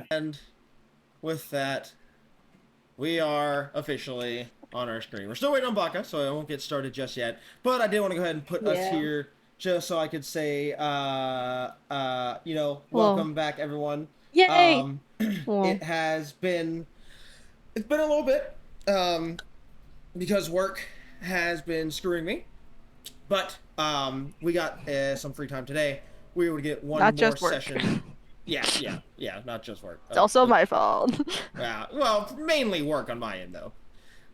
And with that, we are officially on our screen. We're still waiting on Baka, so I won't get started just yet. But I did want to go ahead and put us here just so I could say, welcome back, everyone. Yay! It has been, it's been a little bit, because work has been screwing me. But we got some free time today. We were able to get one more session. Yeah, not just work. It's also my fault. Yeah, well, mainly work on my end, though.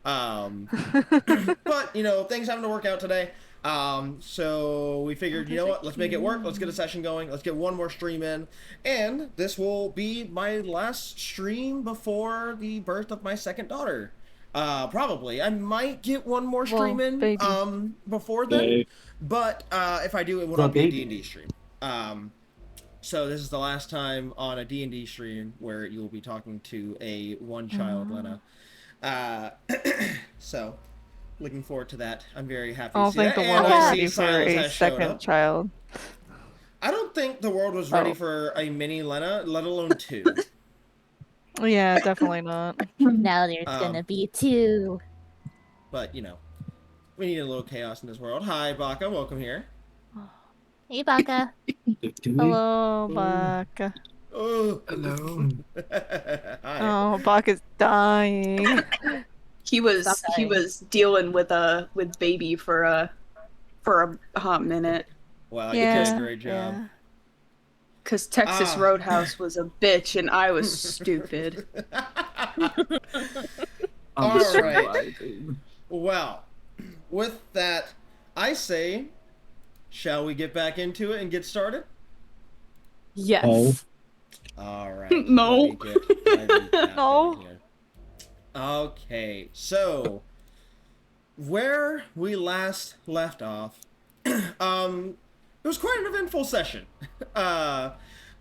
But, things having to work out today. So we figured, you know what, let's make it work. Let's get a session going. Let's get one more stream in. And this will be my last stream before the birth of my second daughter. Probably. I might get one more stream in, before then. But, if I do, it will not be a D&D stream. So this is the last time on a D&D stream where you will be talking to a one-child Lena. So, looking forward to that. I'm very happy to see that. I don't think the world was ready for a second child. I don't think the world was ready for a mini Lena, let alone two. Yeah, definitely not. Now there's gonna be two. But, we need a little chaos in this world. Hi, Baka. Welcome here. Hey, Baka. Hello, Baka. Oh, hello. Hi. Oh, Baka's dying. He was dealing with baby for a hot minute. Wow, you did a great job. Yeah. Cause Texas Roadhouse was a bitch and I was stupid. All right. Well, with that, I say, shall we get back into it and get started? Yes. All right. No. No. Okay, so where we last left off, it was quite an eventful session.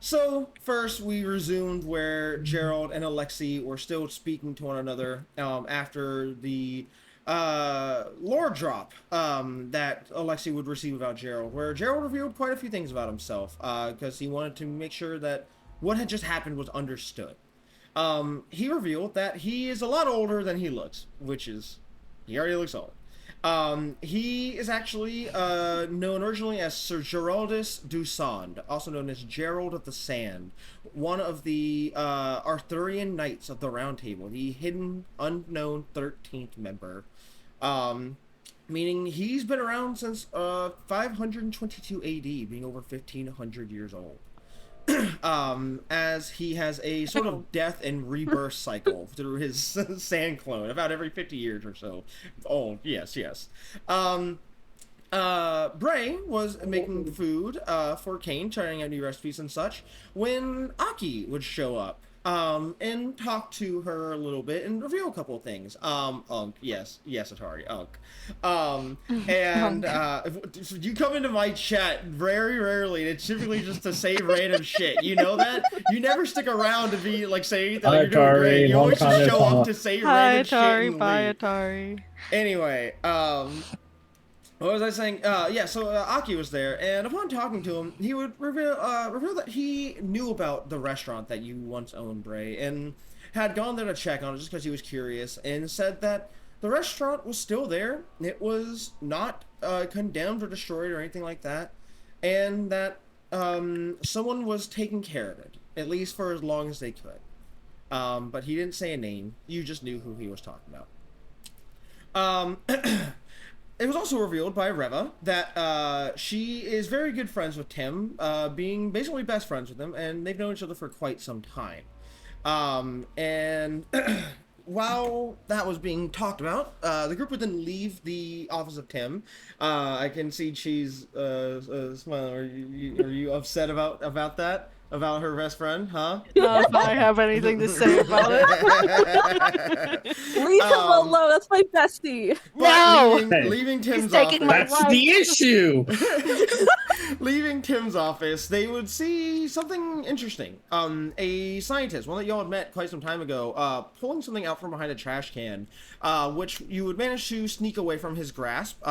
So first we resumed where Gerald and Alexei were still speaking to one another after the lore drop that Alexei would receive about Gerald, where Gerald revealed quite a few things about himself because he wanted to make sure that what had just happened was understood. He revealed that he is a lot older than he looks, which is, he already looks old. He is actually known originally as Sir Geraldus du Sand, also known as Gerald of the Sand, one of the Arthurian Knights of the Round Table, the hidden, unknown 13th member. meaning he's been around since 522 AD, being over 1500 years old. As he has a sort of death and rebirth cycle through his sand clone about every 50 years or so. Oh, yes, yes. Bray was making food for Kane, trying out new recipes and such, when Aki would show up and talk to her a little bit and reveal a couple of things. Unk, yes, Atari, Unk. And if you come into my chat very rarely. It's typically just to say random shit. You know that? You never stick around to be like say anything. Like, you're doing great. You always just show up to say random shit and bye, leave. Atari. Anyway, what was I saying? So Aki was there, and upon talking to him, he would reveal that he knew about the restaurant that you once owned, Bray, and had gone there to check on it just because he was curious, and said that the restaurant was still there. It was not condemned or destroyed or anything like that, and that someone was taking care of it, at least for as long as they could. But he didn't say a name. You just knew who he was talking about. It was also revealed by Reva that she is very good friends with Tim, being basically best friends with him, and they've known each other for quite some time. And while that was being talked about, the group would then leave the office of Tim. I can see she's smiling. Are you upset about that? About her best friend, huh? Not if I have anything to say about it. Leave him alone. That's my bestie. No! Leaving Tim's He's taking my office. That's the issue. Leaving Tim's office, they would see something interesting. A scientist, one that y'all had met quite some time ago, pulling something out from behind a trash can, which you would manage to sneak away from his grasp,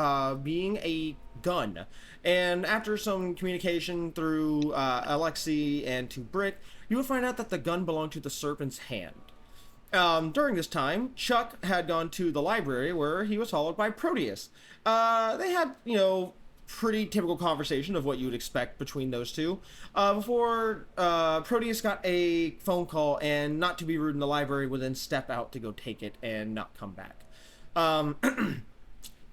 being a gun. And after some communication through Alexi and to Britt, you would find out that the gun belonged to the Serpent's Hand. During this time, Chuck had gone to the library where he was followed by Proteus. They had, pretty typical conversation of what you would expect between those two, before Proteus got a phone call, and not to be rude in the library, would then step out to go take it and not come back.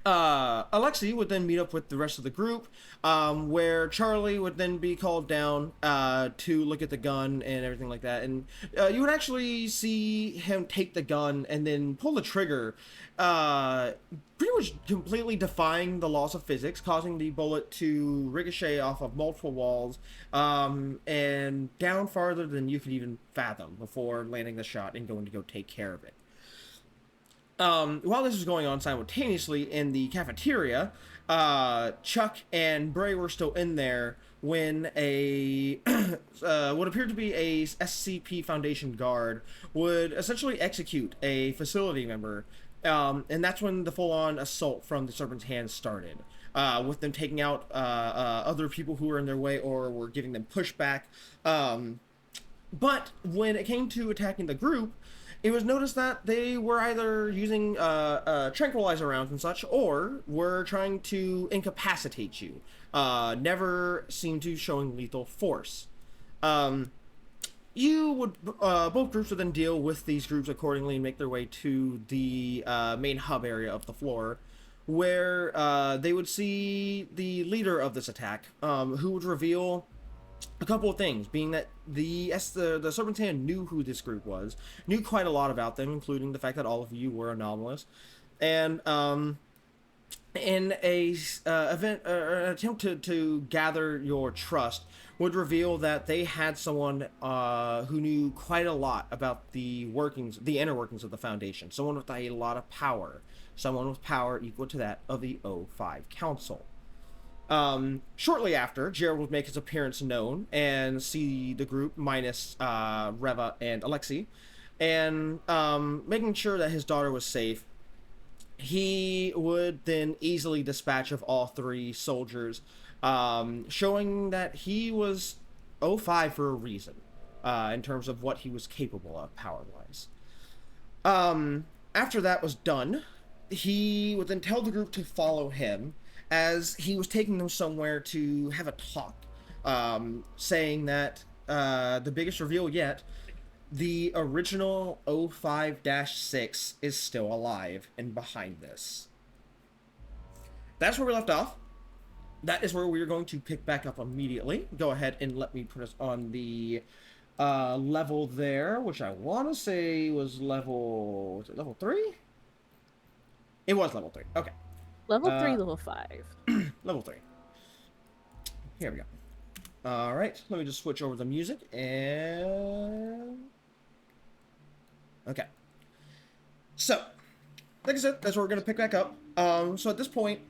Alexi would then meet up with the rest of the group, where Charlie would then be called down to look at the gun and everything like that. And you would actually see him take the gun and then pull the trigger, pretty much completely defying the laws of physics, causing the bullet to ricochet off of multiple walls and down farther than you could even fathom before landing the shot and going to go take care of it. While this was going on simultaneously in the cafeteria, Chuck and Bray were still in there when a what appeared to be a SCP Foundation guard would essentially execute a facility member, and that's when the full-on assault from the Serpent's Hand started, with them taking out other people who were in their way or were giving them pushback. But when it came to attacking the group, it was noticed that they were either using tranquilizer rounds and such, or were trying to incapacitate you. Never seemed to showing lethal force. You would both groups would then deal with these groups accordingly and make their way to the main hub area of the floor, where they would see the leader of this attack, who would reveal a couple of things, being that the Serpent's Hand knew who this group was, knew quite a lot about them, including the fact that all of you were anomalous, and in a an attempt to gather your trust, would reveal that they had someone who knew quite a lot about the inner workings of the Foundation, someone with a lot of power, someone with power equal to that of the O5 Council. Shortly after, Gerald would make his appearance known and see the group minus Reva and Alexi, and making sure that his daughter was safe. He would then easily dispatch of all three soldiers, showing that he was O5 for a reason, in terms of what he was capable of power-wise. After that was done, he would then tell the group to follow him, as he was taking them somewhere to have a talk, saying that the biggest reveal yet, the original O5-6 is still alive and behind this. that's where we left off. That is where we're going to pick back up immediately. Go ahead and let me put us on the level there, which I want to say was level... Was it level 3? It was level 3. Okay. Level 3, level 5. Level 3. Here we go. All right. Let me just switch over the music and... Okay. So, like I said, that's where we're going to pick back up. So at this point,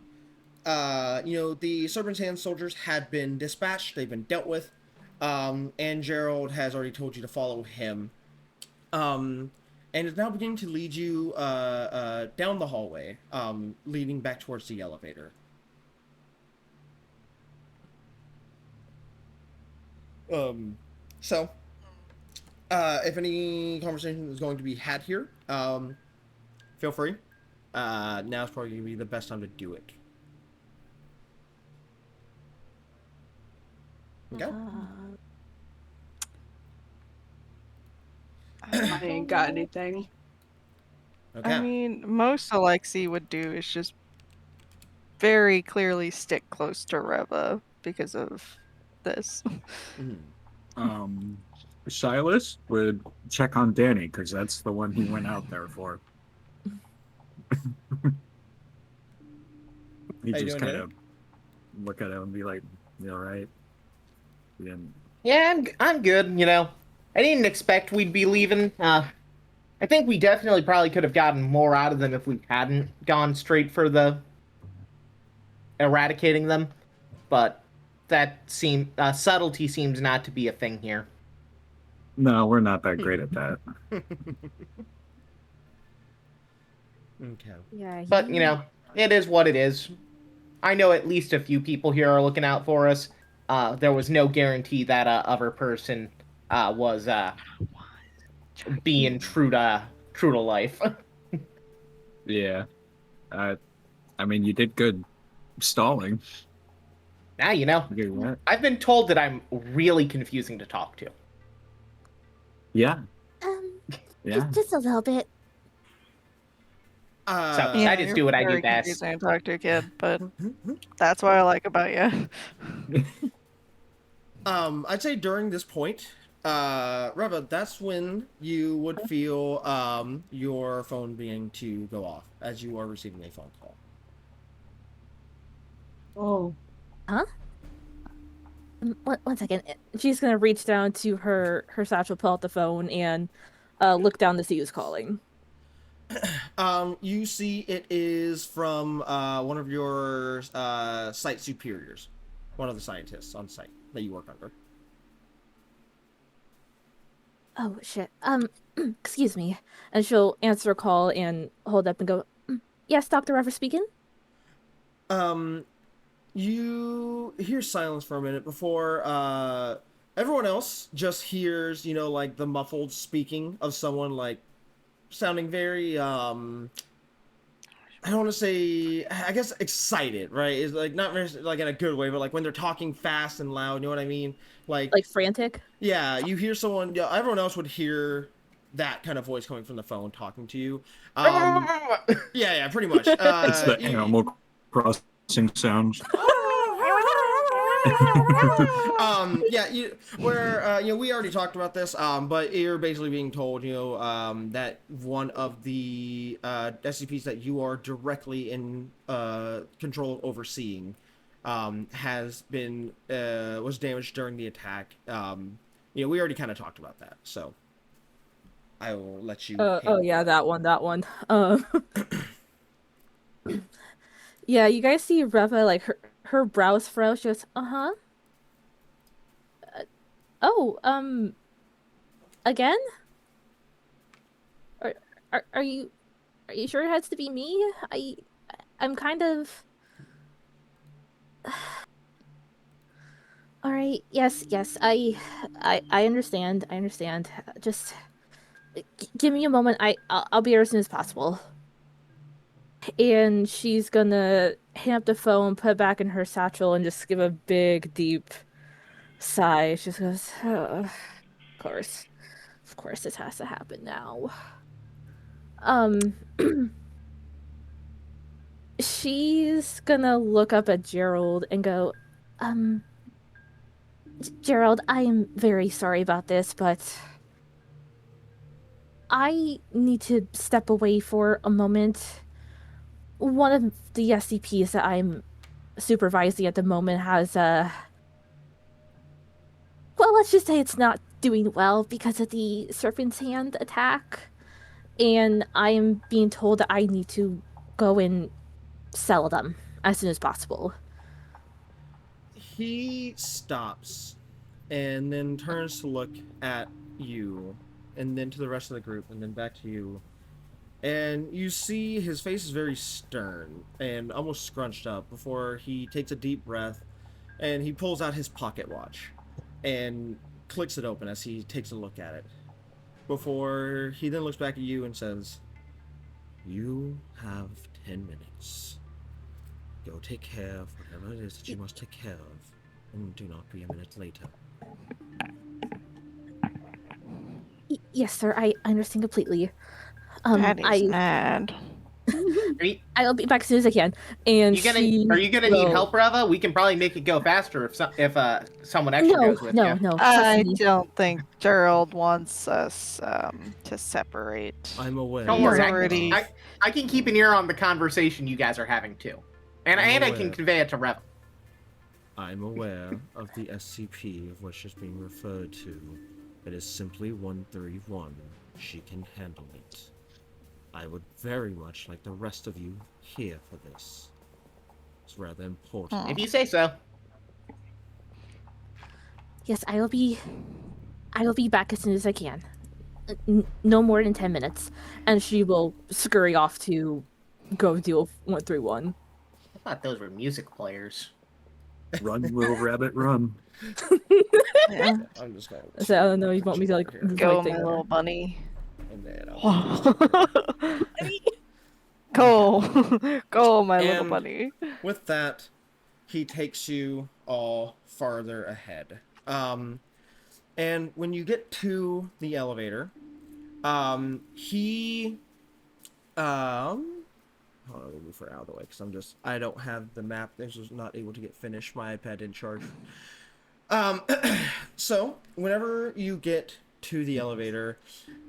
the Serpent's Hand soldiers had been dispatched. They've been dealt with. And Gerald has already told you to follow him. And is now beginning to lead you down the hallway, leading back towards the elevator. So, if any conversation is going to be had here, feel free. Now's probably going to be the best time to do it. Okay. I ain't got anything. Okay. I mean, most Alexi would do is just very clearly stick close to Reva because of this. Mm-hmm. Silas would check on Danny because that's the one he went out there for. He How you just doing, kind of look at him and be like, "You all right?" Yeah, I'm good. I didn't expect we'd be leaving. I think we definitely probably could have gotten more out of them if we hadn't gone straight for the eradicating them, but subtlety seems not to be a thing here. No, we're not that great at that. Okay. Yeah. But it is what it is. I know at least a few people here are looking out for us. There was no guarantee that other person was being true to life. Yeah. I mean, you did good stalling. Now You get that? I've been told that I'm really confusing to talk to. Yeah. Yeah. Just a little bit. So Yeah, I just you're do what I do very best. confusing to talk to a kid, but that's what I like about you. I'd say during this point, Reva, that's when you would feel your phone beginning to go off as you are receiving a phone call. Oh. Huh? One second. She's gonna reach down to her satchel, pull out the phone, and look down to see who's calling. You see it is from one of your site superiors, one of the scientists on site that you work under. Oh shit. Excuse me. And she'll answer a call and hold up and go, "Yes, Dr. Rever speaking." You hear silence for a minute before everyone else just hears, like the muffled speaking of someone like sounding very I don't want to say, I guess, excited, right? It's like not very like in a good way, but like when they're talking fast and loud, you know what I mean? Like frantic. Yeah, you hear someone. Yeah, everyone else would hear that kind of voice coming from the phone talking to you. Yeah, pretty much. It's the Animal Crossing sounds. We already talked about this, but you're basically being told, that one of the SCPs that you are directly in control of overseeing has been was damaged during the attack. We already kind of talked about that, so I will let you. Oh yeah, that one. Yeah, you guys see Reva, like her brows furrow. She goes, again? Are you sure it has to be me? I'm kind of. All right. Yes. I understand. Just give me a moment. I'll be here as soon as possible. And she's gonna hang up the phone, put it back in her satchel, and just give a big, deep sigh. She just goes, "Of course, this has to happen now." she's gonna look up at Gerald and go, Gerald, I am very sorry about this, but I need to step away for a moment. One of the SCPs that I'm supervising at the moment has well, let's just say it's not doing well because of the Serpent's Hand attack. And I am being told that I need to go and sell them as soon as possible. He stops and then turns to look at you and then to the rest of the group and then back to you. And you see his face is very stern and almost scrunched up before he takes a deep breath and he pulls out his pocket watch and clicks it open as he takes a look at it. Before he then looks back at you and says, "You have 10 minutes. Go take care of whatever it is that you must take care of, and do not be a minute later." Yes, sir, I understand completely. That is mad. I'll be back as soon as I can. And are you gonna need help, Reva? We can probably make it go faster if someone extra goes with you. No. I don't think Gerald wants us to separate. I'm aware. Don't worry. Already... I can keep an ear on the conversation you guys are having too, and I can convey it to Reva. I'm aware of the SCP of which is being referred to. It is simply 131. She can handle it. I would very much like the rest of you here for this. It's rather important. If you say so. Yes, I will be back as soon as I can. No more than 10 minutes. And she will scurry off to go deal with 131. I thought those were music players. Run, little rabbit, run. Yeah. I'm just gonna. So I don't know. You want me to like Go, like, my little bunny. And then Go, go, my little And- bunny. with that, he takes you all farther ahead. And when you get to the elevator, he hold on, let me move her out of the way because I don't have the map. This was not able to get finished. My iPad didn't charge. So whenever you get to the elevator,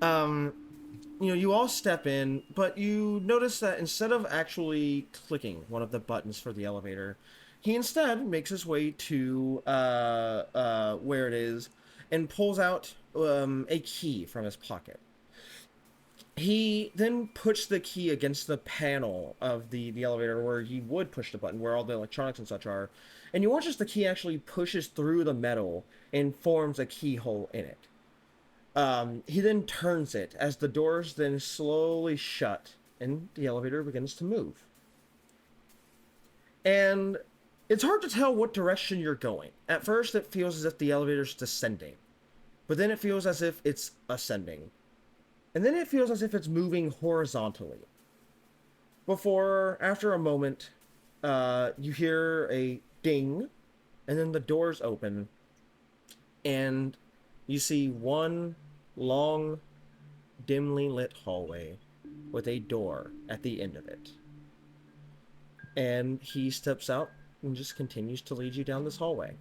you all step in, but you notice that instead of actually clicking one of the buttons for the elevator, he instead makes his way to where it is and pulls out a key from his pocket. He then puts the key against the panel of the elevator where he would push the button, where all the electronics and such are. And you watch as the key actually pushes through the metal and forms a keyhole in it. He then turns it as the doors then slowly shut and the elevator begins to move. And it's hard to tell what direction you're going. At first it feels as if the elevator's descending, but then it feels as if it's ascending. And then it feels as if it's moving horizontally. After a moment, you hear a ding, and then the doors open, and you see one long, dimly lit hallway with a door at the end of it. And he steps out and just continues to lead you down this hallway.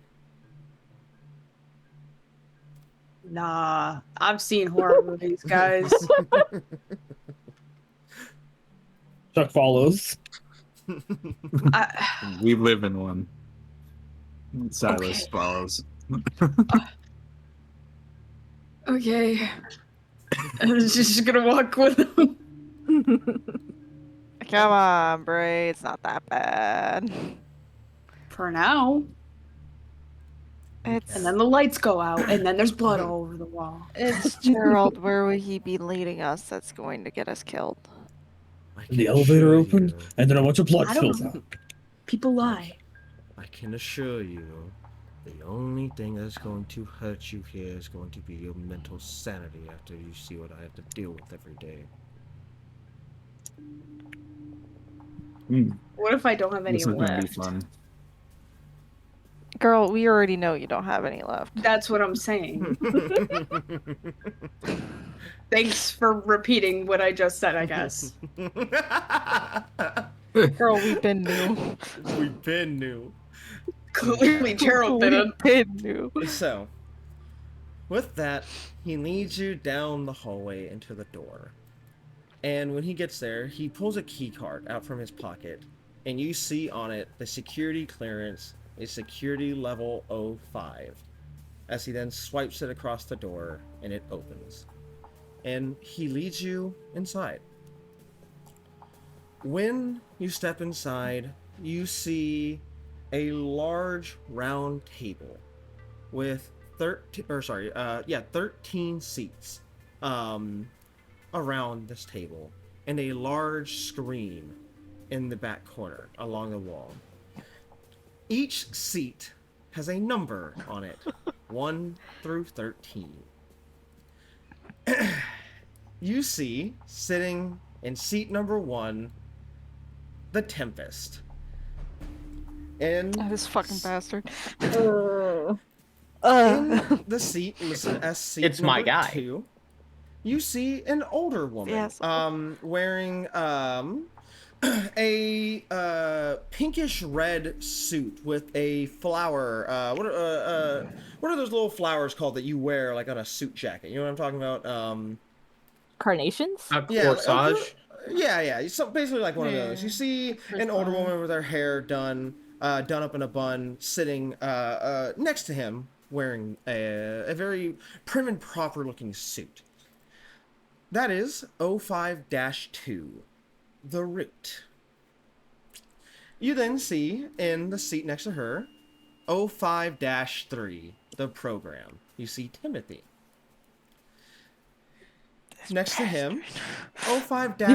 Nah, I've seen horror movies, guys. Chuck follows. We live in one. Silas Okay. follows. Okay. I was just gonna walk with him. Come on, Bray. It's not that bad. For now. It's And then the lights go out, and then there's blood all over the wall. it's Gerald. Where would he be leading us? That's going to get us killed. I And the can elevator assure opened, you- and then a bunch of blood I don't spills know. out. People lie. I can assure you, the only thing that's going to hurt you here is going to be your mental sanity after you see what I have to deal with every day. What if I don't have any This is gonna be left? fun. Girl, we already know you don't have any left. That's what I'm saying. Thanks for repeating what I just said, I guess. Girl, we been new. We've been new. Clearly, Gerald didn't. We been new. So, with that, he leads you down the hallway into the door. And when he gets there, he pulls a key card out from his pocket, and you see on it the security clearance is security level 05. As he then swipes it across the door, and it opens. And he leads you inside. When you step inside, you see a large round table with 13 seats around this table, and a large screen in the back corner along the wall. Each seat has a number on it, 1 through 13. You see, sitting in seat number 1, the Tempest. And This fucking bastard. in the seat listed as seat It's my number guy. 2, you see an older woman, Yes. wearing a pinkish red suit with a flower. What are those little flowers called that you wear like on a suit jacket? You know what I'm talking about? Carnations? A Yeah, corsage. Yeah. So basically like one of those. You Yeah. see an older woman with her hair done up in a bun, sitting next to him, wearing a very prim and proper looking suit. That is 05-2, the Root. You then see in the seat next to her 05-3, the Program. You see Timothy. Next to him, Leave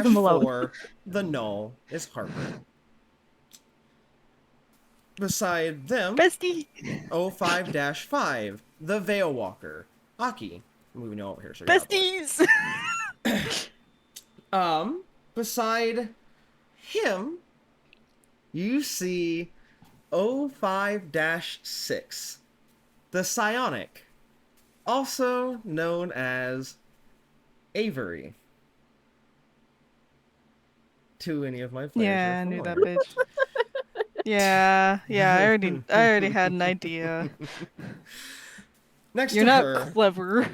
him alone. 05-4, the Null, is Harper. Beside them, Bestie! 05-5, the Veil Walker, Aki. I'm moving you over here, so you're out Besties! there. Beside him, you see 05-6, the Psionic, also known as Avery. To any of my players. Yeah, I who are knew that familiar. bitch. Yeah, I already had an idea. Next You're to not her, clever.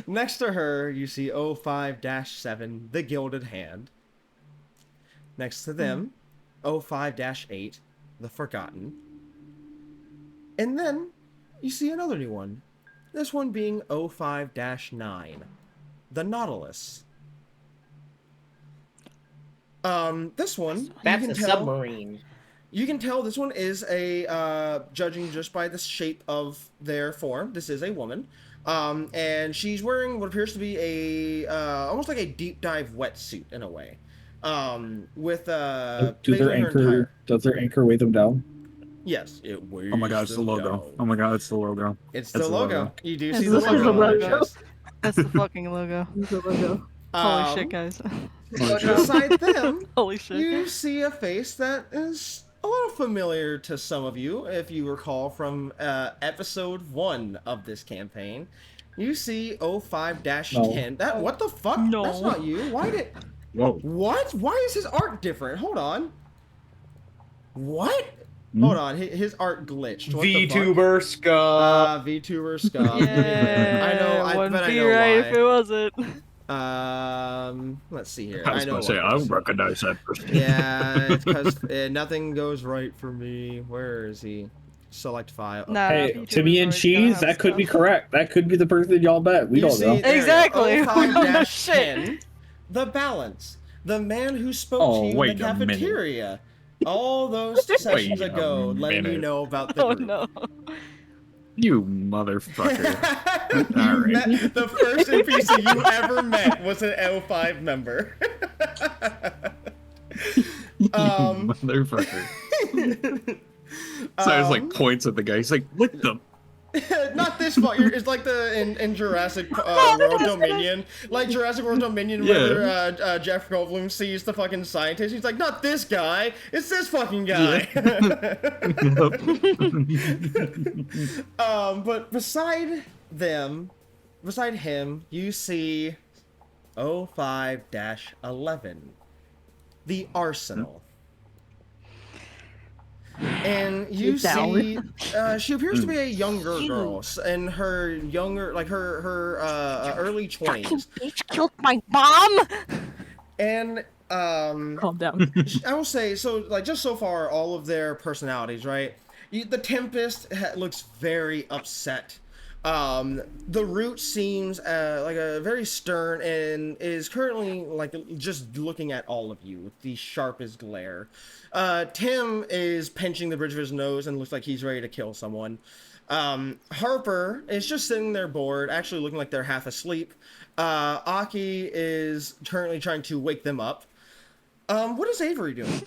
next to her, you see 05-7, the Gilded Hand. Next to them, 05-8, the Forgotten. And then you see another new one. This one being 05-9, the Nautilus. This one, That's you a can tell, submarine. you can tell this one is a, judging just by the shape of their form, this is a woman. And she's wearing what appears to be a, almost like a deep dive wetsuit in a way. With, Does their anchor weigh them down? Yes, it weighs Oh my god, it's the them logo. down. Oh my god, it's the logo. It's That's the the logo. logo. You do It's see the the logo. on logo. their chest. That's the fucking logo. Holy shit, guys. Beside them, Holy shit. you see a face that is a little familiar to some of you, if you recall from episode 1 of this campaign. You see 05-10. That what the fuck? No. That's not you. Why did? Whoa. What? Why is his art different? Hold on. What? Hmm? Hold on. His art glitched. What the fuck? VTuber scum. VTuber scum. Yeah, I know. I wouldn't bet I be know right why. if it wasn't. Let's see here. I was I know gonna say, what I this don't is. recognize that person. Yeah, it's because nothing goes right for me. Where is he? Select file. Okay. Nah, Hey, VTubers Timmy and always gotta Cheese, have that could be stuff. correct. That could be the person y'all bet. We You don't see, know. there we go. Exactly. 05-10, the Balance. The man who spoke Oh, to you in wait the a minute. cafeteria. All those sessions Wait a ago, letting you minute. know about the Oh group. no. You motherfucker. You Alright. met, the first NPC you ever met was an L5 member. You motherfucker. So it's like points at the guy. He's like, lick them. Not this one. It's like in Jurassic World Dominion, like Jurassic World Dominion, where Jeff Goldblum sees the fucking scientist. He's like, not this guy. It's this fucking guy. But beside him, you see 05-11, the Arsenal. And you Get down. see, she appears to be a younger girl, in her younger, like her early Fucking 20s. bitch killed my mom! And Calm down. I will say, so like just so far, all of their personalities, right? The Tempest looks very upset. The Root seems like a very stern and is currently like just looking at all of you with the sharpest glare. Tim is pinching the bridge of his nose and looks like he's ready to kill someone. Harper is just sitting there bored, actually looking like they're half asleep. Aki is currently trying to wake them up. What is Avery doing?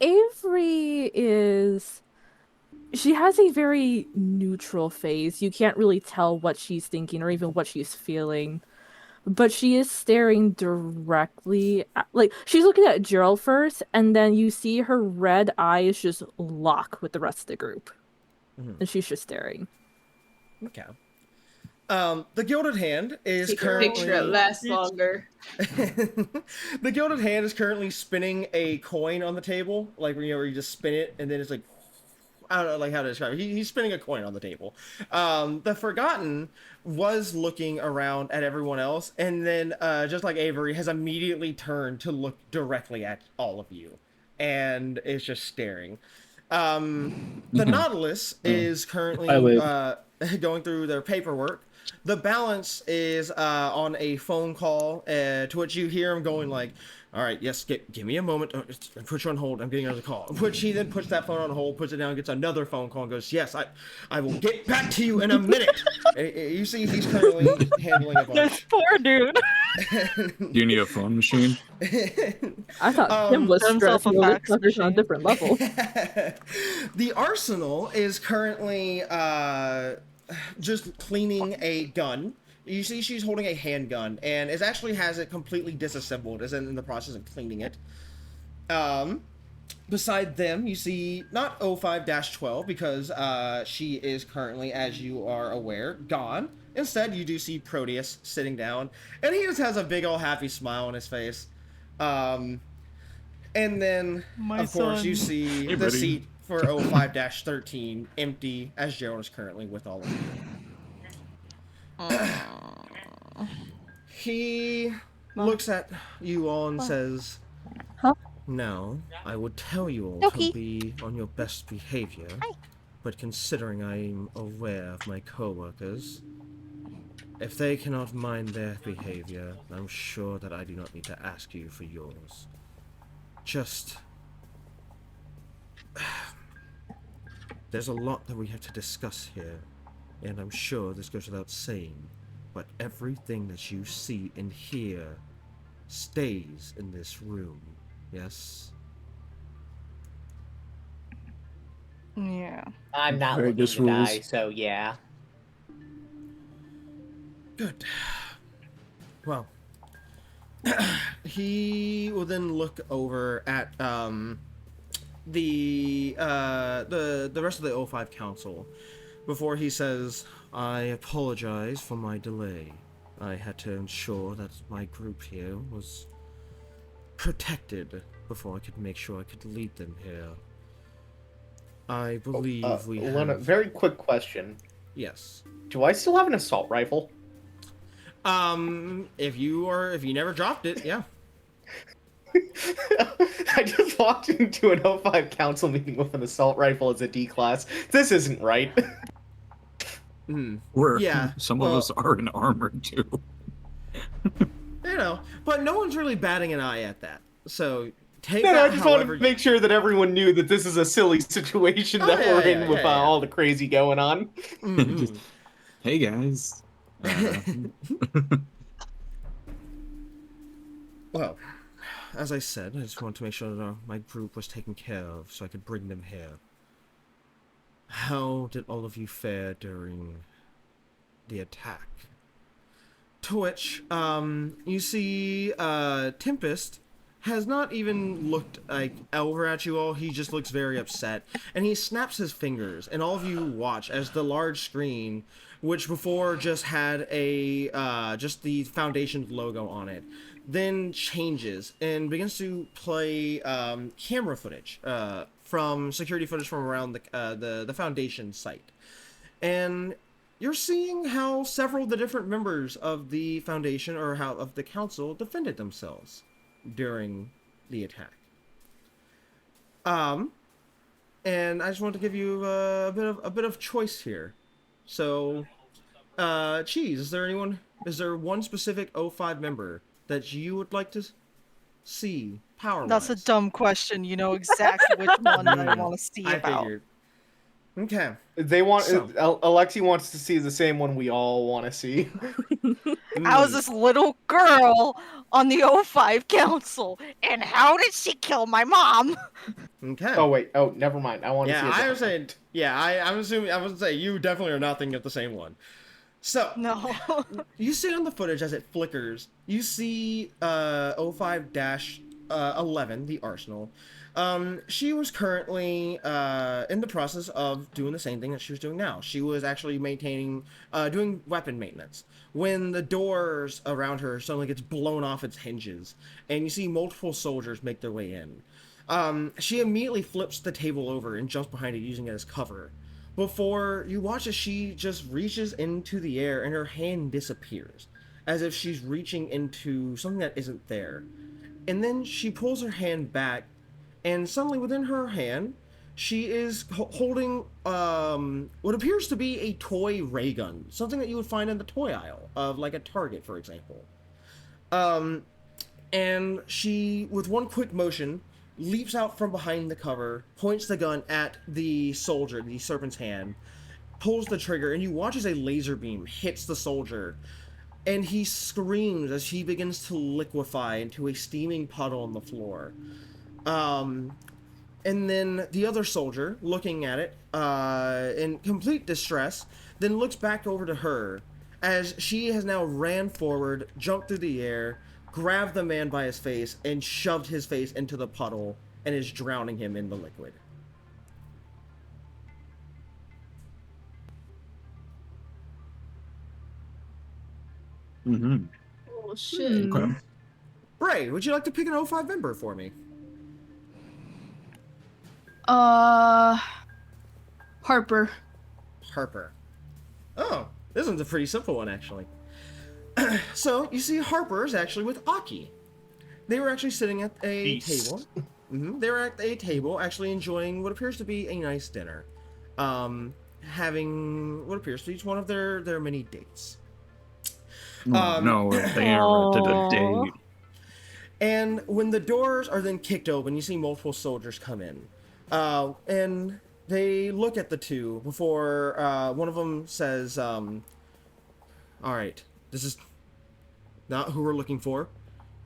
Avery is. She has a very neutral face. You can't really tell what she's thinking or even what she's feeling. But she is staring directly at, like, she's looking at Gerald first, and then you see her red eyes just lock with the rest of the group. And she's just staring. Okay. The Gilded Hand is Take a currently... picture, it lasts longer. The Gilded Hand is currently spinning a coin on the table, like where you just spin it, and then it's like... I don't know like how to describe it. He's spinning a coin on the table. The Forgotten was looking around at everyone else, and then just like Avery has immediately turned to look directly at all of you, and is just staring. The Nautilus is currently going through their paperwork. The Balance is on a phone call, to which you hear him going like, all right, yes, give me a moment. Put you on hold. I'm getting another call. Which he then puts that phone on hold, puts it down, gets another phone call, and goes, yes, I will get back to you in a minute. You see he's currently handling a bunch. This poor dude. Do you need a phone machine? I thought Tim was himself a stressing fax on a machine. different level. The Arsenal is currently just cleaning a gun. You see she's holding a handgun and actually has it completely disassembled, is in the process of cleaning it. Beside them, you see not 05-12 because she is currently, as you are aware, gone. Instead, you do see Proteus sitting down, and he just has a big old happy smile on his face. And then, of course, you see Hey, the buddy. seat for 05-13 empty, as Gerald is currently with all of you. He looks at you all and says, Huh? now, I would tell you all to be on your best behavior, but considering I'm aware of my co-workers, if they cannot mind their behavior, I'm sure that I do not need to ask you for yours. Just... there's a lot that we have to discuss here, and I'm sure this goes without saying, but everything that you see and hear stays in this room, yes? Yeah. I'm not looking Vegas to die, rules. so yeah. Good. Well, he will then look over at the rest of the O5 Council before he says, I apologize for my delay. I had to ensure that my group here was protected before I could make sure I could lead them here. I believe we Lena, have... very quick question. Yes. Do I still have an assault rifle? If you never dropped it, yeah. I just walked into an O5 council meeting with an assault rifle as a D class. This isn't right. Yeah, Some of us are in armor too. You know, but no one's really batting an eye at that. So take No, that I just wanted however to make sure that everyone knew that this is a silly situation that yeah, we're yeah, in with yeah, yeah. all the crazy going on. Mhm. Hey guys. Well, as I said, I just wanted to make sure that my group was taken care of so I could bring them here. How did all of you fare during the attack? To which, you see, Tempest has not even looked like over at you all. He just looks very upset, and he snaps his fingers, and all of you watch as the large screen, which before just had a just the Foundation's logo on it, then changes and begins to play camera footage from security footage from around the Foundation site, and you're seeing how several of the different members of the Foundation or how of the Council defended themselves during the attack. And I just want to give you a bit of choice here. So, Cheese, is there one specific O5 member that you would like to see power-wise? That's a dumb question. You know exactly which one I want to see I about. figured. Okay. They want So- Alexi wants to see the same one we all want to see. I was this little girl on the O5 Council, and how did she kill my mom? Okay. Oh wait, oh never mind. I want to see. Yeah, a I was different saying. Yeah, I'm assuming. I was say you definitely are not thinking of the same one. So No. you see on the footage as it flickers, you see 05-11, the Arsenal. She was currently in the process of doing the same thing that she was doing now. She was actually doing weapon maintenance when the doors around her suddenly gets blown off its hinges, and you see multiple soldiers make their way in. She immediately flips the table over and jumps behind it, using it as cover. Before you watch as she just reaches into the air and her hand disappears, as if she's reaching into something that isn't there. And then she pulls her hand back, and suddenly within her hand, she is holding what appears to be a toy ray gun, something that you would find in the toy aisle of like a Target, for example. And she, with one quick motion, leaps out from behind the cover, points the gun at the soldier, the serpent's hand, pulls the trigger, and you watch as a laser beam hits the soldier, and he screams as he begins to liquefy into a steaming puddle on the floor. And then the other soldier, looking at it in complete distress, then looks back over to her as she has now ran forward, jumped through the air, grabbed the man by his face, and shoved his face into the puddle and is drowning him in the liquid. Mm-hmm. Oh shit. Okay. Bray, would you like to pick an O5 member for me? Harper. Harper. Oh, this one's a pretty simple one, actually. So, you see Harper is actually with Aki. They were actually sitting at a table. They were at a table, actually enjoying what appears to be a nice dinner. Having what appears to be each one of their many dates. No, they interrupted a date. And when the doors are then kicked open, you see multiple soldiers come in. And they look at the two before one of them says, all right, this is not who we're looking for.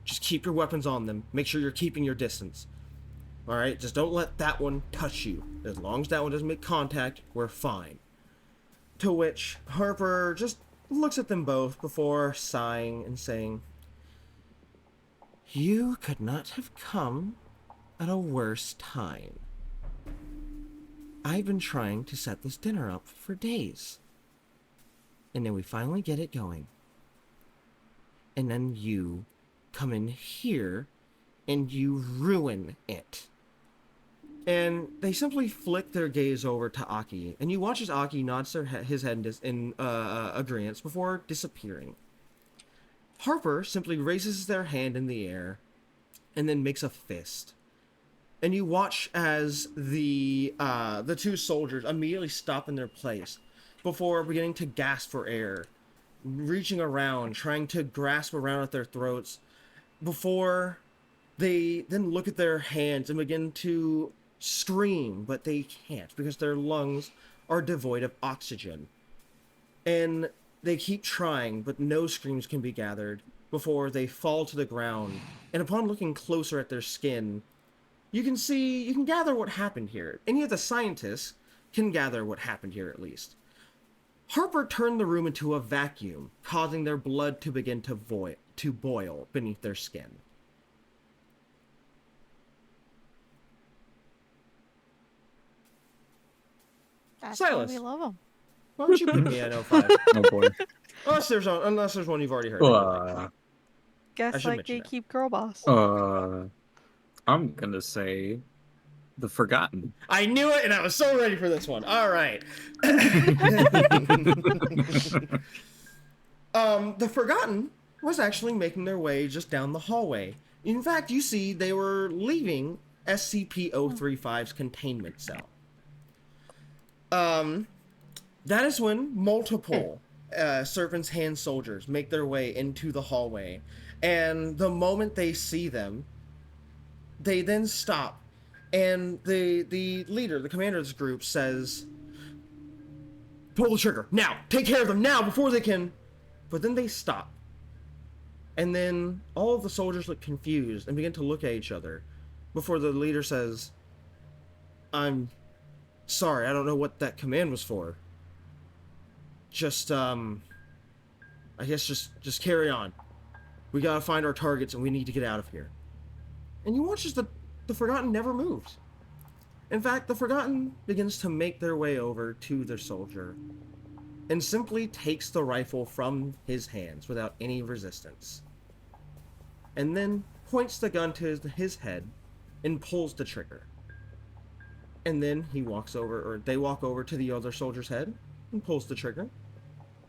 Just keep your weapons on them. Make sure you're keeping your distance. All right, just don't let that one touch you. As long as that one doesn't make contact, we're fine. To which Harper just looks at them both before sighing and saying, "You could not have come at a worse time. I've been trying to set this dinner up for days. And then we finally get it going. And then you come in here and you ruin it." And they simply flick their gaze over to Aki, and you watch as Aki nods his head in agreement before disappearing. Harper simply raises their hand in the air and then makes a fist. And you watch as the two soldiers immediately stop in their place before beginning to gasp for air, reaching around, trying to grasp around at their throats, before they then look at their hands and begin to scream, but they can't because their lungs are devoid of oxygen. And they keep trying, but no screams can be gathered before they fall to the ground. And upon looking closer at their skin, you can gather what happened here. Any of the scientists can gather what happened here, at least. Harper turned the room into a vacuum, causing their blood to begin to boil beneath their skin. That's Silas. why we love them. Why would you pick me at 05? Oh boy. Unless there's one you've already heard. Anyway. I Guess should like mention gatekeep girl boss. I'm gonna say the Forgotten. I knew it, and I was so ready for this one. All right. The Forgotten was actually making their way just down the hallway. In fact, you see they were leaving SCP-035's containment cell. That is when multiple Serpent's Hand soldiers make their way into the hallway. And the moment they see them, they then stop. And the leader, the commander of this group says, pull the trigger, now! Take care of them now before they can... But then they stop. And then all of the soldiers look confused and begin to look at each other before the leader says, I'm sorry, I don't know what that command was for. Just, I guess just carry on. We gotta find our targets and we need to get out of here. And you watch as the Forgotten never moves. In fact, the Forgotten begins to make their way over to their soldier and simply takes the rifle from his hands without any resistance. And then points the gun to his head and pulls the trigger. And then he walks over, or they walk over to the other soldier's head and pulls the trigger.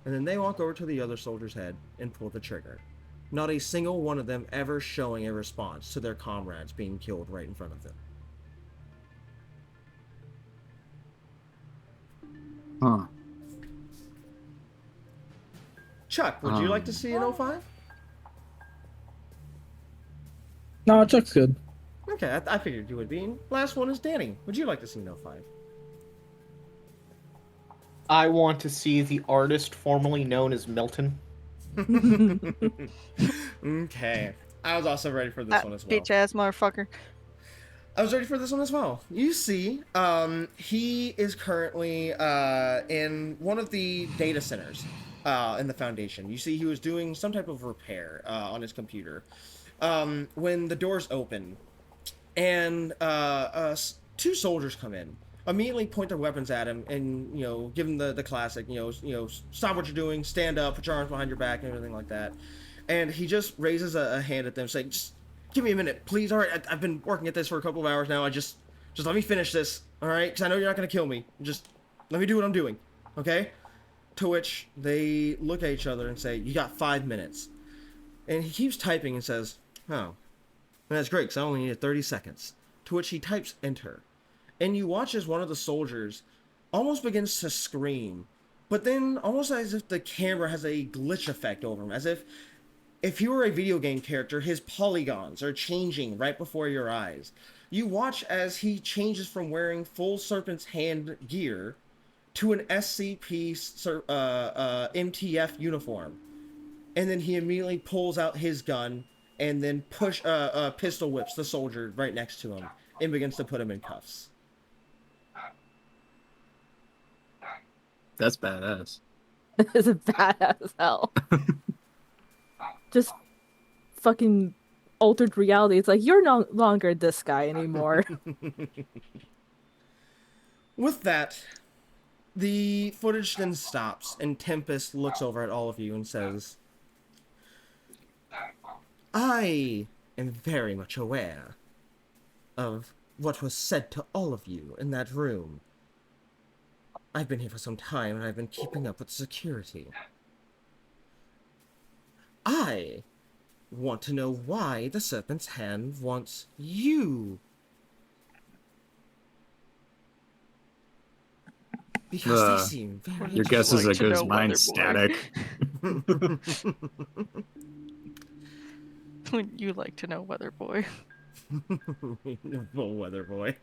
And then they walk over to the other soldier's head and pull the trigger. Not a single one of them ever showing a response to their comrades being killed right in front of them. Huh. Chuck, would you like to see an 05? No, Chuck's good. Okay, I figured you would be. Last one is Danny. Would you like to see an 05? I want to see the artist formerly known as Milton. Okay. I was also ready for this one as well. Bitch ass motherfucker. I was ready for this one as well. You see, he is currently in one of the data centers in the Foundation. You see he was doing some type of repair on his computer when the doors open and two soldiers come in, immediately point their weapons at him and, you know, give him the classic, you know, stop what you're doing, stand up, put your arms behind your back and everything like that. And he just raises a hand at them saying, just give me a minute, please. All right, I've been working at this for a couple of hours now. Just let me finish this, all right? Because I know you're not going to kill me. Just let me do what I'm doing, okay? To which they look at each other and say, you got 5 minutes. And he keeps typing and says, oh, that's great, because I only needed 30 seconds. To which he types enter. And you watch as one of the soldiers almost begins to scream, but then almost as if the camera has a glitch effect over him, as if he were a video game character, his polygons are changing right before your eyes. You watch as he changes from wearing full Serpent's Hand gear to an SCP MTF uniform. And then he immediately pulls out his gun and then pistol whips the soldier right next to him and begins to put him in cuffs. That's badass. It's a badass as hell. Just fucking altered reality. It's like, you're no longer this guy anymore. With that, the footage then stops, and Tempest looks over at all of you and says, I am very much aware of what was said to all of you in that room. I've been here for some time, and I've been keeping up with security. I want to know why the Serpent's Hand wants you. Because they seem very... Your guess is as good as know, mine, Weather Static. Would you like to know, Weather Boy? Full Weather Boy.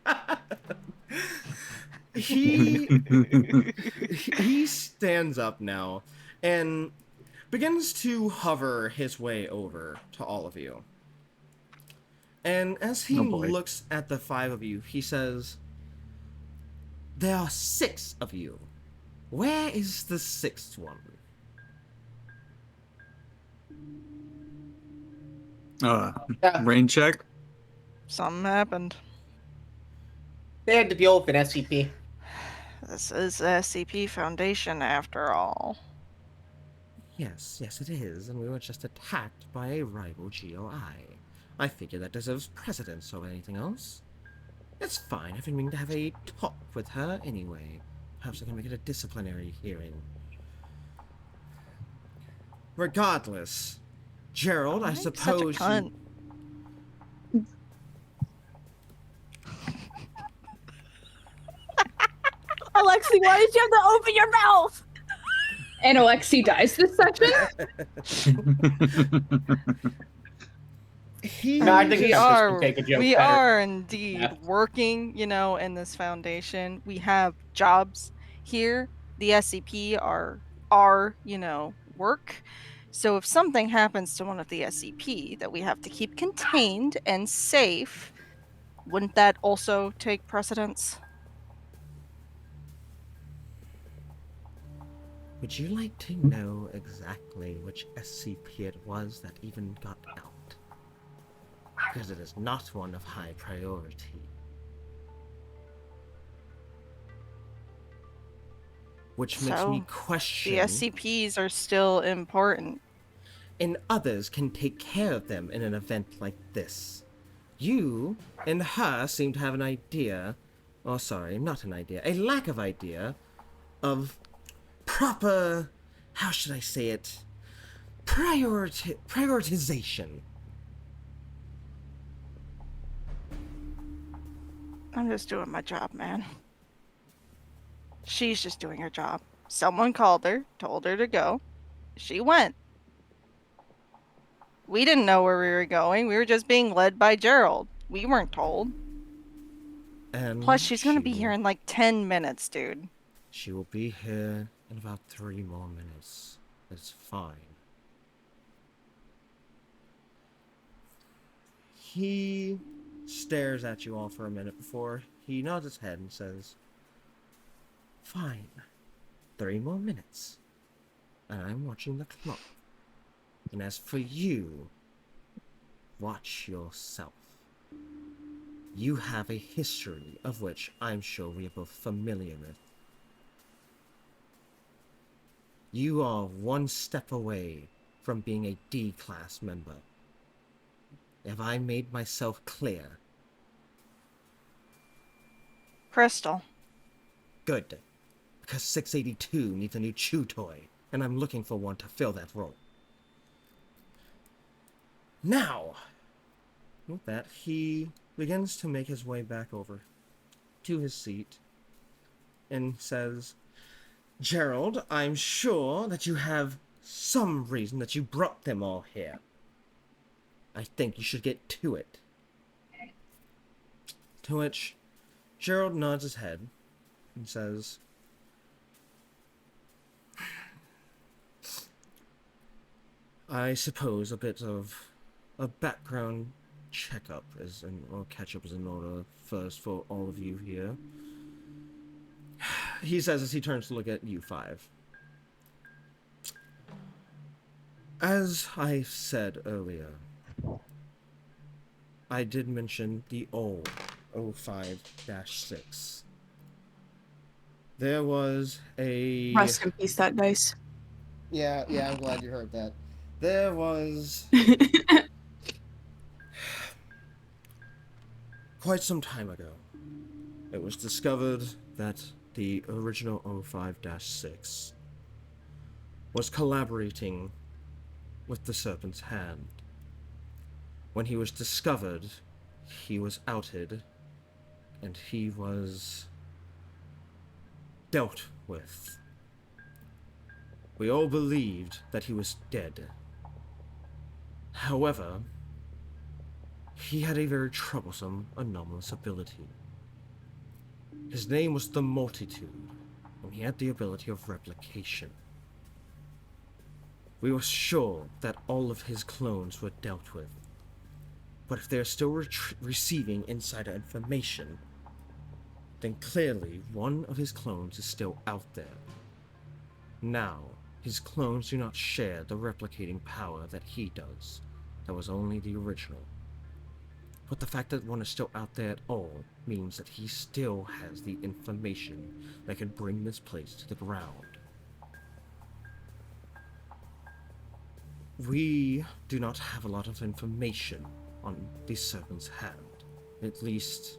He stands up now and begins to hover his way over to all of you. And as he looks at the 5 of you, he says, there are 6 of you. Where is the 6th one? Rain check? Something happened. They had to deal with an SCP. This is the SCP Foundation after all. Yes, it is, and we were just attacked by a rival GOI. I figure that deserves precedence over anything else. It's fine, I've been meaning to have a talk with her anyway. Perhaps I can make it a disciplinary hearing. Regardless, Gerald, I I'm such a suppose cunt. Alexi, why did you have to open your mouth? And Alexi dies this section? No, I think we it's are just take a joke we better. are indeed Yeah. working, in this foundation. We have jobs here. The SCP are work. So if something happens to one of the SCP that we have to keep contained and safe, wouldn't that also take precedence? Would you like to know exactly which SCP it was that even got out? Because it is not one of high priority. Which makes me So, question... The SCPs are still important. And others can take care of them in an event like this. You and her seem to have an idea... Oh, sorry, not an idea. A lack of idea of proper... How should I say it? Prioritization. I'm just doing my job, man. She's just doing her job. Someone called her, told her to go. She went. We didn't know where we were going. We were just being led by Gerald. We weren't told. And Plus, she's gonna be will- here in like 10 minutes, dude. She will be here in about 3 more minutes. It's fine. He stares at you all for a minute before he nods his head and says, "Fine. 3 more minutes. And I'm watching the clock. And as for you, watch yourself. You have a history of which I'm sure we are both familiar with. You are one step away from being a D-class member. Have I made myself clear? Crystal. Good. Because 682 needs a new chew toy, and I'm looking for one to fill that role. Now, with that, he begins to make his way back over to his seat and says, "Gerald, I'm sure that you have some reason that you brought them all here. I think you should get to it." To which Gerald nods his head and says, "I suppose a bit of a background checkup or catch-up is in order first for all of you here." He says as he turns to look at you five. As I said earlier, I did mention the old 05-6. There was a... Rest in peace, that dice. Yeah, I'm glad you heard that. There was quite some time ago, it was discovered that the original 05-6 was collaborating with the Serpent's Hand. When he was discovered, he was outed, and he was dealt with. We all believed that he was dead. However, he had a very troublesome, anomalous ability. His name was the Multitude, and he had the ability of replication. We were sure that all of his clones were dealt with, but if they're still receiving insider information, then clearly one of his clones is still out there. Now, his clones do not share the replicating power that he does. That was only the original. But the fact that one is still out there at all means that he still has the information that can bring this place to the ground. We do not have a lot of information on the Serpent's Hand. At least,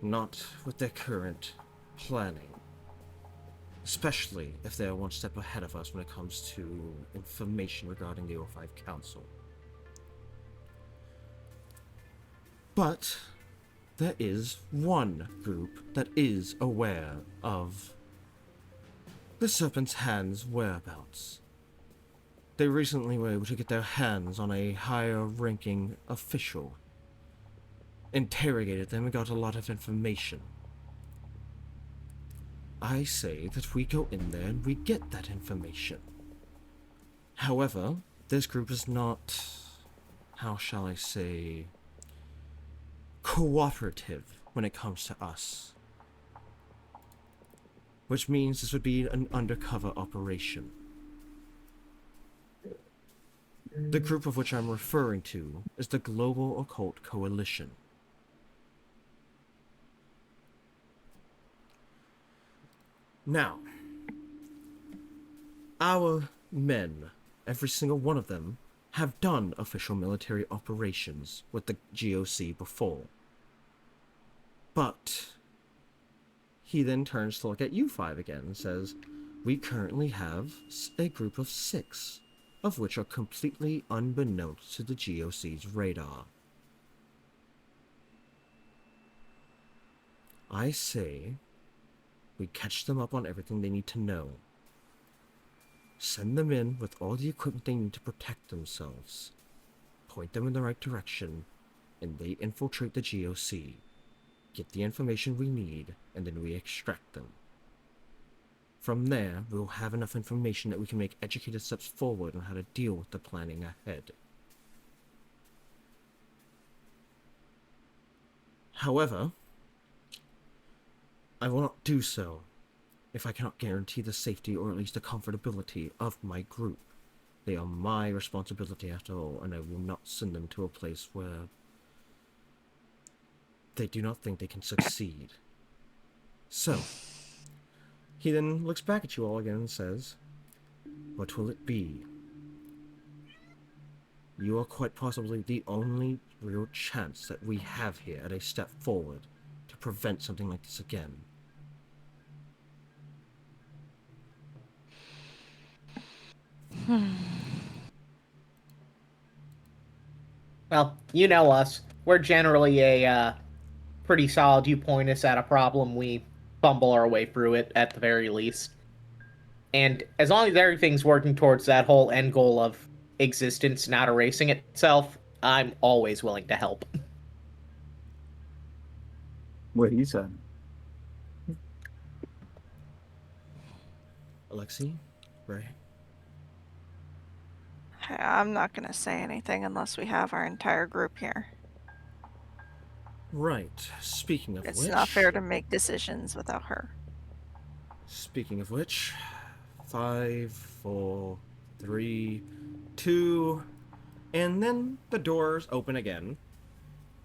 not with their current planning. Especially if they're one step ahead of us when it comes to information regarding the O5 Council. But there is one group that is aware of the Serpent's Hand's whereabouts. They recently were able to get their hands on a higher-ranking official, interrogated them, and got a lot of information. I say that we go in there and we get that information. However, this group is not, how shall I say, cooperative when it comes to us. Which means this would be an undercover operation. The group of which I'm referring to is the Global Occult Coalition. Now, our men, every single one of them, have done official military operations with the GOC before. But he then turns to look at you five again and says, we currently have a group of 6, of which are completely unbeknownst to the GOC's radar. I say we catch them up on everything they need to know. Send them in with all the equipment they need to protect themselves. Point them in the right direction, and they infiltrate the GOC. Get the information we need, and then we extract them. From there, we'll have enough information that we can make educated steps forward on how to deal with the planning ahead. However, I will not do so if I cannot guarantee the safety or at least the comfortability of my group. They are my responsibility after all, and I will not send them to a place where they do not think they can succeed. So, he then looks back at you all again and says, what will it be? You are quite possibly the only real chance that we have here at a step forward to prevent something like this again. Well, you know us. We're generally a pretty solid. You point us at a problem, we fumble our way through it at the very least. And as long as everything's working towards that whole end goal of existence not erasing itself, I'm always willing to help. What he said. Alexei? Ray? I'm not going to say anything unless we have our entire group here. Right. Speaking of It's which... not fair to make decisions without her. Speaking of which... 5, 4, 3, 2... And then the doors open again.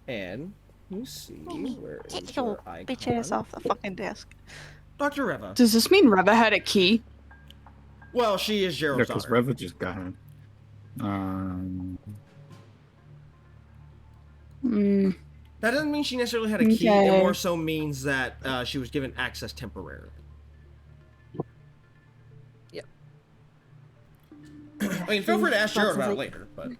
And you see where is Get your your bitch ass icon? off the fucking desk. Dr. Reva. Does this mean Reva had a key? Well, she is Yeah, Gerald's because daughter. Reva just got him. That doesn't mean she necessarily had a key. It Okay. more so means that she was given access temporarily. Yep. I mean, feel free to ask Gerald about it later, but...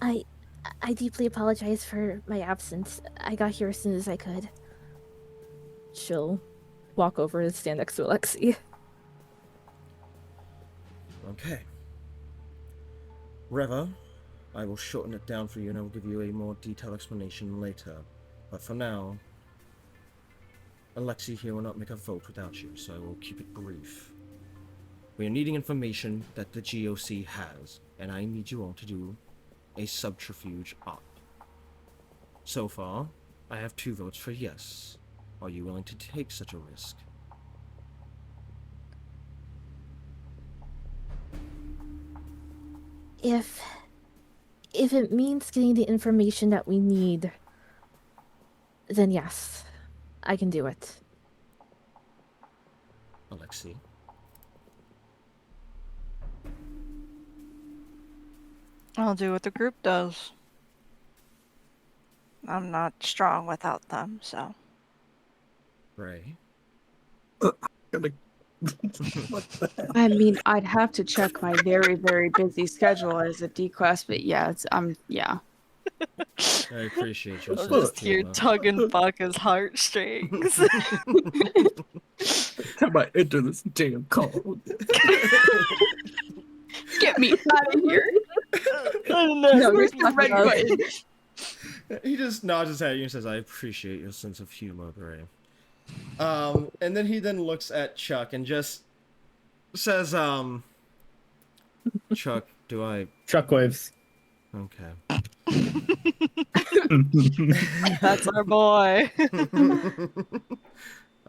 I deeply apologize for my absence. I got here as soon as I could. She'll walk over and stand next to Alexi. Okay. Reva, I will shorten it down for you and I will give you a more detailed explanation later. But for now, Alexei here will not make a vote without you, so I will keep it brief. We are needing information that the GOC has, and I need you all to do a subterfuge op. So far, I have 2 votes for yes. Are you willing to take such a risk? If it means getting the information that we need, then yes, I can do it. Alexei. I'll do what the group does. I'm not strong without them, so. Ray. I mean, I'd have to check my very, very busy schedule as a D class, but yeah, yeah. I appreciate your I'll sense of just hear humor. tugging Baka's heartstrings. Time I enter this damn call. Get me out of here. No, Where's you're the red not button? He just nods his head at you and says, I appreciate your sense of humor, Ray. And then he looks at Chuck and just says, Chuck, do I... Shockwaves. Okay. That's our boy.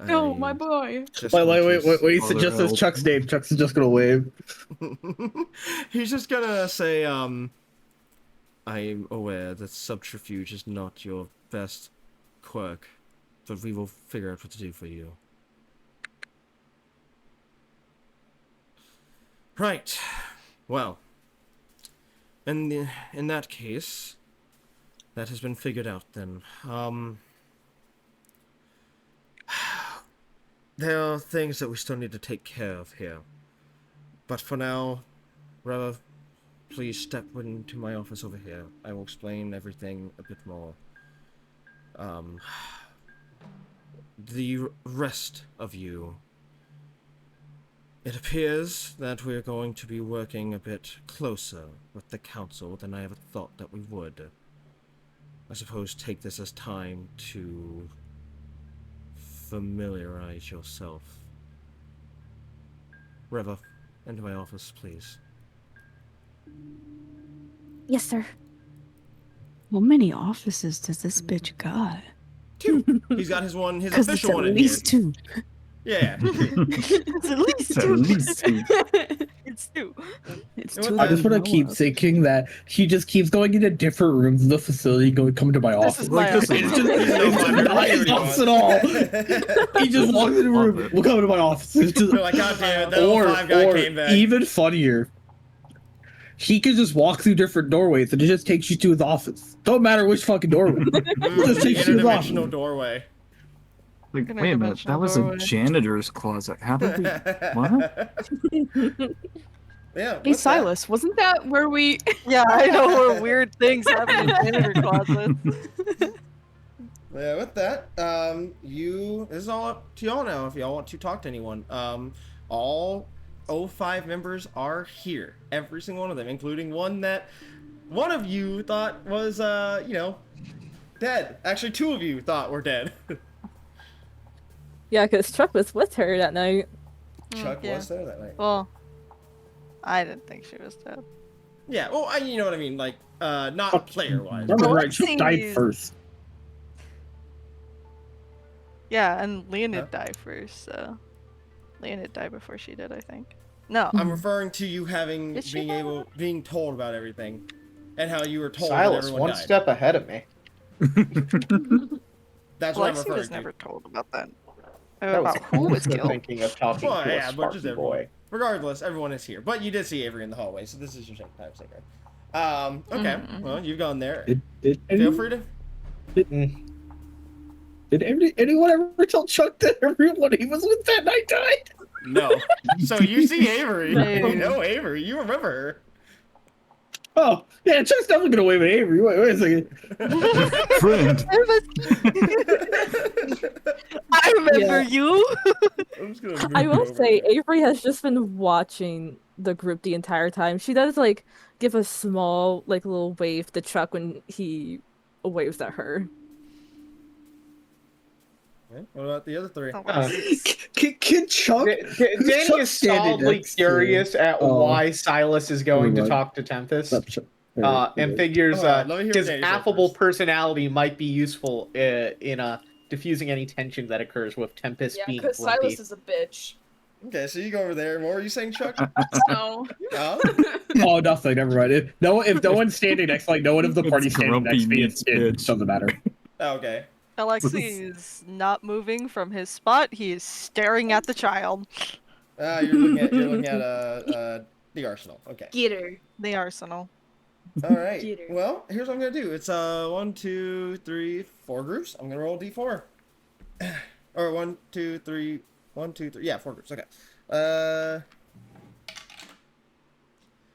Oh, my boy. Wait, he Father just says help. Chuck's name. Chuck's just gonna wave. He's just gonna say, I'm aware that subterfuge is not your best quirk, but we will figure out what to do for you. Right. Well, in that case, that has been figured out then. There are things that we still need to take care of here. But for now, Reva, please step into my office over here. I will explain everything a bit more. The rest of you, it appears that we're going to be working a bit closer with the council than I ever thought that we would. I suppose take this as time to familiarize yourself. Reva, into my office, please. Yes, sir. How many offices does this bitch got? He's got his Because it's official at one in least here. two. Yeah. It's at least At two. least two. It's two. It's And two. with I just that- want to keep thinking that he just keeps going into different rooms of the facility, coming to my This office. is my It's office. just, He's no it's fun. not his office at all. He just walks in the Love room. it. We'll come to my office. It's just, They're like, God damn it, that old five guy came back. even funnier, he can just walk through different doorways and it just takes you to his office. Don't matter which fucking doorway. Just takes you to his office. Interdimensional doorway. Like, wait a minute, that was a Interdimensional doorway. janitor's closet. How did we... What? Yeah. Hey, Silas, wasn't that where we... Yeah, I know where weird things happen in janitor closets. Yeah, with that, this is all up to y'all now if y'all want to talk to anyone. All 05 members are here. Every single one of them, including one that one of you thought was, dead. Actually, two of you thought were dead. Yeah, because Chuck was with her that night. Chuck yeah. was there that night. Well, I didn't think she was dead. Yeah, well, you know what I mean, like, not player-wise. Remember, right? Chuck died Whoopsies. first. Yeah, and Leonid Huh? died first, so... Leonid died before she did, I think. No. I'm referring to you having, Did she die? being told about everything. And how you were told that Silas, everyone one died. step ahead of me. That's what I'm Lexi referring was to. never told about that. That was About who was Kruger killed. thinking of talking Well, to yeah, a but just Spartan everyone. boy. Regardless, everyone is here. But you did see Avery in the hallway, so this is your second time seeing her. Okay. Mhm. Well, you've gone there. Did Feel free to. Did anyone ever tell Chuck that everyone he was with that night died? No. So you see Avery. No. You know Avery. You remember her. Oh, yeah, Chuck's definitely gonna wave at Avery. Wait a second. Friend. I remember Yeah. you! I'm just gonna I move will over say, there. Avery has just been watching the group the entire time. She does, like, give a small, like, little wave to Chuck when he waves at her. Okay, what about the other three? Can Chuck? Danny Chuck is standing solidly next to- curious at Oh. why Silas is going to Never mind. talk to Tempest. Stop, Chuck. And figures Hold on, let me hear his what Danny said affable first. personality might be useful in diffusing any tension that occurs with Tempest Yeah, being because grumpy. Silas is a bitch. Okay, so you go over there. What were you saying, Chuck? So Oh, Oh, nothing. Never mind. If no one's standing next, like no one of the party It's standing next to me, grumpy it bitch. doesn't matter. okay. Alexei is not moving from his spot. He is staring at the child. You're looking at the arsenal. Okay. get her. The arsenal. All right. Get her. Well, here's what I'm gonna do. It's 1, 2, 3, 4 groups. I'm gonna roll a d4. Or 1, 2, 3, 1, 2, 3. Yeah, 4 groups. Okay.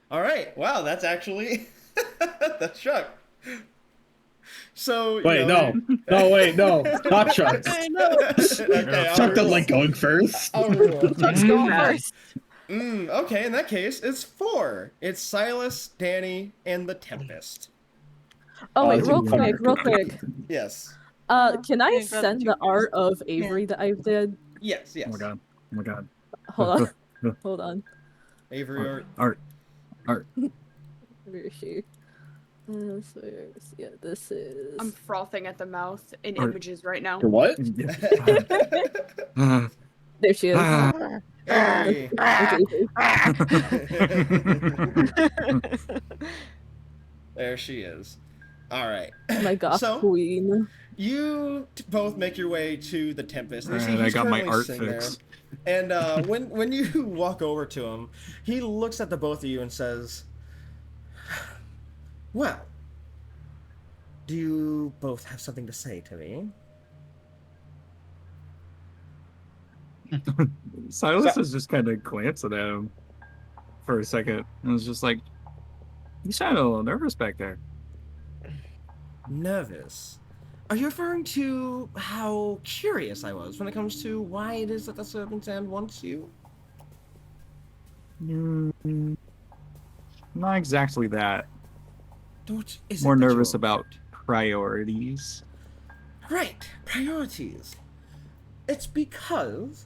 All right. Wow, that's actually that's Chuck. So Wait, no, wait, no, not Chuck. Okay, Chuck doesn't like going first. I'll roll. Chuck's going first. Okay, in that case, it's 4. It's Silas, Danny, and the Tempest. Oh wait, it's real a quick, real quick. Yes. Can I Yeah, grab send the the two art pieces. of Avery that I did? Yes. Yes. Oh my god. Oh my god. Hold on, hold on. Avery Art. Where is she? Yeah, this is. I'm frothing at the mouth in Or- images right now. For what? There she is. Avery. There she is. All right. My goth So- queen. You both make your way to the Tempest. And you see Alright, I he's got my currently art sitting there. fixed. And when you walk over to him, he looks at the both of you and says, "Well, do you both have something to say to me?" Silas is just kind of glancing at him for a second. And was just like, you sound a little nervous back there. Nervous? Are you referring to how curious I was when it comes to why it is that the Serpent's Hand wants you? Not exactly that. What is More it that nervous you're- about priorities. Right, priorities. It's because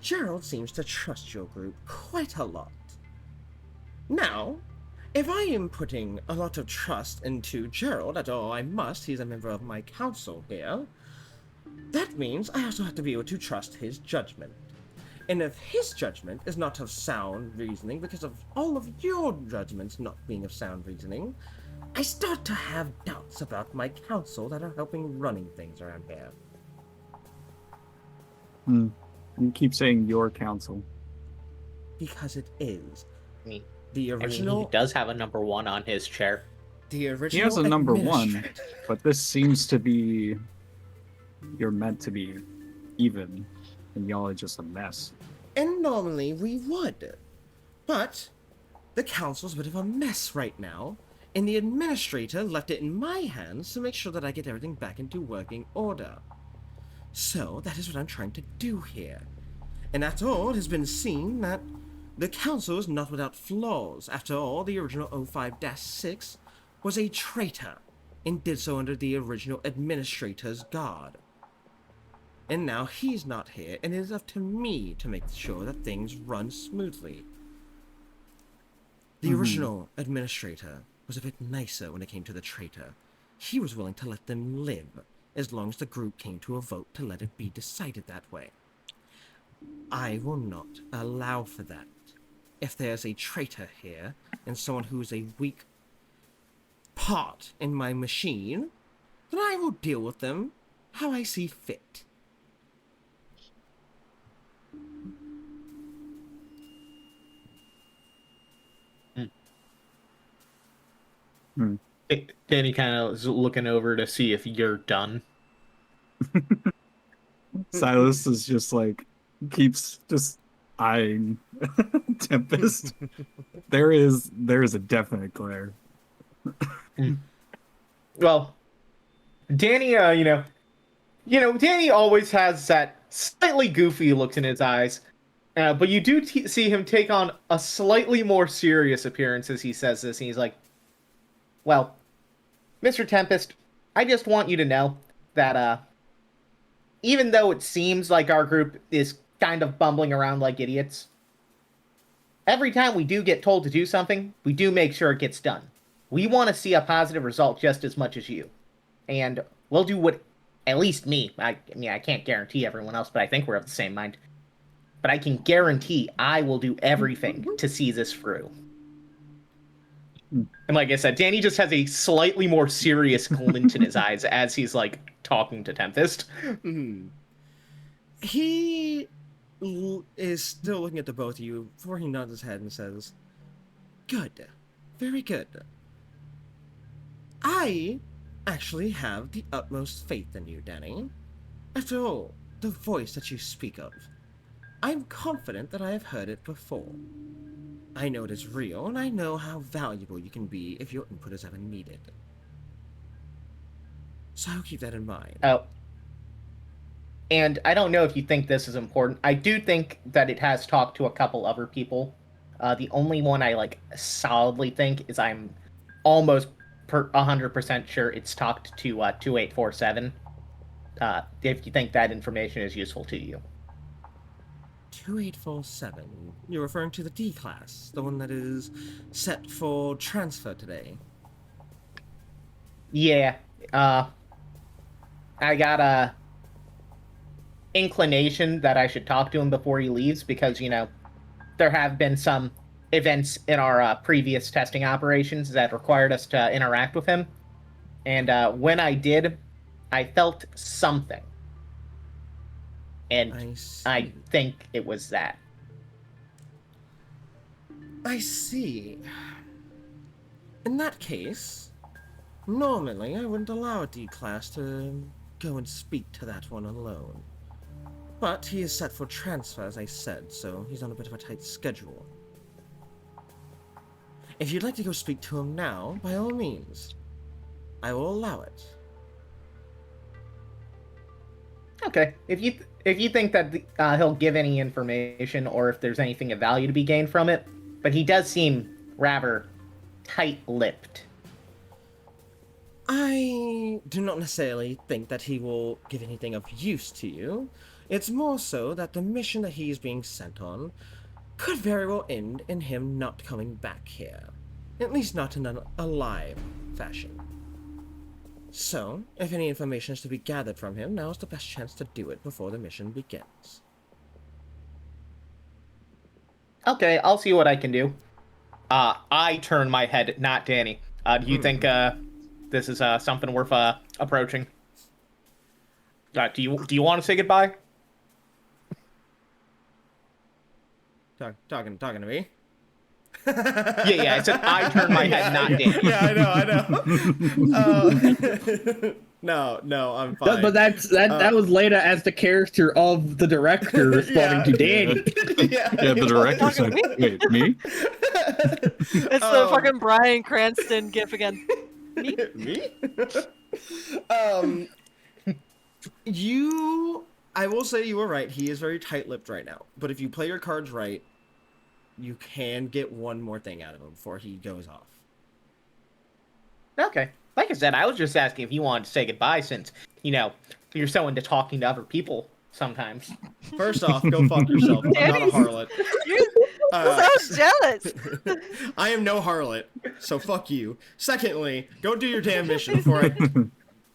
Gerald seems to trust your group quite a lot. Now, if I am putting a lot of trust into Gerald, at all I must, he's a member of my council here, that means I also have to be able to trust his judgment. And if his judgment is not of sound reasoning because of all of your judgments not being of sound reasoning, I start to have doubts about my council that are helping running things around here. You keep saying your council. Because it is. Me. The I mean, original. he does have a number 1 on his chair. The original. He has a number 1, administrator. but this seems to be... You're meant to be even, and y'all are just a mess. And normally we would. But the council's a bit of a mess right now, and the administrator left it in my hands to make sure that I get everything back into working order. So that is what I'm trying to do here. And after all, it has been seen that the council is not without flaws. After all, the original 05-6 was a traitor, and did so under the original administrator's guard. And now he's not here, and it is up to me to make sure that things run smoothly. The original administrator was a bit nicer when it came to the traitor. He was willing to let them live, as long as the group came to a vote to let it be decided that way. I will not allow for that. If there's a traitor here, and someone who is a weak part in my machine, then I will deal with them how I see fit. Danny kind of is looking over to see if you're done. Silas is just like, keeps just eyeing Tempest. There is a definite glare. Well, Danny, Danny always has that slightly goofy look in his eyes, but you do see him take on a slightly more serious appearance as he says this, and he's like, well, Mr. Tempest, I just want you to know that, even though it seems like our group is kind of bumbling around like idiots, every time we do get told to do something, we do make sure it gets done. We want to see a positive result just as much as you. And we'll do what, at least me, I mean, I can't guarantee everyone else, but I think we're of the same mind. but I can guarantee I will do everything to see this through. And like I said, Danny just has a slightly more serious glint in his eyes as he's like talking to Tempest. He is still looking at the both of you before he nods his head and says, "Good. Very good. I actually have the utmost faith in you, Danny. After all, the voice that you speak of, I'm confident that I have heard it before. I know it is real, and I know how valuable you can be if your input is ever needed. So I'll keep that in mind." Oh. And I don't know if you think this is important. I do think that it has talked to a couple other people. The only one I like solidly think is I'm almost 100% sure it's talked to 2847. If you think that information is useful to you. 2847. You're referring to the D class, the one that is set for transfer today. Yeah. I got a inclination that I should talk to him before he leaves because, you know, there have been some events in our previous testing operations that required us to interact with him. And when I did, I felt something. And I think it was that. I see. In that case, normally I wouldn't allow a D class to go and speak to that one alone. But he is set for transfer, as I said, so he's on a bit of a tight schedule. If you'd like to go speak to him now, by all means, I will allow it. Okay. If you think that he'll give any information or if there's anything of value to be gained from it, but he does seem rather tight-lipped. I do not necessarily think that he will give anything of use to you. It's more so that the mission that he is being sent on could very well end in him not coming back here. At least not in an alive fashion. So, if any information is to be gathered from him, now is the best chance to do it before the mission begins. Okay, I'll see what I can do. I turn my head, not Danny. Do you think this is something worth approaching? Do you want to say goodbye? Talking to me? Yeah, I said I turn my head, not Danny. Yeah, I know. No, I'm fine. But that was Leda as the character of the director responding to Danny. Yeah, the director said, "Wait, me?" It's the fucking Bryan Cranston gif again. Me? Me? I will say you were right. He is very tight-lipped right now. But if you play your cards right, you can get one more thing out of him before he goes off. Okay. Like I said, I was just asking if you wanted to say goodbye since, you know, you're so into talking to other people sometimes. First off, go fuck yourself. I'm not a harlot. You're so jealous. I am no harlot, so fuck you. Secondly, go do your damn mission before I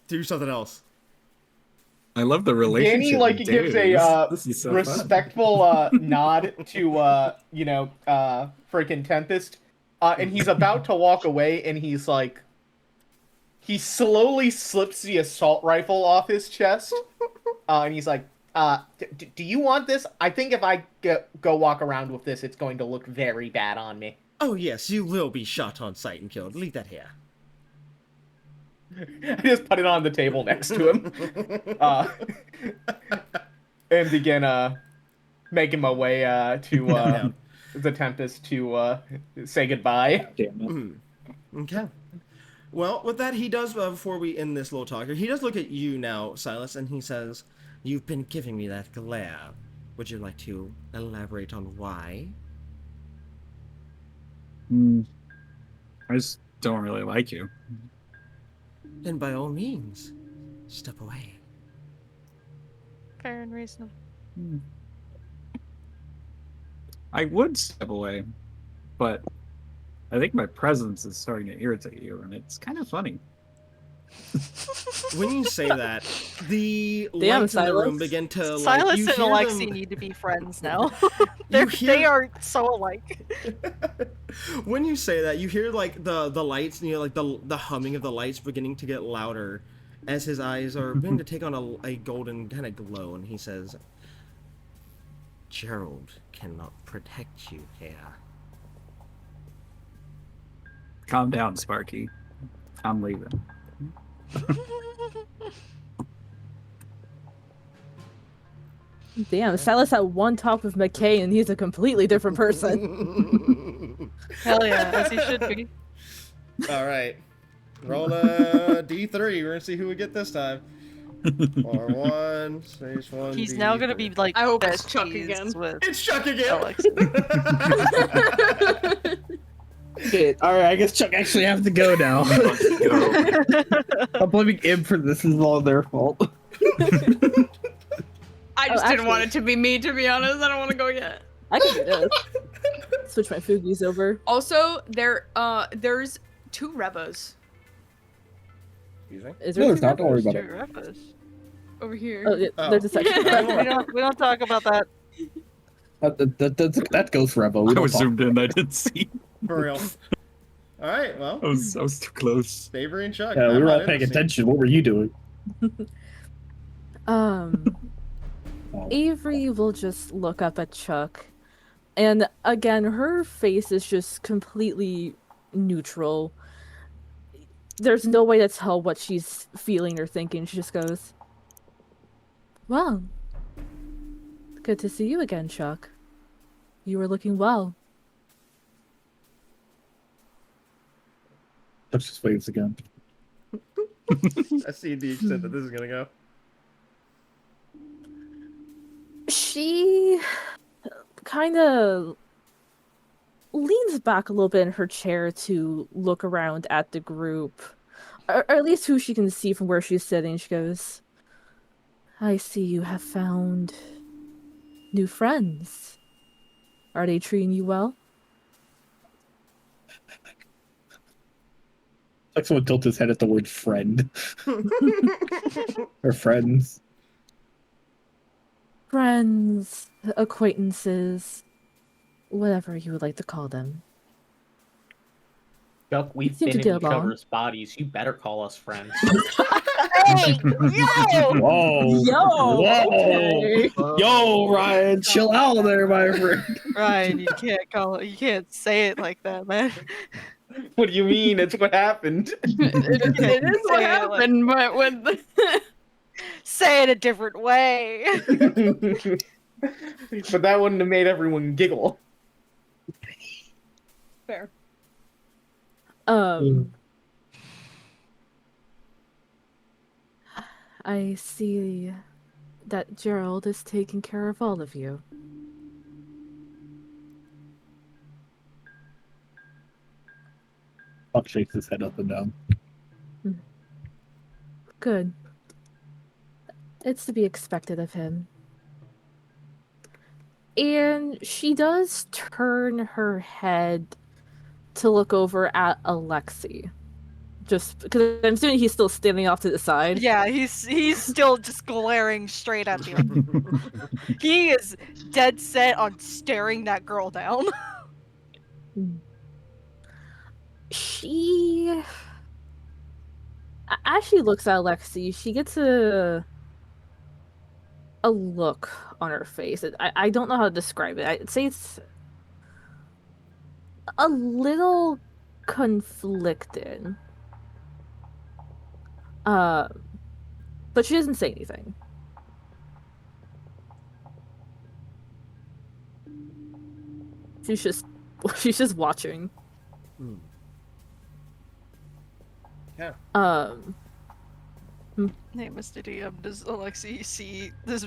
do something else. I love the relationship. Danny like with gives Dave. a This is so respectful nod to freaking Tempest, and he's about to walk away, and he's like, he slowly slips the assault rifle off his chest, and he's like, do you want this? I think if I go walk around with this, it's going to look very bad on me. Oh yes, you will be shot on sight and killed. Leave that here. I just put it on the table next to him, and begin making my way to the Tempest to say goodbye. Damn it. Okay. Well, with that, he does, before we end this little talk here, he does look at you now, Silas, and he says, "You've been giving me that glare. Would you like to elaborate on why?" I just don't really like you. Then by all means, step away. Fair and reasonable. I would step away, but I think my presence is starting to irritate you, and it's kind of funny. When you say that, the Damn, lights in the room Silas. begin to Silas you and hear Alexi them- need to be friends now. You They hear- are so alike. When you say that, you hear like the lights, and you know, like the humming of the lights beginning to get louder, as his eyes are beginning to take on a golden kind of glow, and he says, "Gerald cannot protect you here." Calm down, Sparky. I'm leaving. Damn, Silas had one talk with McKay and he's a completely different person. Hell yeah, as he should be. All right, roll a d3. We're gonna see who we get this time. Or 1 space 1. He's now gonna be like I hope it's best Chuck buddies again. with It's Chuck again. Alex. Shit. All right, I guess Chuck actually have to go now. Let's go. I'm blaming Im for this. This is all their fault. I just actually- didn't want it to be me, to be honest. I don't want to go yet. I can do this. Switch my Fugies over. Also, there's 2 Rebas Excuse me. Is No, there there's not. Don't worry about Two it. Repos. over here. Oh, yeah, Oh. there's a section. We don't talk about that. That goes forever. We I don't was talk. zoomed in. I didn't see. For real. All right. Well, I was too close. Avery and Chuck. Yeah, we I'm were not all in paying the scene. attention. What were you doing? Oh. Avery will just look up at Chuck. And again, her face is just completely neutral. There's no way to tell what she's feeling or thinking. She just goes, "Well, good to see you again, Chuck. You were looking well." Chuck just waves again. I see the extent that this is gonna go. She kind of leans back a little bit in her chair to look around at the group, or at least who she can see from where she's sitting. She goes, "I see you have found new friends. Are they treating you well?" Like someone tilted his head at the word friend. Or friends. Friends, acquaintances, whatever you would like to call them. Chuck, we've Seem to been in get each along. other's bodies. You better call us friends. Hey, yo! Whoa! Yo! Whoa! Okay. Yo, Ryan, chill out there, my friend. Ryan, you can't say it like that, man. What do you mean? It's what happened. It is what Say it like- happened, but with the... Say it a different way. But that wouldn't have made everyone giggle. Fair. I see that Gerald is taking care of all of you. Chuck shakes his head up and down. Good. It's to be expected of him. And she does turn her head to look over at Alexi. Just because I'm assuming he's still standing off to the side. Yeah, he's still just glaring straight at you. He is dead set on staring that girl down. She, as she looks at Alexi, she gets a look on her face. I don't know how to describe it. I'd say it's a little conflicted. But she doesn't say anything. She's just watching. Yeah. Hey, Mr. DM, does Alexi see this,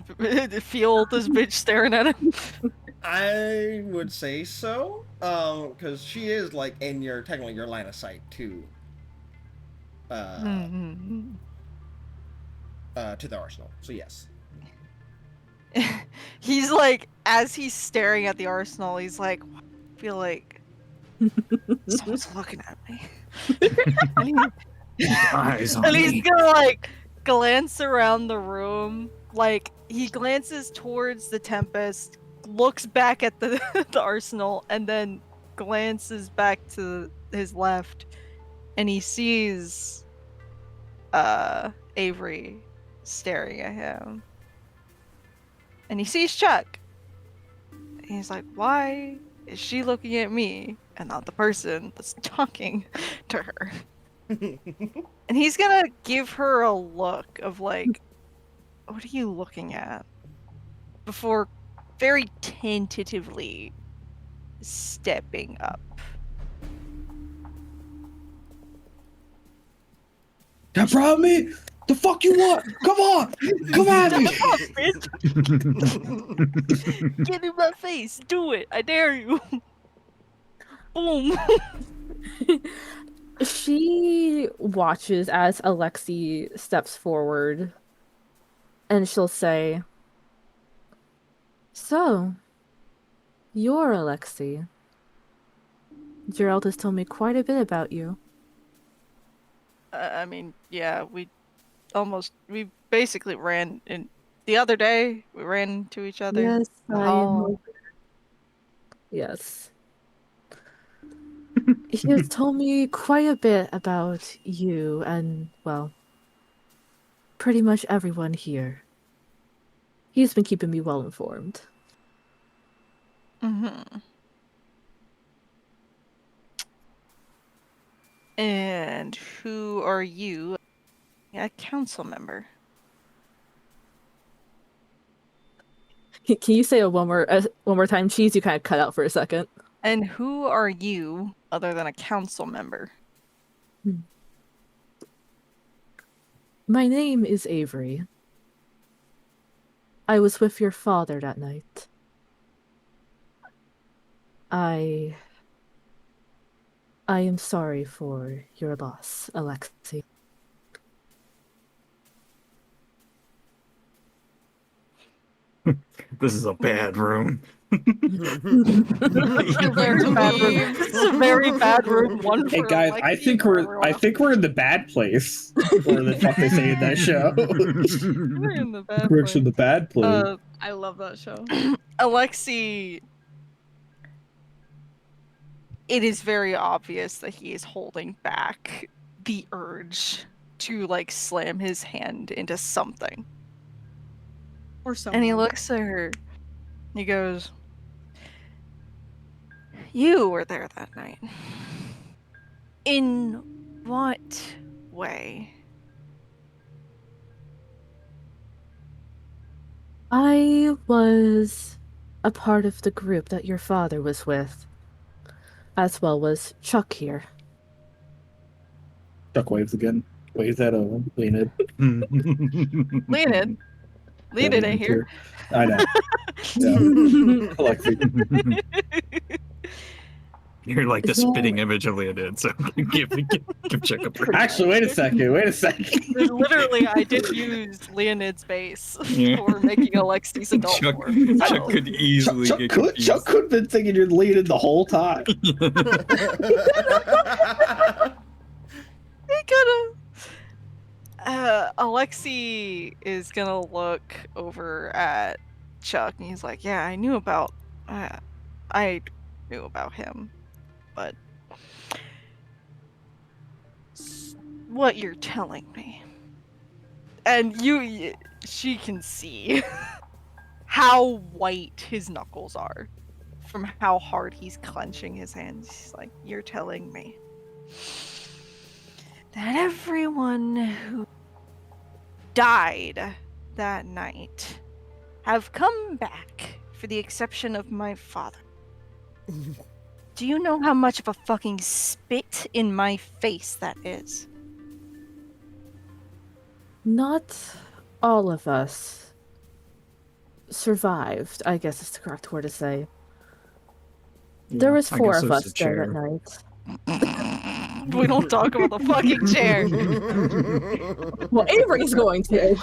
feel this bitch staring at him? I would say so, because she is like in technically your line of sight too. Mm-hmm. To the arsenal. So yes. He's like, as he's staring at the arsenal, he's like, I feel like someone's looking at me. Eyes on And he's me. gonna like glance around the room. Like, he glances towards the Tempest, looks back at the, the arsenal, and then glances back to his left, and he sees Avery staring at him. And he sees Chuck. And he's like, why is she looking at me and not the person that's talking to her? And he's gonna give her a look of like, what are you looking at? Before very tentatively stepping up. That problem me? The fuck you want? Come on! Come at me! Get in my face! Do it! I dare you! Boom! She watches as Alexi steps forward, and she'll say, "So, you're Alexi. Gerald has told me quite a bit about you." I mean, yeah, we basically ran in the other day. We ran into each other. Yes, in the I am hall. aware. Yes. He has told me quite a bit about you and, well, pretty much everyone here. He's been keeping me well informed. Mm-hmm. And who are you? A council member. Can you say it one more time, Cheese? You kind of cut out for a second. And who are you other than a council member? My name is Avery. I was with your father that night. I am sorry for your loss, Alexi. This is a bad room. This is a very bad room. This is a very bad room. One Hey for guys, Alexi I think and we're everyone in the bad place. Or the fuck they say in that show. else. We're in the bad We're actually in the place. bad place. I love that show. Alexi, it is very obvious that he is holding back the urge to like slam his hand into something. Or someone. And he looks at her. He goes, "You were there that night. In what way?" I was a part of the group that your father was with, as well as Chuck here. Chuck waves again. Waves at Leonid. Leonid. Leonid ain't here. I know. Yeah. Alexi. You're like the Is that- spitting image of Leonid, so give Chuck a break. Actually, wait a second. Literally, I did use Leonid's base Yeah. for making Alexi's adult Chuck, form. Chuck could easily get confused. Chuck could have been thinking you're Leonid the whole time. He could've. Alexi is gonna look over at Chuck and he's like, "Yeah, I knew about him, but what you're telling me." And she can see how white his knuckles are from how hard he's clenching his hands. She's like, "You're telling me that everyone who died that night have come back, for the exception of my father. Do you know how much of a fucking spit in my face that is?" Not all of us survived, I guess is the correct word to say. There was I 4 guess of there's us a there chair. that night. We don't talk about the fucking chair. Well, Avery's going to.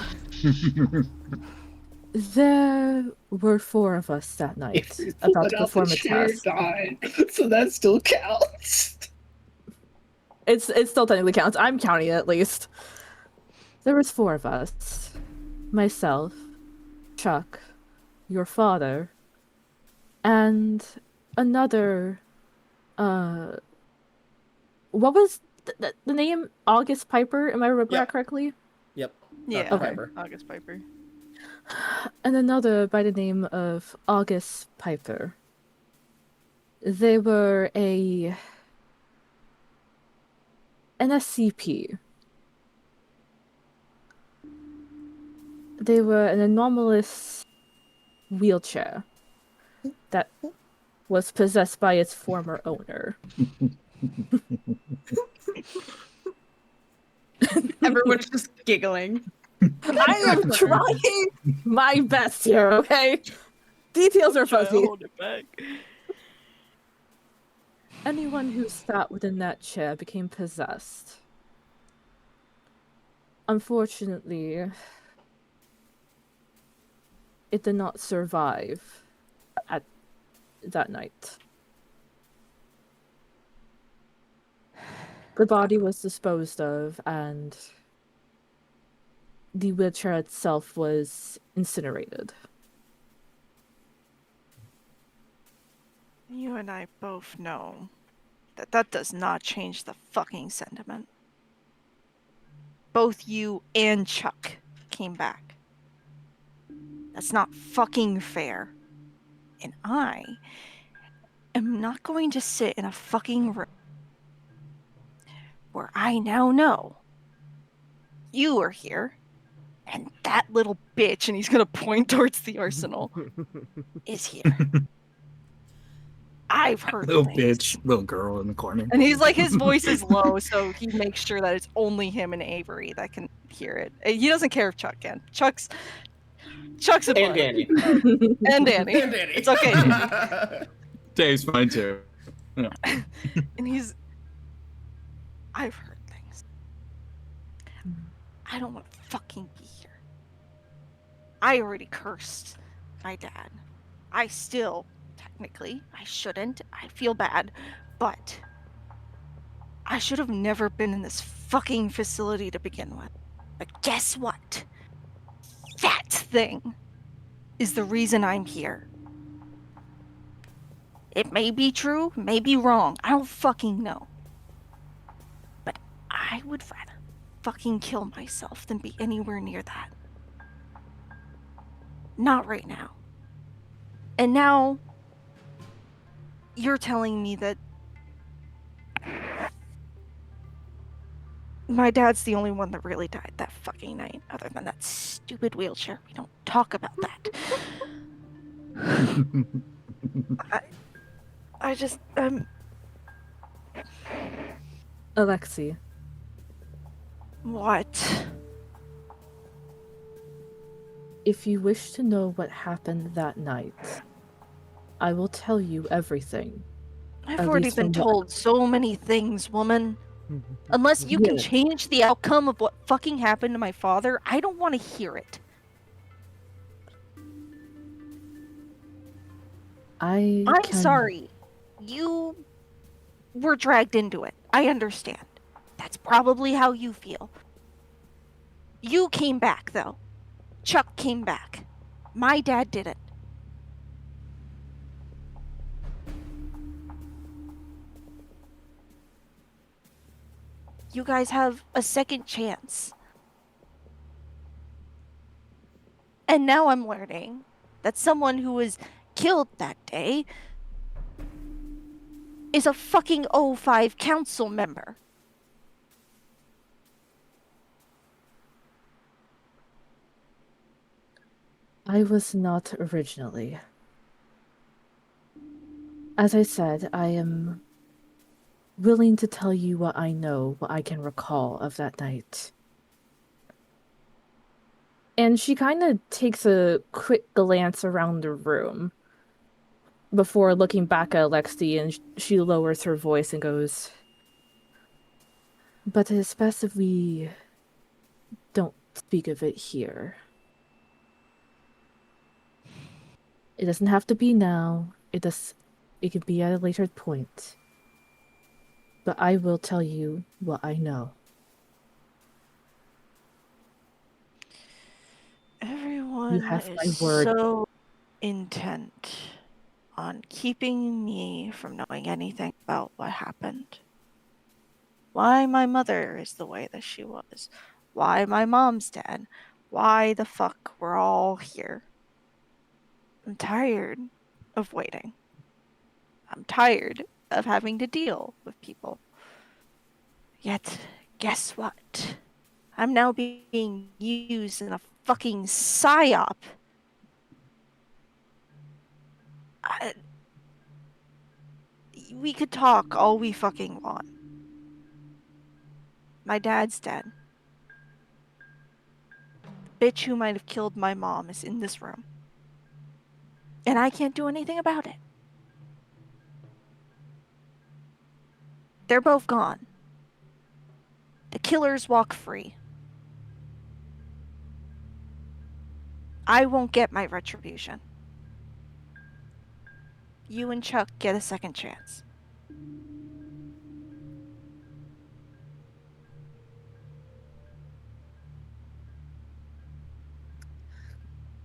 There were 4 of us that night about to perform a test. Died, so that still counts. It still technically counts. I'm counting it at least. There was 4 of us. Myself, Chuck, your father, and another, what was the name? August Piper, am I remember that correctly? Yep. Yeah. Dr. Okay. Piper. August Piper. And another by the name of August Piper. They were an SCP. They were an anomalous wheelchair that was possessed by its former owner. Everyone's just giggling. I am trying my best here, okay? Details are fuzzy. Hold it back. Anyone who sat within that chair became possessed. Unfortunately, it did not survive at that night. The body was disposed of, and the wheelchair itself was incinerated. You and I both know that that does not change the fucking sentiment. Both you and Chuck came back. That's not fucking fair. And I am not going to sit in a fucking room where I now know you are here and that little bitch, and he's gonna point towards the arsenal, is here. I've heard Little things. bitch, little girl in the corner. And he's like, his voice is low, so he makes sure that it's only him and Avery that can hear it. He doesn't care if Chuck can. Chuck's a And butt. Danny. And Danny. And Danny. It's okay, Danny. Dave's fine too. And he's... I've heard things. I don't want to fucking be here. I already cursed my dad. I still... Technically, I shouldn't. I feel bad. But I should have never been in this fucking facility to begin with. But guess what? That thing is the reason I'm here. It may be true, may be wrong. I don't fucking know. But I would rather fucking kill myself than be anywhere near that. Not right now. And now... You're telling me that my dad's the only one that really died that fucking night, other than that stupid wheelchair. We don't talk about that. I just, Alexi, What? if you wish to know what happened that night, I will tell you everything. I've At already least been from what- told so many things, woman. Unless you can Yeah. change the outcome of what fucking happened to my father, I don't want to hear it. I'm Sorry. You were dragged into it. I understand. That's probably how you feel. You came back, though. Chuck came back. My dad didn't. You guys have a second chance. And now I'm learning that someone who was killed that day is a fucking O5 council member. I was not originally. As I said, I am willing to tell you what I know, what I can recall of that night. And she kind of takes a quick glance around the room before looking back at Alexi, and she lowers her voice and goes, "But it's best if we don't speak of it here. It doesn't have to be now. It can be at a later point. But I will tell you what I know." Everyone have my is word. so intent on keeping me from knowing anything about what happened. Why my mother is the way that she was. Why my mom's dead. Why the fuck we're all here. I'm tired of waiting. I'm tired of having to deal with people. Yet, guess what? I'm now being used in a fucking psyop. We could talk all we fucking want. My dad's dead. The bitch who might have killed my mom is in this room. And I can't do anything about it. They're both gone. The killers walk free. I won't get my retribution. You and Chuck get a second chance.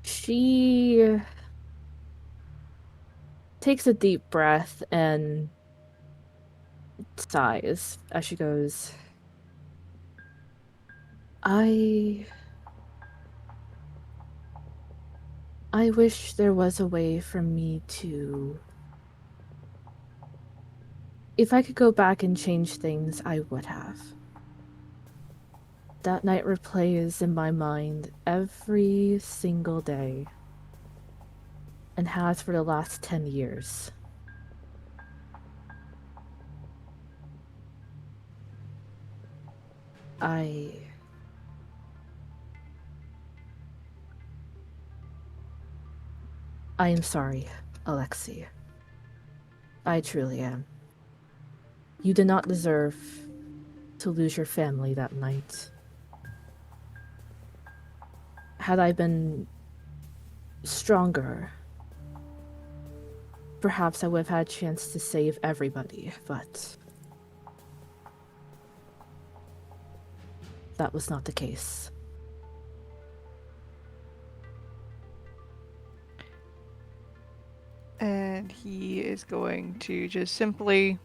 She takes a deep breath and sighs as she goes, I wish there was a way for me to... If I could go back and change things, I would have. That night replays in my mind every single day, and has for the last 10 years. I am sorry, Alexei. I truly am. You did not deserve to lose your family that night. Had I been stronger, perhaps I would have had a chance to save everybody, but that was not the case. And he is going to just simply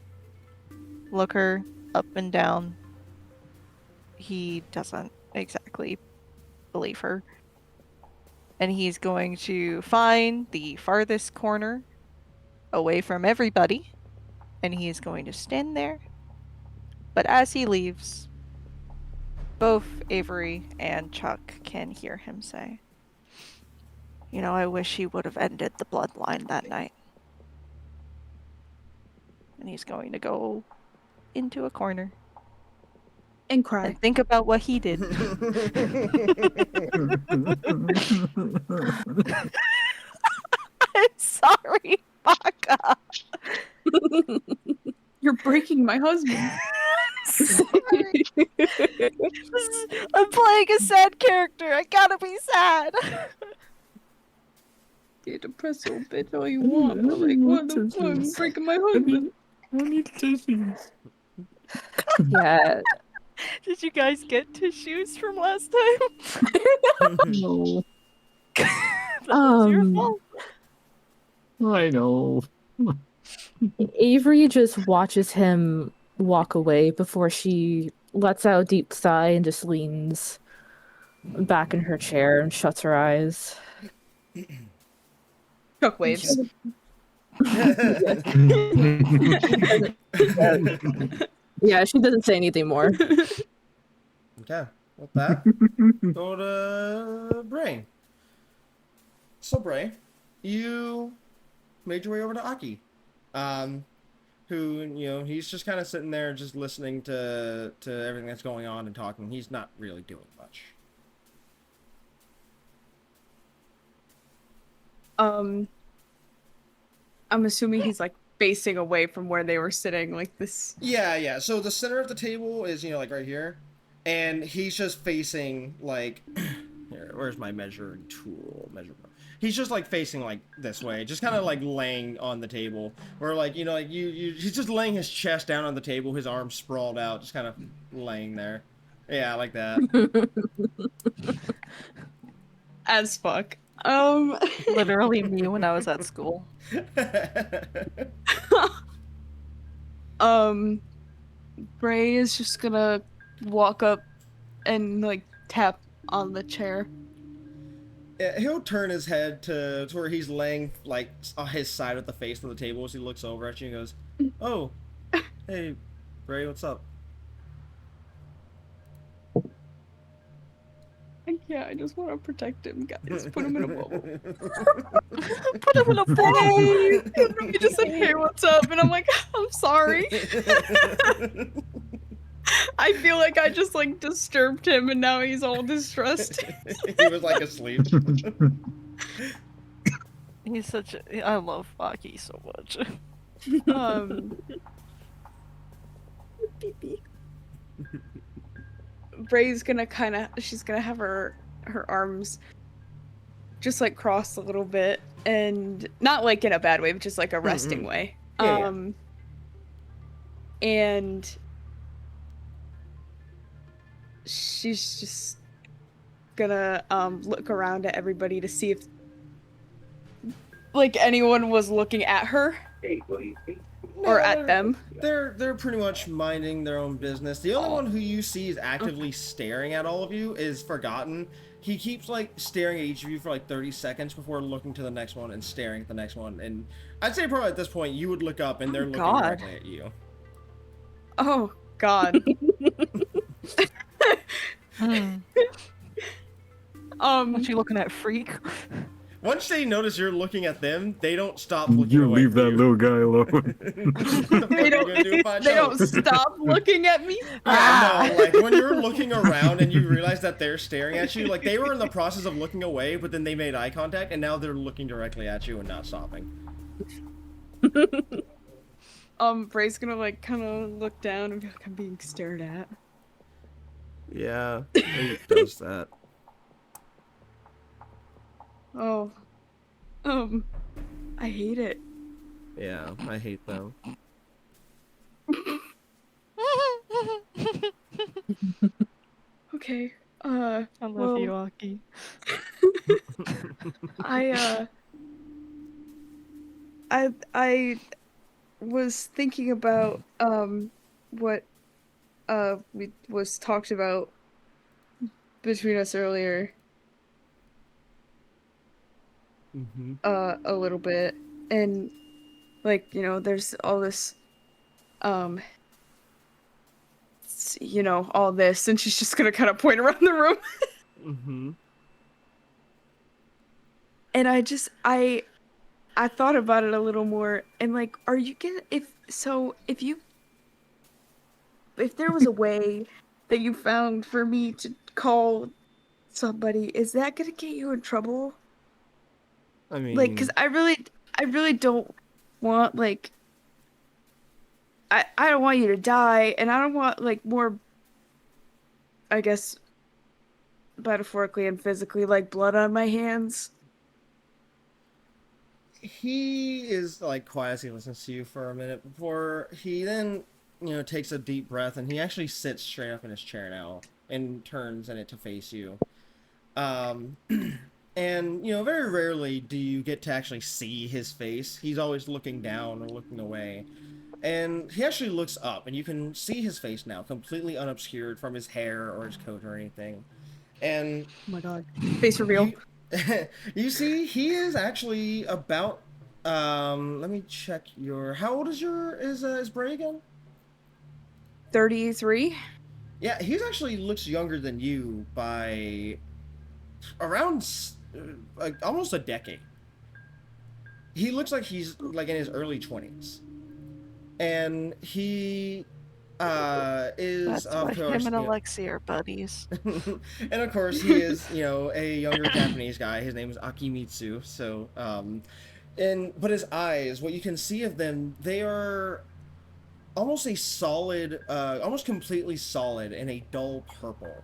look her up and down. He doesn't exactly believe her. And he's going to find the farthest corner away from everybody. And he is going to stand there. But as he leaves, both Avery and Chuck can hear him say, you know, I wish he would have ended the bloodline that night. And he's going to go into a corner And cry. and think about what he did. I'm sorry, Baka. You're breaking my husband. Sorry. I'm playing a sad character. I gotta be sad. You're depressed little bitch all you want, but like, what the fuck? You're breaking my husband. I need tissues. Yeah. Did you guys get tissues from last time? No, That was your fault. I know. Avery just watches him walk away before she lets out a deep sigh and just leans back in her chair and shuts her eyes. Chuck waves. Yeah, she doesn't say anything more. Okay, with that, go to Brain. So Brain, you made your way over to Aki, who, you know, he's just kind of sitting there just listening to everything that's going on and talking. He's not really doing much. I'm assuming he's like facing away from where they were sitting, like this. Yeah. So the center of the table is, you know, like right here, and he's just facing like, here, where's my measuring tool? He's just like facing like this way, just kind of like laying on the table, where like, you know, like he's just laying his chest down on the table, his arms sprawled out, just kind of laying there. Yeah, like that. As fuck. Literally me when I was at school. Bray is just gonna walk up and like tap on the chair. Yeah, he'll turn his head to where he's laying like on his side of the face of the table as he looks over at you and goes, "Oh, hey, Bray, what's up?" Yeah, I just want to protect him, guys. Put him in a bubble. Put him in a bubble. He just said, "Hey, what's up?" And I'm like, "I'm sorry." I feel like I just like disturbed him, and now he's all distressed. He was like asleep. He's such a. I love Aki so much. Bray's gonna she's gonna have her arms just like crossed a little bit, and not like in a bad way, but just like a resting way. Yeah. And she's just gonna look around at everybody to see if like anyone was looking at her or at them. They're pretty much minding their own business. The only one who you see is actively staring at all of you is Forgotten. He keeps like staring at each of you for like 30 seconds before looking to the next one and staring at the next one. And I'd say probably at this point you would look up and they're looking directly at you. Oh God. What you looking at, freak? Once they notice you're looking at them, they don't stop looking You away leave from that you. little guy alone. They don't stop looking at me. Yeah, no, like when you're looking around and you realize that they're staring at you, like they were in the process of looking away, but then they made eye contact and now they're looking directly at you and not stopping. Bray's gonna like kind of look down and be like, "I'm being stared at." Yeah, he does that. Oh, I hate it. Yeah, I hate them. Okay. I love you, Aki. I was thinking about what we was talked about between us earlier. A little bit, and like, you know, there's all this all this, and she's just gonna kind of point around the room. And I thought about it a little more, and like, are you gonna if there was a way that you found for me to call somebody, is that gonna get you in trouble? I mean, Like, because I really don't want, like, I don't want you to die, and I don't want, like, more, I guess, metaphorically and physically, like, blood on my hands. he is like quiet as he listens to you for a minute before he then, takes a deep breath and he actually sits straight up in his chair now and turns in it to face you. And, very rarely do you get to actually see his face. He's always looking down or looking away. And he actually looks up, and you can see his face now, completely unobscured from his hair or his coat or anything. And... Oh my god. Face reveal. You see, he is actually about... let me check your... How old is is Bray again? 33? Yeah, he's actually looks younger than you by... around... like almost a decade. He looks like he's like in his early 20s, and he is That's of why course him and Alexi are buddies. and of course he is a younger Japanese guy. His name is Akimitsu. So but his eyes, what you can see of them, they are almost a solid, almost completely solid in a dull purple.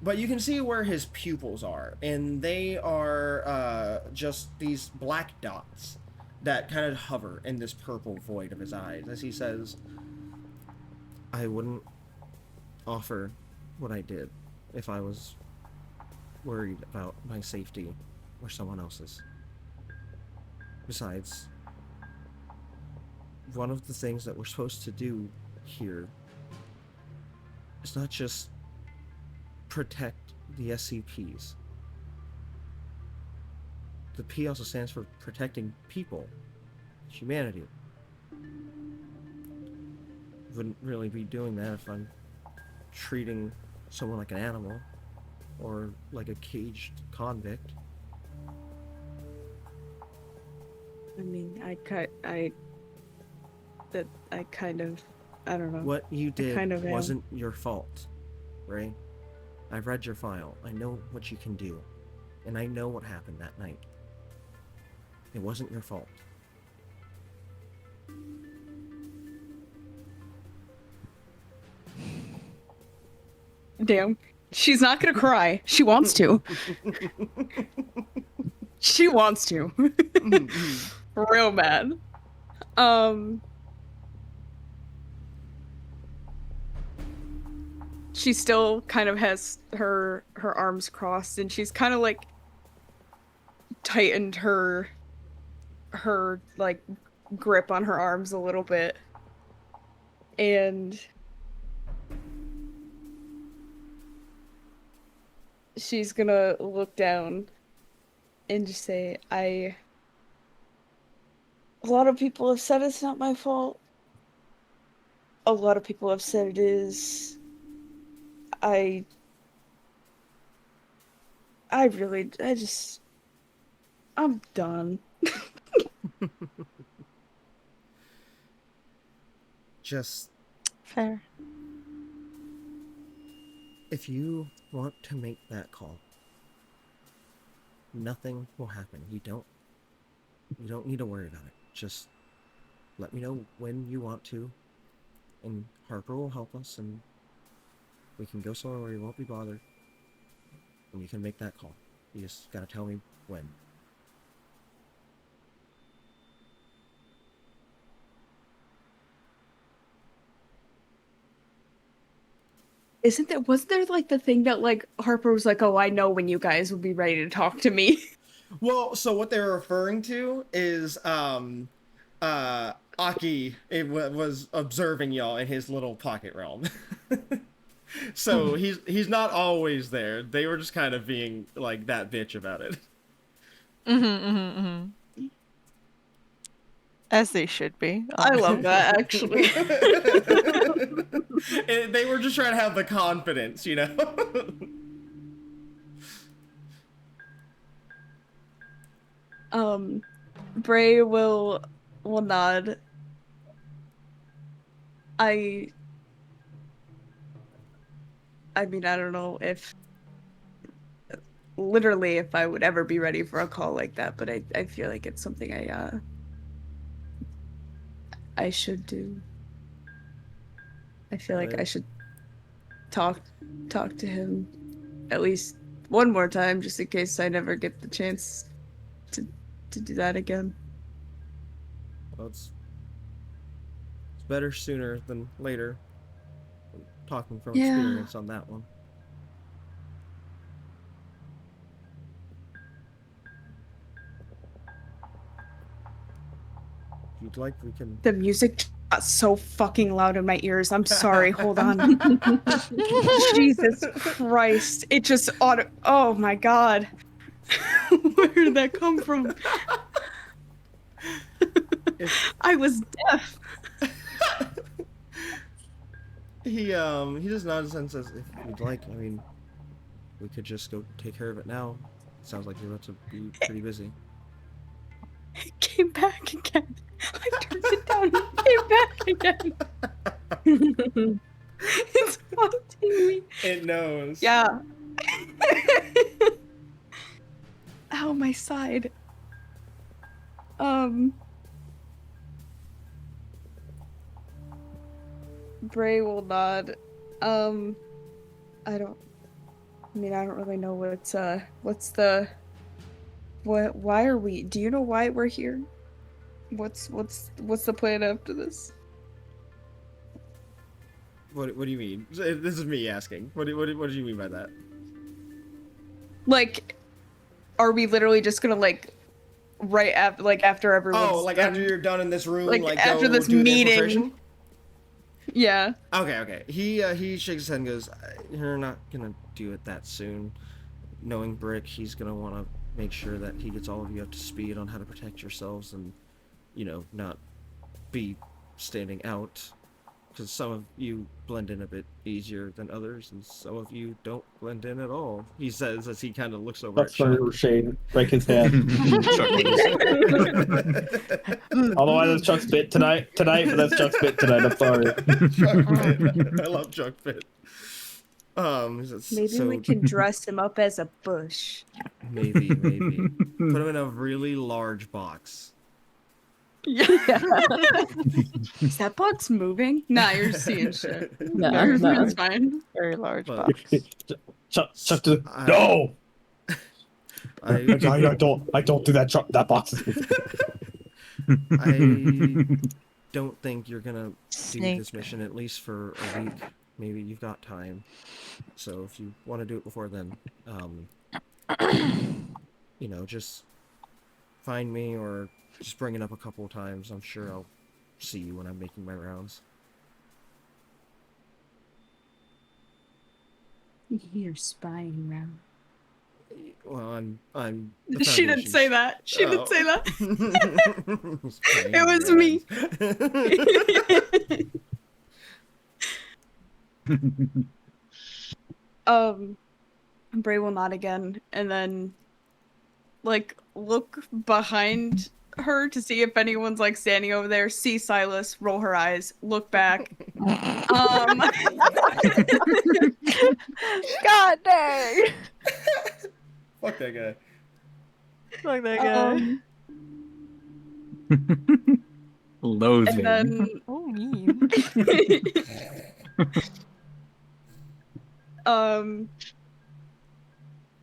But you can see where his pupils are, and they are just these black dots that kind of hover in this purple void of his eyes as he says, "I wouldn't offer what I did if I was worried about my safety. or someone else's. Besides, one of the things that we're supposed to do here is not just protect the SCPs. The P also stands for protecting people, humanity. Wouldn't really be doing that if I'm treating someone like an animal or like a caged convict. I mean, I kind of, I don't know. What you did kind of am. wasn't your fault, Ray. I've read your file. I know what you can do. And I know what happened that night. It wasn't your fault. Damn. She's not gonna cry. She wants to. She wants to. Real bad. She still kind of has her arms crossed, and she's kind of like tightened her like grip on her arms a little bit. And she's gonna look down and just say, a lot of people have said it's not my fault. A lot of people have said it is. I'm done. Just, Fair. if you want to make that call, nothing will happen. You don't need to worry about it. Just let me know when you want to, and Harper will help us, and we can go somewhere where you won't be bothered, and you can make that call. You just gotta tell me when. Wasn't there like the thing that like Harper was like, oh, I know when you guys will be ready to talk to me? Well, so what they're referring to is Aki was observing y'all in his little pocket realm. So he's not always there. They were just kind of being like that bitch about it. As they should be. I love that, actually. They were just trying to have the confidence, you know. Bray will nod. I mean, I don't know if literally if I would ever be ready for a call like that, but I feel like it's something I should do. I feel like I should talk to him at least one more time, just in case I never get the chance to do that again. Well, it's better sooner than later. Talking from experience on that one. If you'd like, we can... The music got so fucking loud in my ears. I'm sorry. Hold on. Jesus Christ. It just oh my god. Where did that come from? I was deaf. He just nods and says, if you'd like, I mean, we could just go take care of it now. Sounds like you're about to be pretty busy. It came back again. I turned it down. It came back again. It's haunting me. It knows. Yeah. Ow, my side. Bray will nod. I don't really know why are we, do you know why we're here? What's the plan after this? What do you mean? This is me asking. What do you mean by that? Like, are we literally just gonna like right after after everyone's Oh, like done? after you're done in this room, Like, like after go this do the meeting. infiltration? Yeah. Okay. He shakes his head and goes, "You're not gonna do it that soon. Knowing Brick, he's gonna want to make sure that he gets all of you up to speed on how to protect yourselves and, not be standing out. Because some of you blend in a bit easier than others, and some of you don't blend in at all." He says as he kind of looks over That's at Chuck. for Shane. Break his hand. Chuckles. Otherwise, that's Chuck's bit tonight, but that's Chuck's bit tonight. I'm sorry. Chuck Pitt. I love Chuck Pitt. Maybe so we can dress him up as a bush. maybe put him in a really large box. Yeah. Is that box moving? Nah, you're seeing shit. No, no. It's fine. Very large But- box. Chuck, I- no! I I don't do that. Chuck, that box is I don't think you're gonna do Snake. this mission at least for a week. Maybe you've got time. So if you want to do it before then, just find me or just bring it up a couple of times. I'm sure I'll see you when I'm making my rounds. You're spying around. Well, I'm. the She didn't say Foundation's- that. She didn't Oh. say that. Spying It was me. around. Bray will nod again and then look behind her to see if anyone's standing over there, see Silas, roll her eyes, look back. God dang! Fuck that guy. Fuck that guy. Loathing. And then Oh, mean.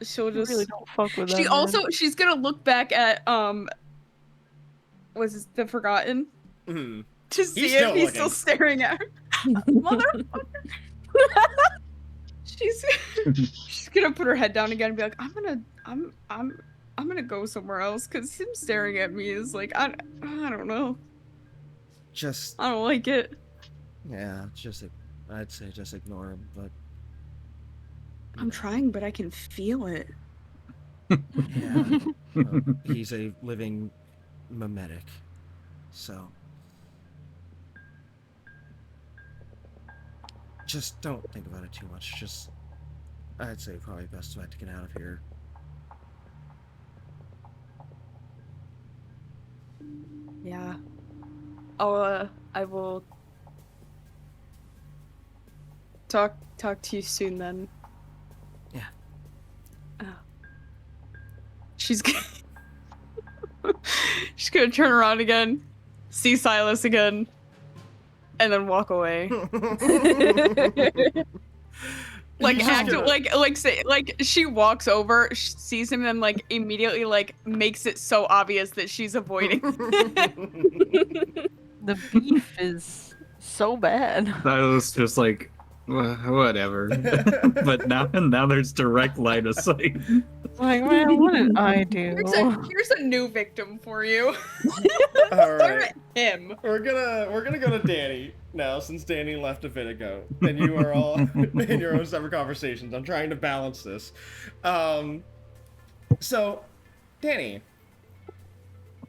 she'll You just really don't fuck with them. she's gonna look back at was it the Forgotten Mhm. to see still if he's looking. still staring at her. Motherfucker. she's gonna put her head down again and be like, I'm gonna go somewhere else because him staring at me is I don't know. Just I don't like it. yeah, I'd say just ignore him. But I'm trying, but I can feel it. yeah, he's a living mimetic, so just don't think about it too much. Just I'd say probably best bet to get out of here. Yeah. I will talk to you soon then. Yeah. She's she's gonna turn around again, see Silas again, and then walk away. She walks over, sees him, and immediately makes it so obvious that she's avoiding. The beef is so bad. That was just like, whatever. But now there's direct line of sight. Like, man, what did I do? Here's a new victim for you. All Stare right, at him. we're gonna go to Danny now since Danny left a bit ago, and you are all in your own separate conversations. I'm trying to balance this. So, Danny,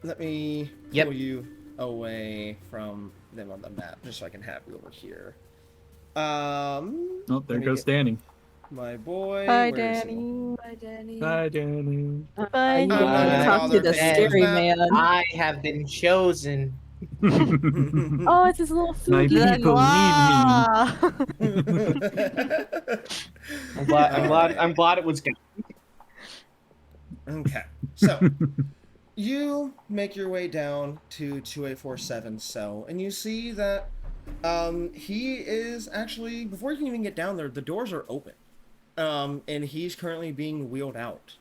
let me Yep. pull you away from them on the map just so I can have you over here. Oh, there let me goes get Danny. my boy. Bye, Where is he? Danny. Bye, Danny. Bye, Danny. Bye, You not gonna want to talk bother to the paying scary that. man. I have been chosen. Oh, it's his little My food. people I'm glad it was good. Okay, so you make your way down to 2847 cell, and you see that he is actually, before you can even get down there, the doors are open, and he's currently being wheeled out.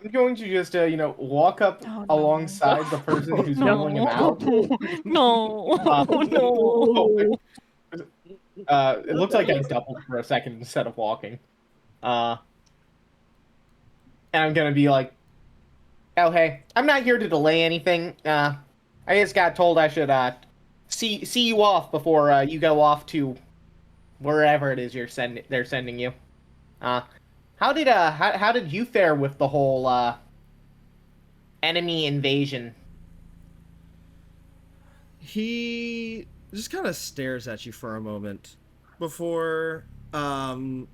I'm going to just, walk up Oh, no. alongside the person who's No. wheeling him out. No. Uh, No. It looks like I doubled for a second instead of walking. And I'm gonna be like, oh hey, I'm not here to delay anything. I just got told I should see you off before you go off to wherever it is they're sending you. How did you fare with the whole enemy invasion? He just kind of stares at you for a moment before, he kind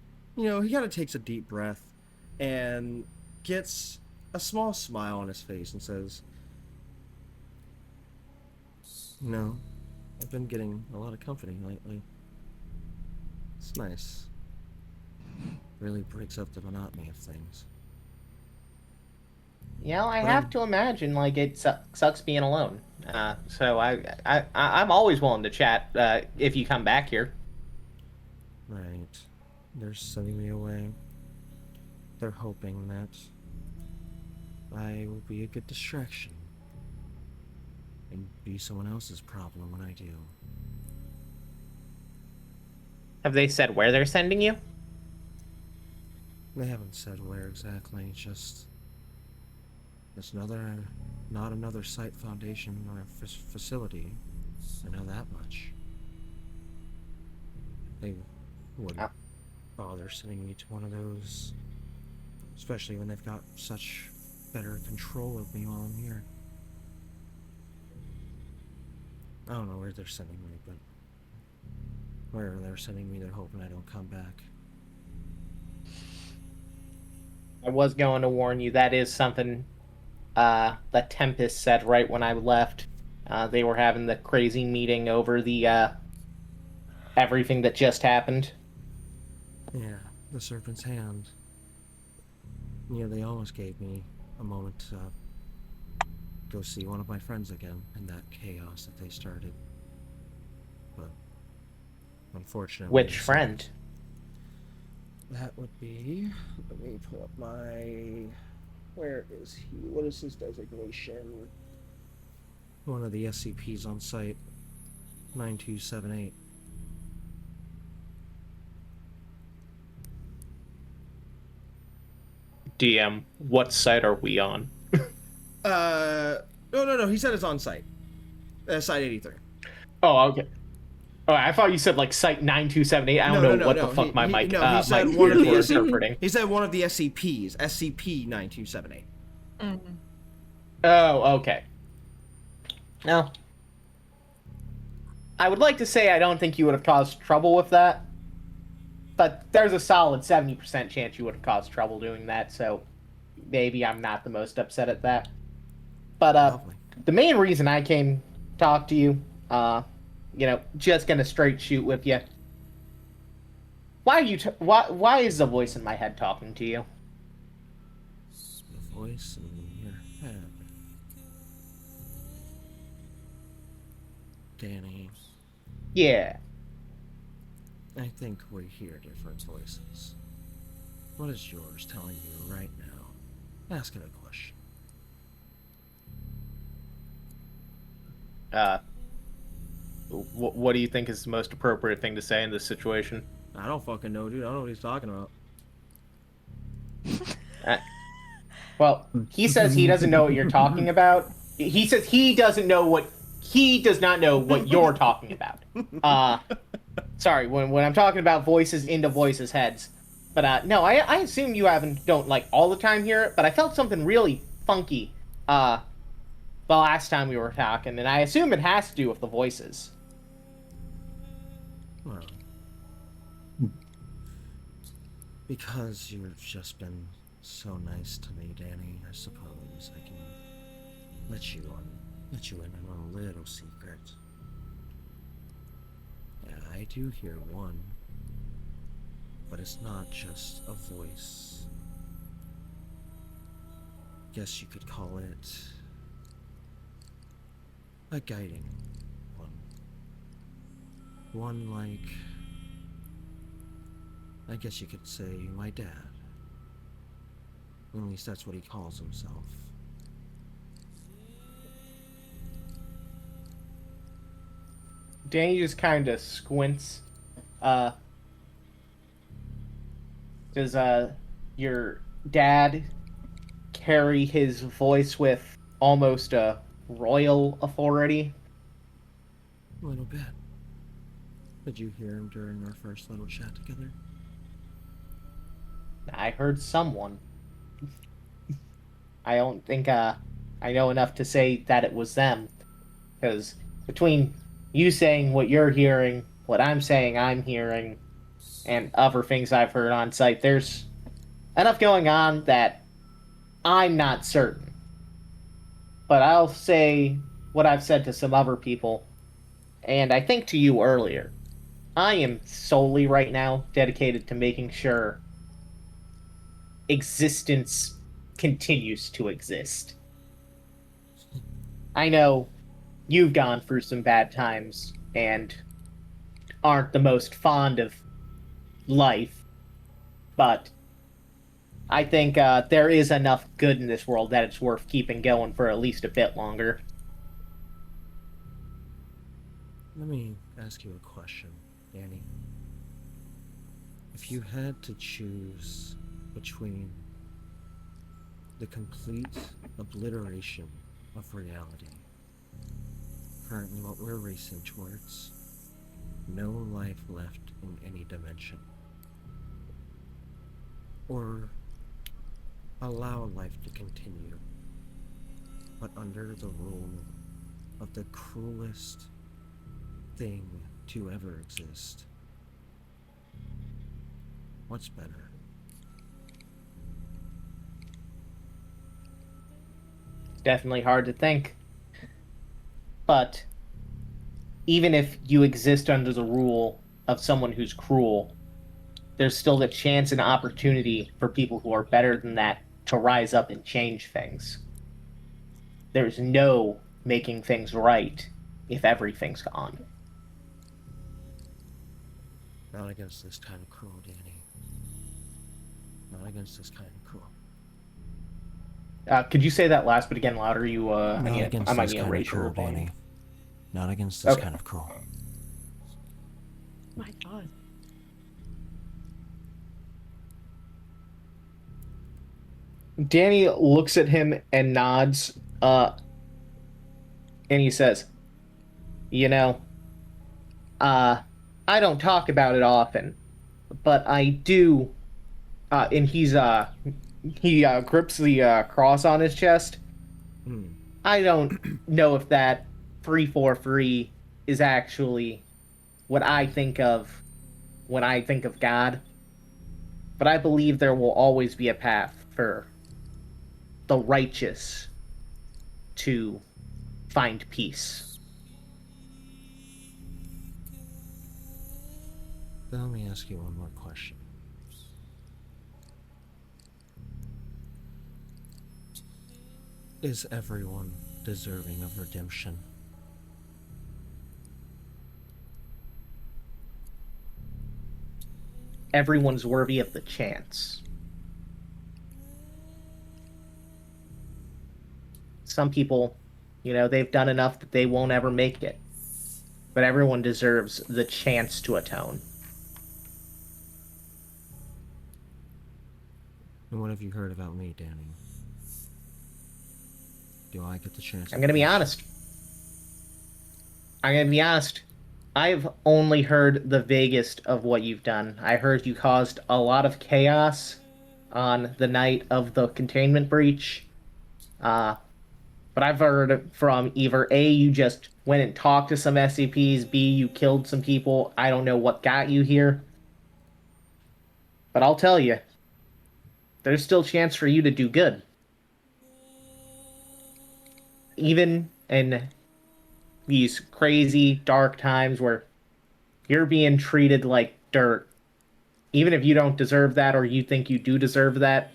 of takes a deep breath and gets a small smile on his face and says, I've been getting a lot of company lately. It's nice. Really breaks up the monotony of things. I have to imagine like it sucks being alone. So I'm always willing to chat if you come back here. Right. They're sending me away. They're hoping that I will be a good distraction and be someone else's problem when I do. Have they said where they're sending you? They haven't said where exactly, just it's not another site foundation or facility. I know that much. They wouldn't bother sending me to one of those, especially when they've got such better control of me while I'm here. I don't know where they're sending me, but wherever they're sending me, they're hoping I don't come back. I was going to warn you, that is something that Tempest said right when I left. They were having the crazy meeting over the everything that just happened. Yeah, the Serpent's Hand. They almost gave me a moment to go see one of my friends again in that chaos that they started. But unfortunately... Which friend? That would be... Let me pull up my... Where is he? What is his designation? One of the SCPs on site. 9278. DM, what site are we on? No. He said it's on site. Site 83. Oh, okay. Oh, I thought you said like site 9278. I don't know what the fuck my mic. No, he said mic one of the was interpreting. He said one of the SCPs. SCP-9278. Mm-hmm. Oh, okay. No. I would like to say I don't think you would have caused trouble with that, but there's a solid 70% chance you would have caused trouble doing that, so maybe I'm not the most upset at that. But the main reason I came to talk to you, just gonna straight shoot with you. Why are you? Why is the voice in my head talking to you? The voice in your head. Danny. Yeah. I think we hear different voices. What is yours telling you right now? Ask it a question. What do you think is the most appropriate thing to say in this situation? I don't fucking know, dude. I don't know what he's talking about. Well, he says he doesn't know what you're talking about. He says he does not know what you're talking about. Sorry, when I'm talking about voices into voices' heads. But no, I assume you don't like all the time hear it, but I felt something really funky the last time we were talking, and I assume it has to do with the voices. Well, because you've just been so nice to me, Danny, I suppose I can let you in on a little secret. Yeah, I do hear one, but it's not just a voice. Guess you could call it a guiding one. One like, I guess you could say my dad. At least that's what he calls himself. Danny just kind of squints Uh, does your dad carry his voice with almost a royal authority? A little bit. Did you hear him during our first little chat together? I heard someone. I don't think I know enough to say that it was them, because between you saying what you're hearing, what I'm saying I'm hearing, and other things I've heard on site, there's enough going on that I'm not certain. But I'll say what I've said to some other people, and I think to you earlier. I am solely right now dedicated to making sure existence continues to exist. I know you've gone through some bad times and aren't the most fond of life, but I think there is enough good in this world that it's worth keeping going for at least a bit longer. Let me ask you a question, Danny. If you had to choose between the complete obliteration of reality, currently what we're racing towards, no life left in any dimension, or allow life to continue, but under the rule of the cruelest thing to ever exist, what's better? Definitely hard to think. But even if you exist under the rule of someone who's cruel, there's still the chance and opportunity for people who are better than that to rise up and change things. There's no making things right if everything's gone. Not against this kind of cruel, Danny. Not against this kind of cruel. Could you say that last bit again louder? Not against I might this need to kind of raise your cruel, volume. Danny. Not against this Okay. kind of cruel. My God. Danny looks at him and nods, and he says, "You know, I don't talk about it often, but I do." And he grips the cross on his chest. Hmm. I don't know if that 343 is actually what I think of when I think of God, but I believe there will always be a path for the righteous to find peace. Then let me ask you one more question. Is everyone deserving of redemption? Everyone's worthy of the chance. Some people, they've done enough that they won't ever make it. But everyone deserves the chance to atone. And what have you heard about me, Danny? Do I get the chance? I'm gonna be honest. I've only heard the vaguest of what you've done. I heard you caused a lot of chaos on the night of the containment breach. But I've heard from either A, you just went and talked to some SCPs, B, you killed some people. I don't know what got you here. But I'll tell you, there's still a chance for you to do good. Even in these crazy, dark times where you're being treated like dirt, even if you don't deserve that or you think you do deserve that,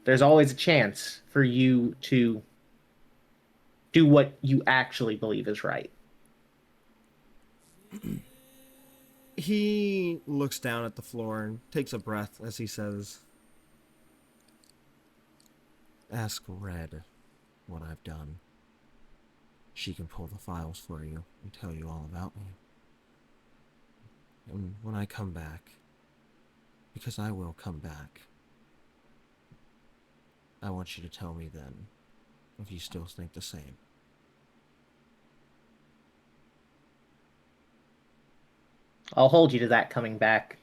there's always a chance for you to do what you actually believe is right. He looks down at the floor and takes a breath as he says, Ask Red what I've done. She can pull the files for you and tell you all about me. And when I come back, because I will come back, I want you to tell me then if you still think the same. I'll hold you to that coming back.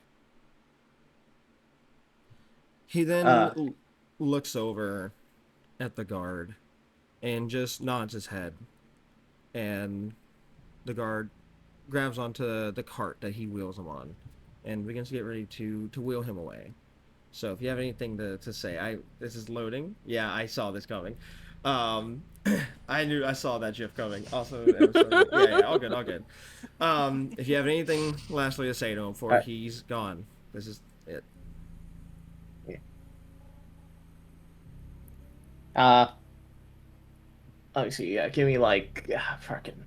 He then Uh. looks over at the guard and just nods his head. And the guard grabs onto the cart that he wheels him on and begins to get ready to wheel him away. So if you have anything to say, this is loading. Yeah, I saw this coming. I saw that GIF coming. Also, yeah, all good. If you have anything lastly to say to him before he's gone, this is it. Let me see. Give me like fucking.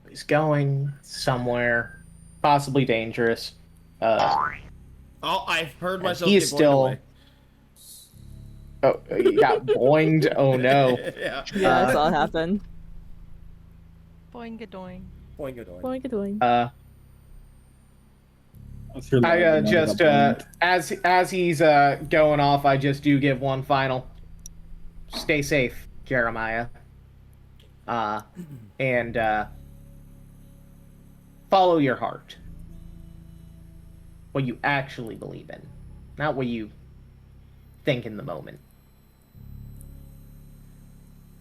He's going somewhere, possibly dangerous. Oh, I've heard myself. He's get still. Away. Oh, he got boinged. Oh no. Yeah. Yeah, I saw it happen. Boing-a-doing. Boing-a-doing. Boing-a-doing. I just as he's going off, I just do give one final. Stay safe, Jeremiah. And follow your heart. What you actually believe in, not what you think in the moment.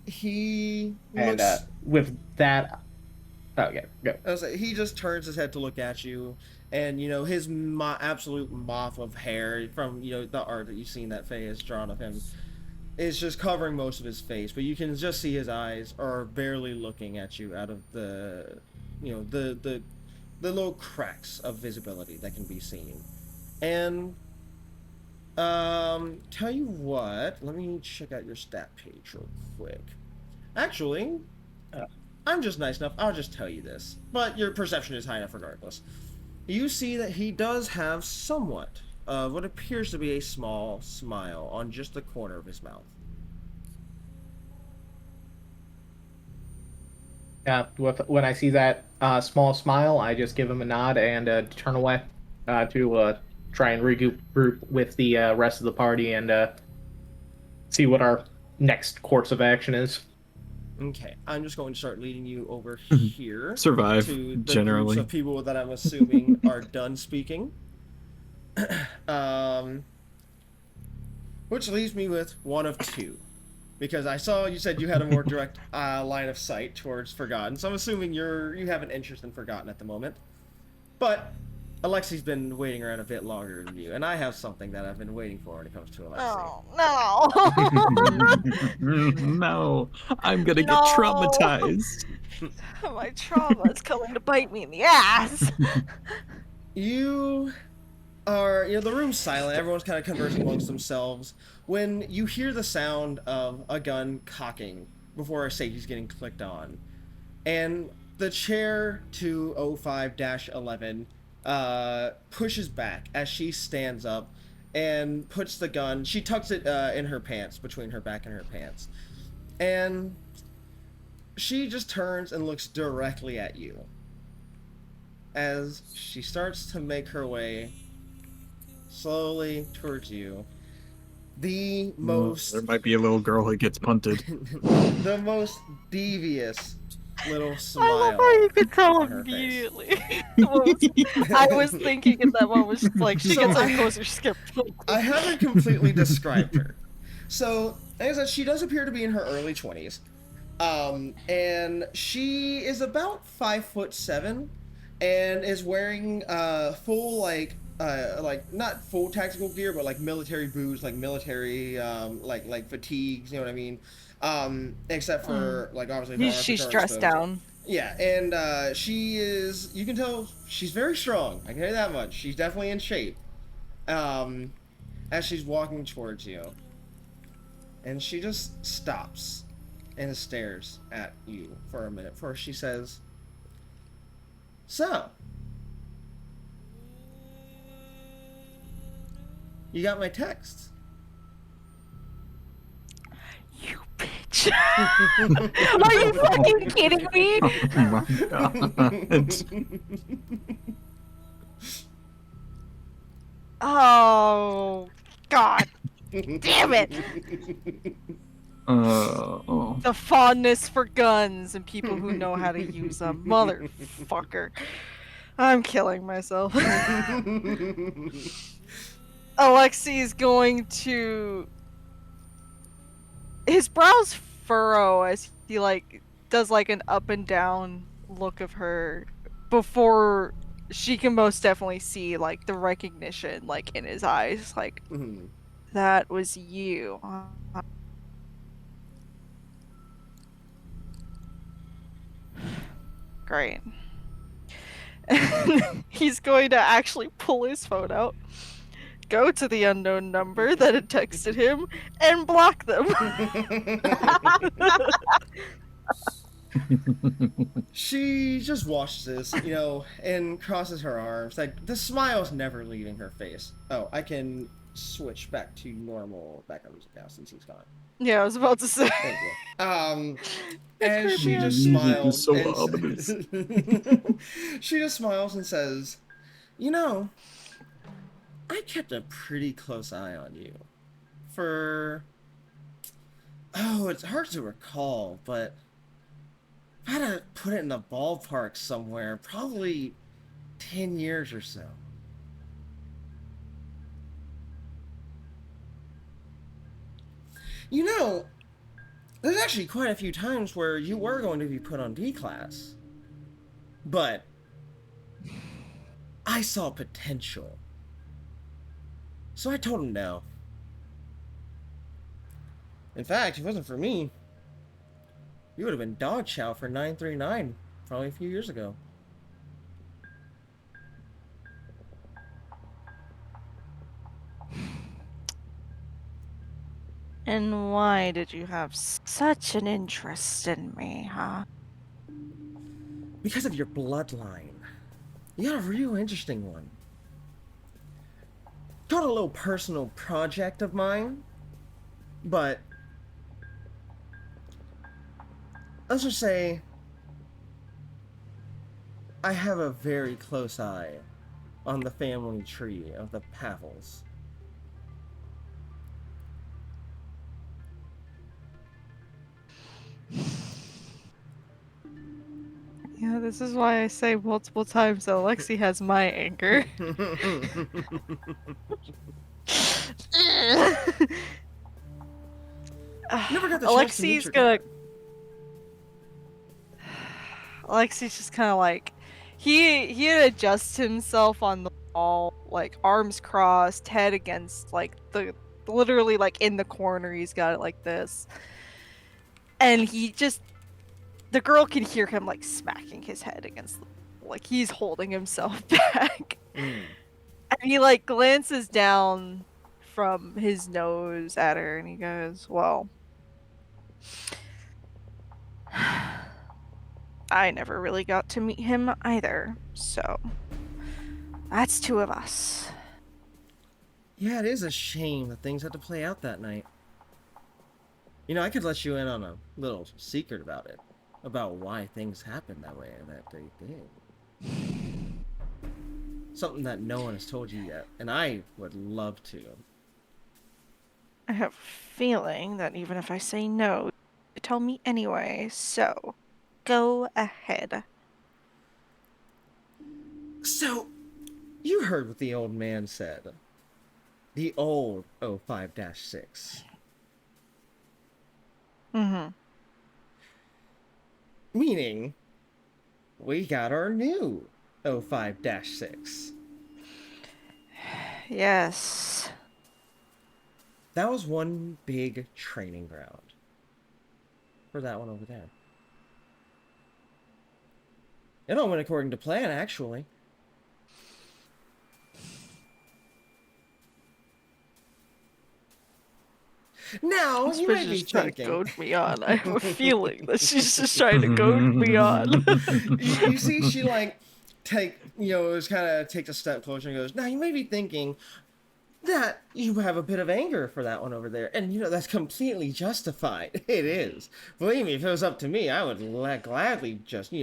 He And looks... with that, okay, go. I was like, he just turns his head to look at you, and his absolute mop of hair from the art that you've seen that Faye has drawn of him is just covering most of his face, but you can just see his eyes are barely looking at you out of the the little cracks of visibility that can be seen. And tell you what, let me check out your stat page real quick. Actually, I'm just nice enough, I'll just tell you this, but your perception is high enough regardless. You see that he does have somewhat of what appears to be a small smile on just the corner of his mouth. Yeah, when I see that small smile, I just give him a nod and turn away to try and regroup with the rest of the party and see what our next course of action is. Okay, I'm just going to start leading you over here. Survive, to the generally. groups of people that I'm assuming are done speaking. Which leaves me with one of two. Because I saw you said you had a more direct line of sight towards Forgotten, so I'm assuming you have an interest in Forgotten at the moment. But Alexi's been waiting around a bit longer than you, and I have something that I've been waiting for when it comes to Alexi. Oh, no! No, I'm gonna No. get traumatized. My trauma is coming to bite me in the ass! You are, the room's silent, everyone's kind of conversing amongst themselves, when you hear the sound of a gun cocking before a safety's getting clicked on. And the chair 205-11 pushes back as she stands up and puts the gun, she tucks it in her pants, between her back and her pants. And she just turns and looks directly at you as she starts to make her way slowly towards you. The most... There might be a little girl who gets punted. the most devious little smile. I love how you could tell on her face. immediately. I was thinking in that moment, she's like, she gets up closer, she gets I haven't completely described her. So, as I said, she does appear to be in her early 20s. And she is about 5'7" and is wearing full like not full tactical gear, but like military boots, like military like fatigues, you know what I mean? Except for like obviously the she's arms are stressed exposed. down. Yeah, and she is, you can tell she's very strong. I can tell you that much. She's definitely in shape. As she's walking towards you. And she just stops and stares at you for a minute. First she says, "So, you got my text?" You bitch. Are you fucking kidding me? Oh my god. Oh, God damn it! Oh. The fondness for guns and people who know how to use them. Motherfucker. I'm killing myself. Alexi's going to... His brows furrow as he, like, does, like, an up and down look of her before she can most definitely see, like, the recognition, like, in his eyes. Like, that was you. Great. He's going to actually pull his phone out, go to the unknown number that had texted him, and block them. She just watches this, and crosses her arms. Like, the smile's never leaving her face. Oh, I can switch back to normal background music now since he's gone. Yeah, I was about to say. Thank you. And she creepy just music smiles. is so and ominous. she just smiles and says, I kept a pretty close eye on you. It's hard to recall, but if I had to put it in the ballpark somewhere, probably 10 years or so. There's actually quite a few times where you were going to be put on D class. But I saw potential. So I told him no. In fact, if it wasn't for me, you would have been dog chow for 939 probably a few years ago. And why did you have such an interest in me, huh? Because of your bloodline. You got a real interesting one. Got a little personal project of mine, but let's just say I have a very close eye on the family tree of the Pavels. Yeah, this is why I say multiple times that Alexi has my anger. Never got the chance to meet Alexi's your gonna. dad. Alexi's just kind of like he adjusts himself on the wall, like arms crossed, head against like the literally like in the corner. He's got it like this, and the girl can hear him like smacking his head against like he's holding himself back. And he like glances down from his nose at her and he goes, well, I never really got to meet him either, so that's two of us. Yeah, it is a shame that things had to play out that night. I could let you in on a little secret about it. About why things happened that way and that they did. Something that no one has told you yet, and I would love to. I have a feeling that even if I say no, you tell me anyway, so go ahead. So, you heard what the old man said. The old 05-6. Mm-hmm. Meaning, we got our new 05-6. Yes. That was one big training ground. For that one over there. It all went according to plan, actually. Now, This you bitch might be is trying to thinking... goad me on. I have a feeling that she's just trying to goad me on. you see, she takes a step closer and goes, now you may be thinking that you have a bit of anger for that one over there. And, that's completely justified. It is. Believe me, if it was up to me, I would gladly just,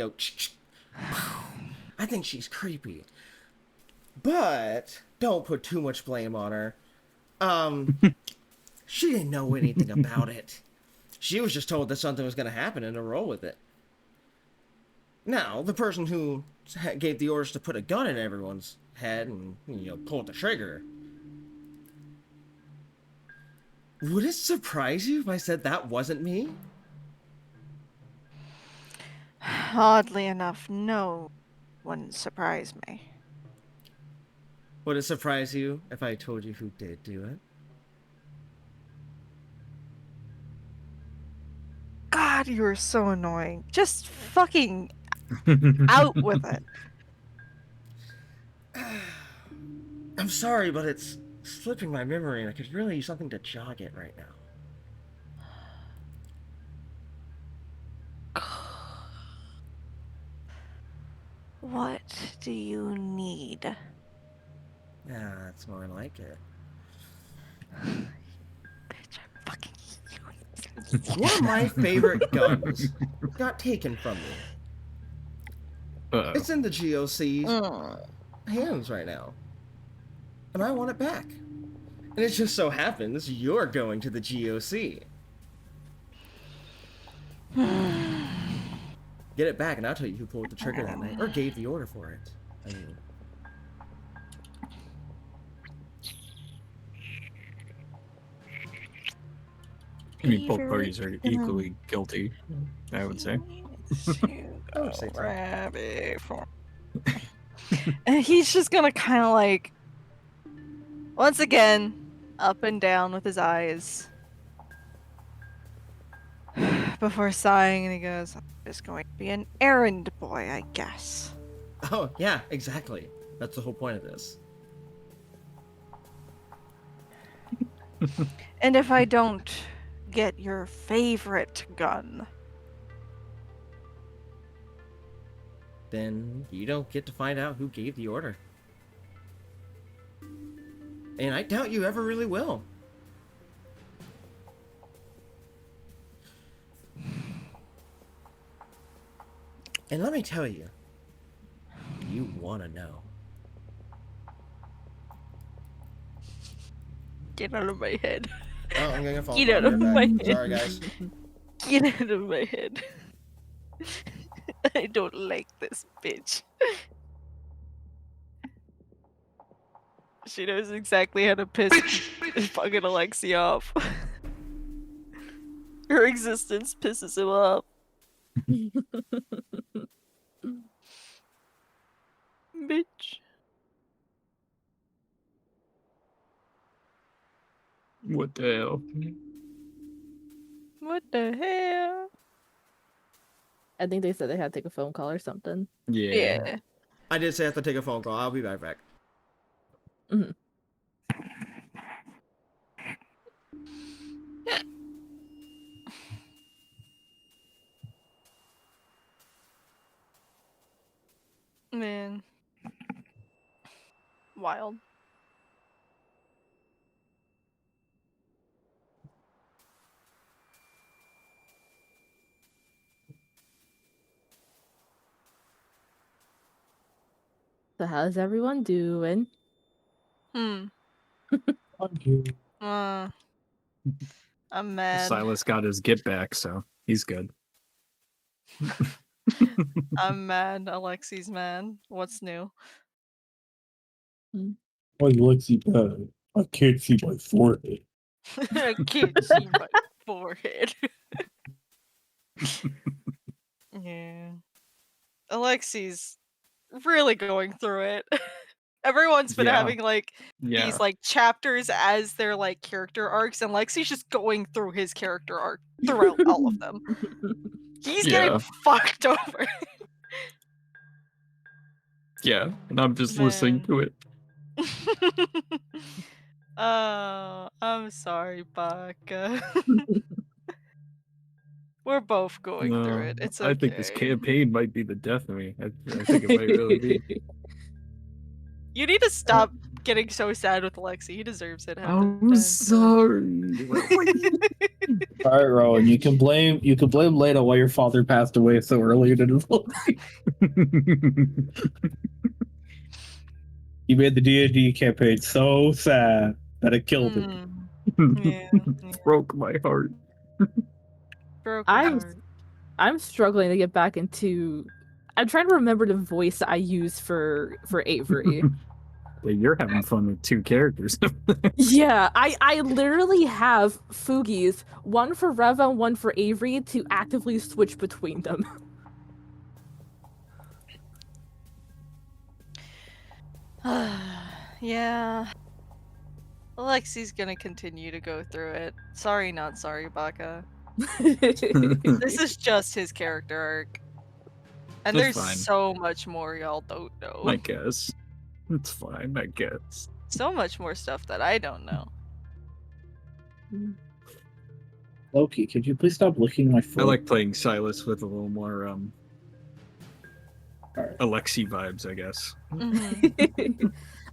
I think she's creepy. But don't put too much blame on her. She didn't know anything about it. She was just told that something was going to happen and to roll with it. Now, the person who gave the orders to put a gun in everyone's head and, pulled the trigger. Would it surprise you if I said that wasn't me? Oddly enough, no, wouldn't surprise me. Would it surprise you if I told you who did do it? God, you are so annoying. Just fucking out with it. I'm sorry, but it's slipping my memory and I could really use something to jog it right now. What do you need? Yeah, that's more like it. Bitch, I fucking hate you. One of my favorite guns got taken from me. Uh-oh. It's in the GOC's hands right now. And I want it back. And it just so happens you're going to the GOC. Get it back and I'll tell you who pulled the trigger that night, or gave the order for it. I mean... Both parties are equally guilty, I would say. I would say so. And he's just gonna kind of like, once again, up and down with his eyes. Before sighing, and he goes, I'm just going to be an errand boy, I guess. Oh, yeah, exactly. That's the whole point of this. And if I don't get your favorite gun, then you don't get to find out who gave the order. And I doubt you ever really will. And let me tell you, you want to know. get out of my head. Oh, I'm gonna fall. Get out of my head. Sorry, guys. Get out of my head. I don't like this bitch. She knows exactly how to piss fucking Alexi off. Her existence pisses him off. Bitch. What the hell? What the hell? I think they said they had to take a phone call or something. Yeah. I did say I have to take a phone call. I'll be right back. Mhm. Man. Wild. So how's everyone doing? Hmm. Thank you. I'm mad. Silas got his get back, so he's good. I'm mad. Alexi's mad. What's new? Why Lexi bad? I can't see my forehead. I can't see my forehead. Yeah. Alexi's really going through it. Everyone's been Yeah. having like Yeah. these like chapters as their like character arcs, and Lexi's just going through his character arc throughout all of them. He's Yeah. getting fucked over. Yeah, and I'm just listening Man. to it. Oh, I'm sorry, Baka. We're both going through it. It's okay. I think this campaign might be the death of me. I think it might really be. You need to stop getting so sad with Alexi. He deserves it. half the I'm time. sorry. All right, Rowan, you can blame Leda why your father passed away so early in his life. You made the D&D campaign so sad that it killed it. Yeah, Broke my heart. broke my I'm heart. I'm struggling to get back into. I'm trying to remember the voice I use for Avery. Yeah, you're having fun with two characters. Yeah, I literally have Fugies, one for Reva and one for Avery, to actively switch between them. Yeah. Alexi's gonna continue to go through it. Sorry, not sorry, Baka. This is just his character arc. And It's there's fine. so much more y'all don't know. I guess. It's fine, I guess. So much more stuff that I don't know. Loki, could you please stop licking my foot? I like playing Silas with a little more Alright. Alexi vibes, I guess.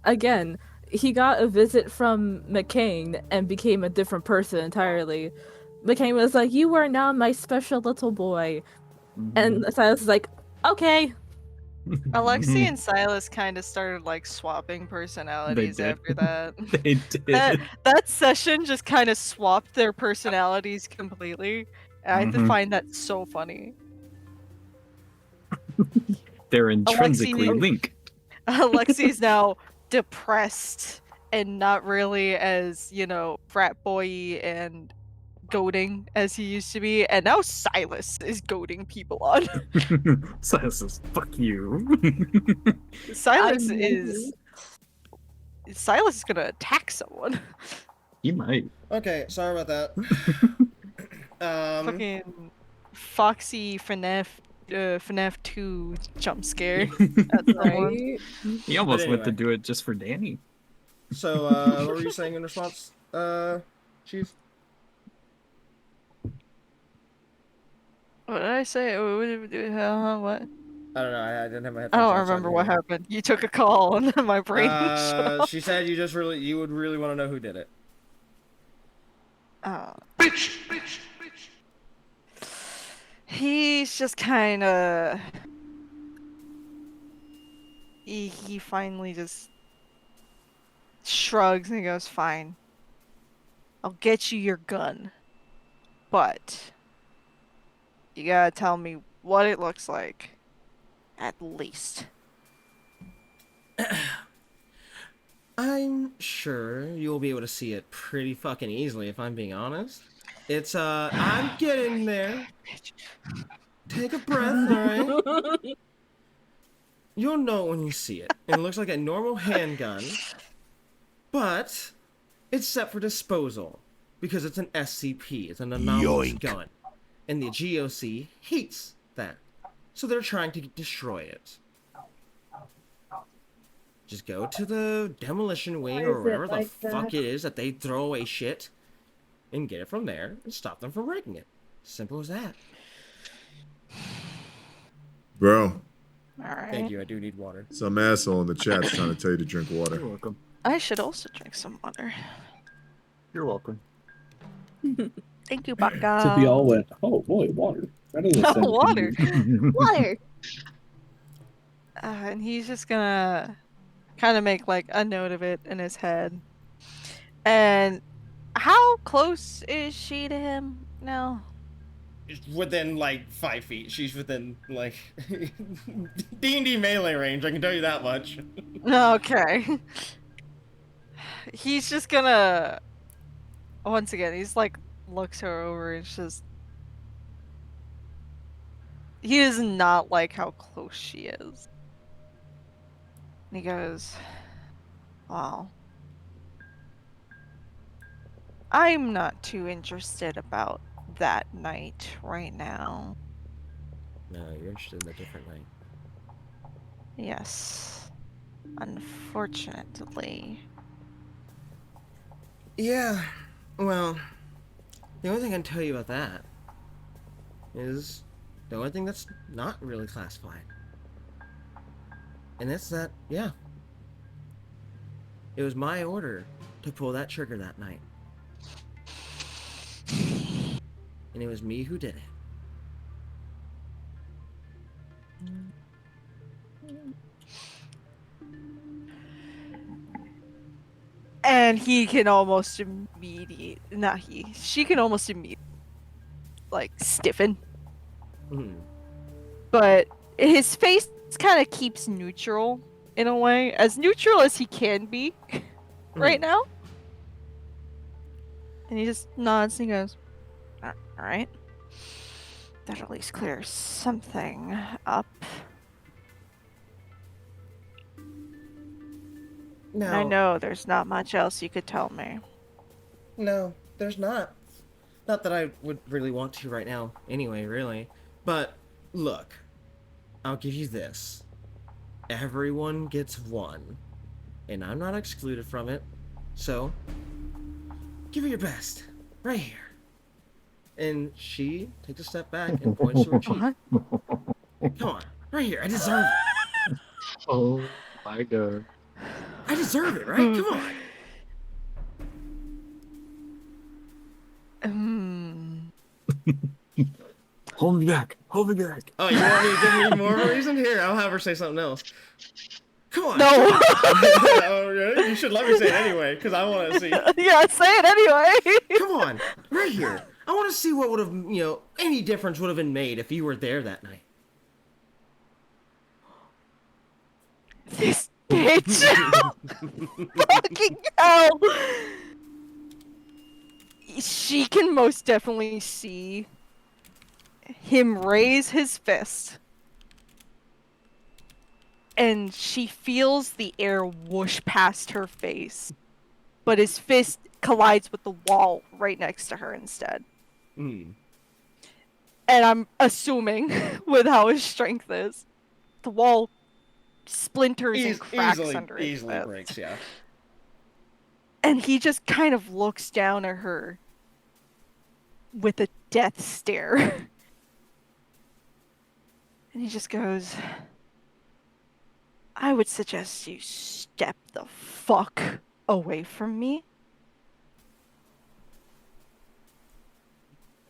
Again, he got a visit from McCain and became a different person entirely. McCain was like, "You are now my special little boy," and Silas was like, "Okay." Alexi and Silas kind of started like swapping personalities did. after that. They did. That session just kind of swapped their personalities completely. And I find that so funny. They're intrinsically Alexi- linked. Alexi's now depressed and not really as, frat boy and goading as he used to be, and now Silas is goading people on. Silas says, "Fuck you." Silas is gonna attack someone. He might. Okay, sorry about that. Fucking Foxy FNAF 2 jump scare at someone. Right? He almost went to anyway. do it just for Danny. So, what were you saying in response, Chief? What did I say? What? I don't know. I didn't have my I headphones. don't on, so remember didn't what hear. happened. You took a call and then my brain shut off. She said you would really want to know who did it. Bitch. He's just kind of. He finally just shrugs and he goes, "Fine. I'll get you your gun. But you gotta tell me what it looks like. At least." I'm sure you'll be able to see it pretty fucking easily if I'm being honest. It's I'm getting there. Take a breath, alright? You'll know when you see it. It looks like a normal handgun, but it's set for disposal because it's an SCP. It's an anomalous gun. And the GOC hates that. So they're trying to destroy it. Just go to the demolition wing or wherever the fuck it is that they throw away shit and get it from there and stop them from breaking it. Simple as that. Bro, Alright. Thank you, I do need water. some asshole in the chat's trying to tell you to drink You're water. welcome. I should also drink some water. You're welcome. Thank you, Baka. Except we all went, oh boy, water. That doesn't sound Water. Water. And he's just gonna kind of make like a note of it in his head. And how close is she to him now? Within like 5 feet. She's within like D&D melee range, I can tell you that much. Okay. He's just gonna once again, he's like looks her over and just he does not like how close she is. And he goes, "Well, I'm not too interested about that night right now." No, you're interested in a different night. Yes. Unfortunately. Yeah, well, the only thing I can tell you about that is the only thing that's not really classified. And that's that, yeah. It was my order to pull that trigger that night. And it was me who did it. And he can almost she can almost immediately, like, stiffen. Hmm. But his face kind of keeps neutral in a way, as neutral as he can be right now. And he just nods and he goes, "All right. That at least clears something up." No, I know there's not much else you could tell me. no, there's not. Not that I would really want to right now, anyway, really. But, look, I'll give you this. Everyone gets one. And I'm not excluded from it. So, give it your best. Right here. And she takes a step back and points to her cheek. Come on, right here. I deserve it. Oh my god. I deserve it, right? Come on. Hold me back. Hold me back. Oh, you want me to give me more of a reason? Here, I'll have her say something else. Come on. No! Oh, really? You should let me say it anyway, because I want to see. Yeah, say it anyway! Come on, right here. I want to see what would have, any difference would have been made if you were there that night. This bitch! Fucking hell! She can most definitely see him raise his fist. And she feels the air whoosh past her face. But his fist collides with the wall right next to her instead. Mm. And I'm assuming, with how his strength is, the wall splinters and cracks under his easily fist. breaks, yeah. And he just kind of looks down at her with a death stare. And he just goes, "I would suggest you step the fuck away from me.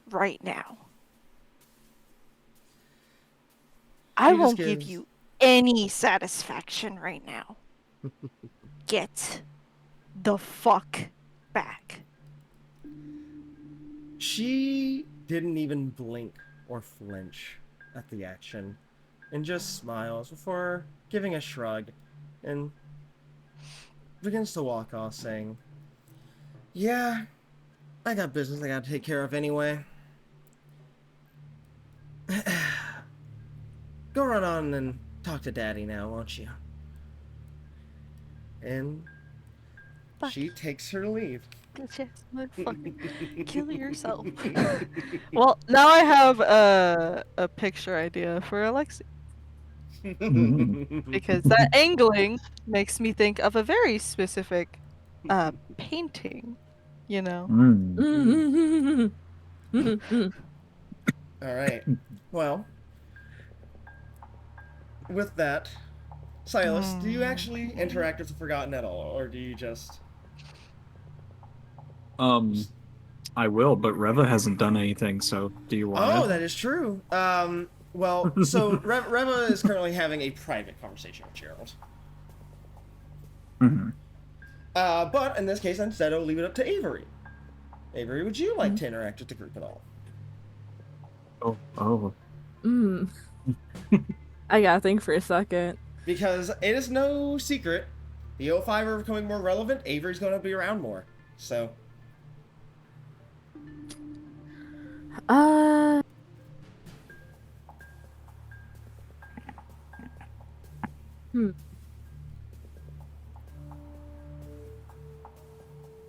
Right now. I He just won't give gives- you any satisfaction right now. Get the fuck back." She didn't even blink or flinch at the action, and just smiles before giving a shrug, and begins to walk off, saying, "Yeah, I got business I gotta take care of anyway. Go run on and talk to Daddy now, won't you?" And she takes her leave. Bitch ass motherfucker. Kill yourself. Well, now I have a picture idea for Alexi. Because that angling makes me think of a very specific painting, you know. All right. Well, with that, Silas, do you actually interact with the Forgotten at all, or do you just... I will, but Reva hasn't done anything, so do you want Oh, to? that is true. Well, so Reva is currently having a private conversation with Gerald. Mhm. But in this case, instead, I'll leave it up to Avery. Avery, would you like to interact with the group at all? Oh. I gotta think for a second. Because it is no secret, the O5 are becoming more relevant, Avery's going to be around more. So, I'm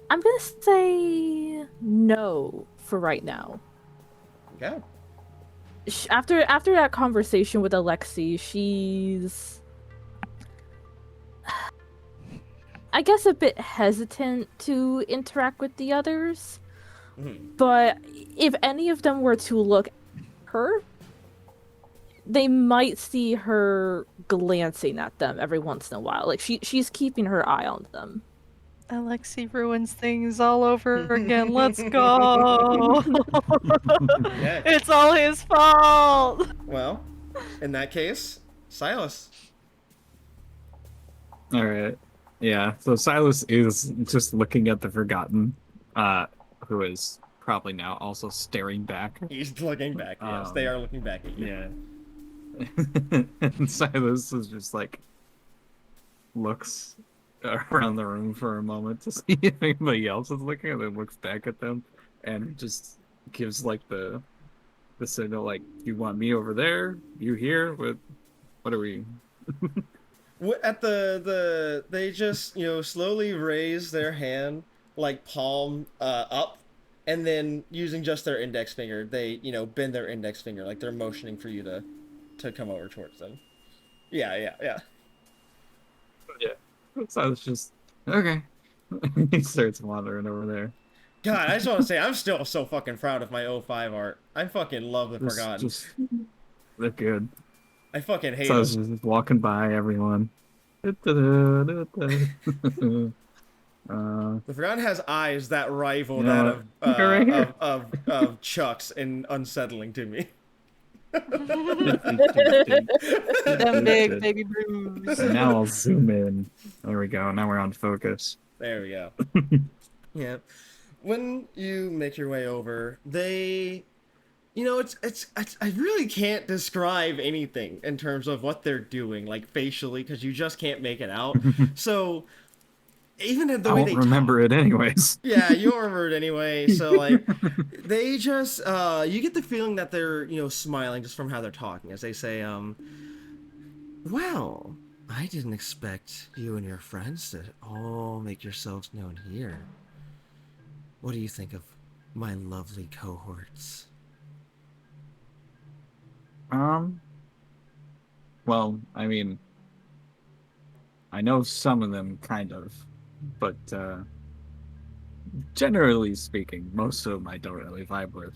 gonna say no for right now. okay. After that conversation with Alexi, she's, I guess, a bit hesitant to interact with the others. Mhm. But if any of them were to look at her, they might see her glancing at them every once in a while. Like she's keeping her eye on them. Alexi ruins things all over again. Let's go. Yeah. It's all his fault. Well, in that case, Silas. All right. Yeah, so Silas is just looking at the Forgotten, who is probably now also staring back. He's looking back. Yes, they are looking back at you. Yeah. And Silas is just like looks around the room for a moment to see if anybody else is looking, and then looks back at them and just gives like the signal, like, you want me over there? You here? What are we? At they just slowly raise their hand, like palm up, and then using just their index finger, they bend their index finger like they're motioning for you to come over towards them. Yeah. Yeah. So I was just okay. He starts wandering over there. God, I just want to say I'm still so fucking proud of my O5 art. I fucking love the Forgotten. They're good. I fucking hate So I was them. just walking by everyone. The Forgotten has eyes that rival that right here. of Chuck's and unsettling to me. Them big baby blues. And now I'll zoom in. There we go. Now we're on focus. There we go. Yeah. When you make your way over, they, it's I really can't describe anything in terms of what they're doing, like facially, because you just can't make it out. So even in the I way won't they remember talk, it anyways. yeah, you'll remember it anyway. So like, they just you get the feeling that they're smiling just from how they're talking as they say, well, I didn't expect you and your friends to all make yourselves known here. What do you think of my lovely cohorts? Well, I mean, I know some of them kind of, but generally speaking, most of them I don't really vibe with.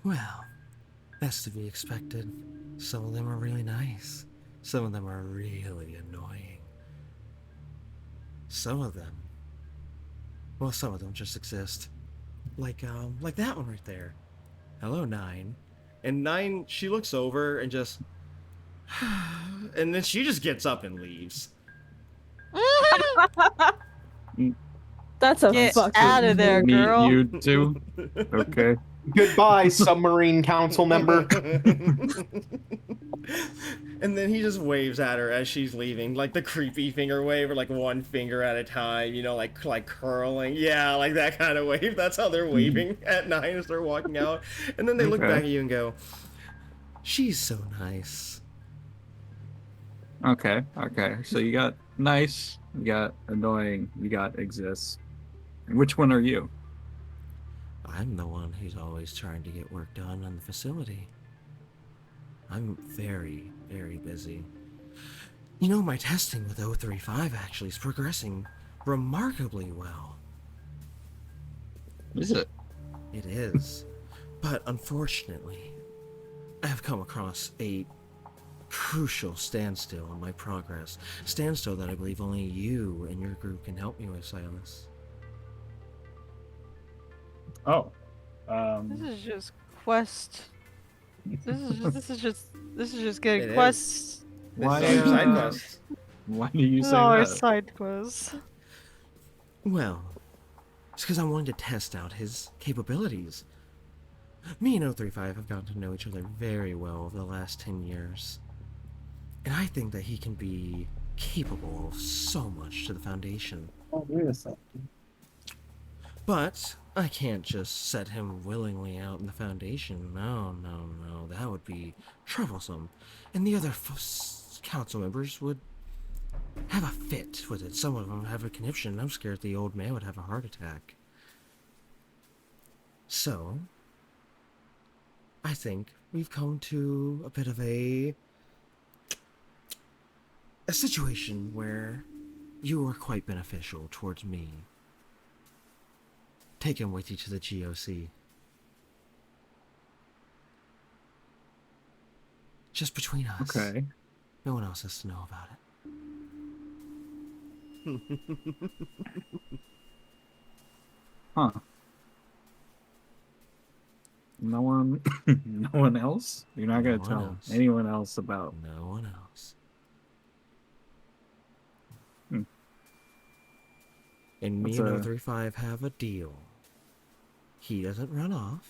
Well, that's to be expected. Some of them are really nice. Some of them are really annoying. Some of them just exist. Like that one right there. Hello, Nine. And Nine, she looks over and just... and then she just gets up and leaves. That's a Get fucking out of there, Meet girl. you two. Okay. Goodbye, submarine council member. And then he just waves at her as she's leaving, like the creepy finger wave, or like one finger at a time, like curling. Yeah, like that kind of wave. That's how they're waving at Nine as they're walking out. And then they look back at you and go, she's so nice. Okay. So you got nice, you got annoying, you got exists. And which one are you? I'm the one who's always trying to get work done on the facility. I'm very, very busy. My testing with 035 actually is progressing remarkably well. Is it? It is. But unfortunately, I have come across a crucial standstill in my progress. Standstill that I believe only you and your group can help me with, Silas. Oh. This is just quest. This is just getting It quests. Why, This is our side quest. Why do you say Our that? side quests. Well, it's because I'm wanting to test out his capabilities. Me and 035 have gotten to know each other very well over the last 10 years. And I think that he can be capable of so much to the Foundation. Oh, wait a second. But I can't just set him willingly out in the Foundation. No. That would be troublesome. And the other council members would have a fit with it. Some of them have a conniption. I'm scared the old man would have a heart attack. So, I think we've come to a bit of a situation where you are quite beneficial towards me. Take him with you to the GOC. Just between us. Okay. No one else has to know about it. Huh. No one no one else? You're not gonna No one tell else. anyone else about No one else. And me That's and a- 035 have a deal. He doesn't run off.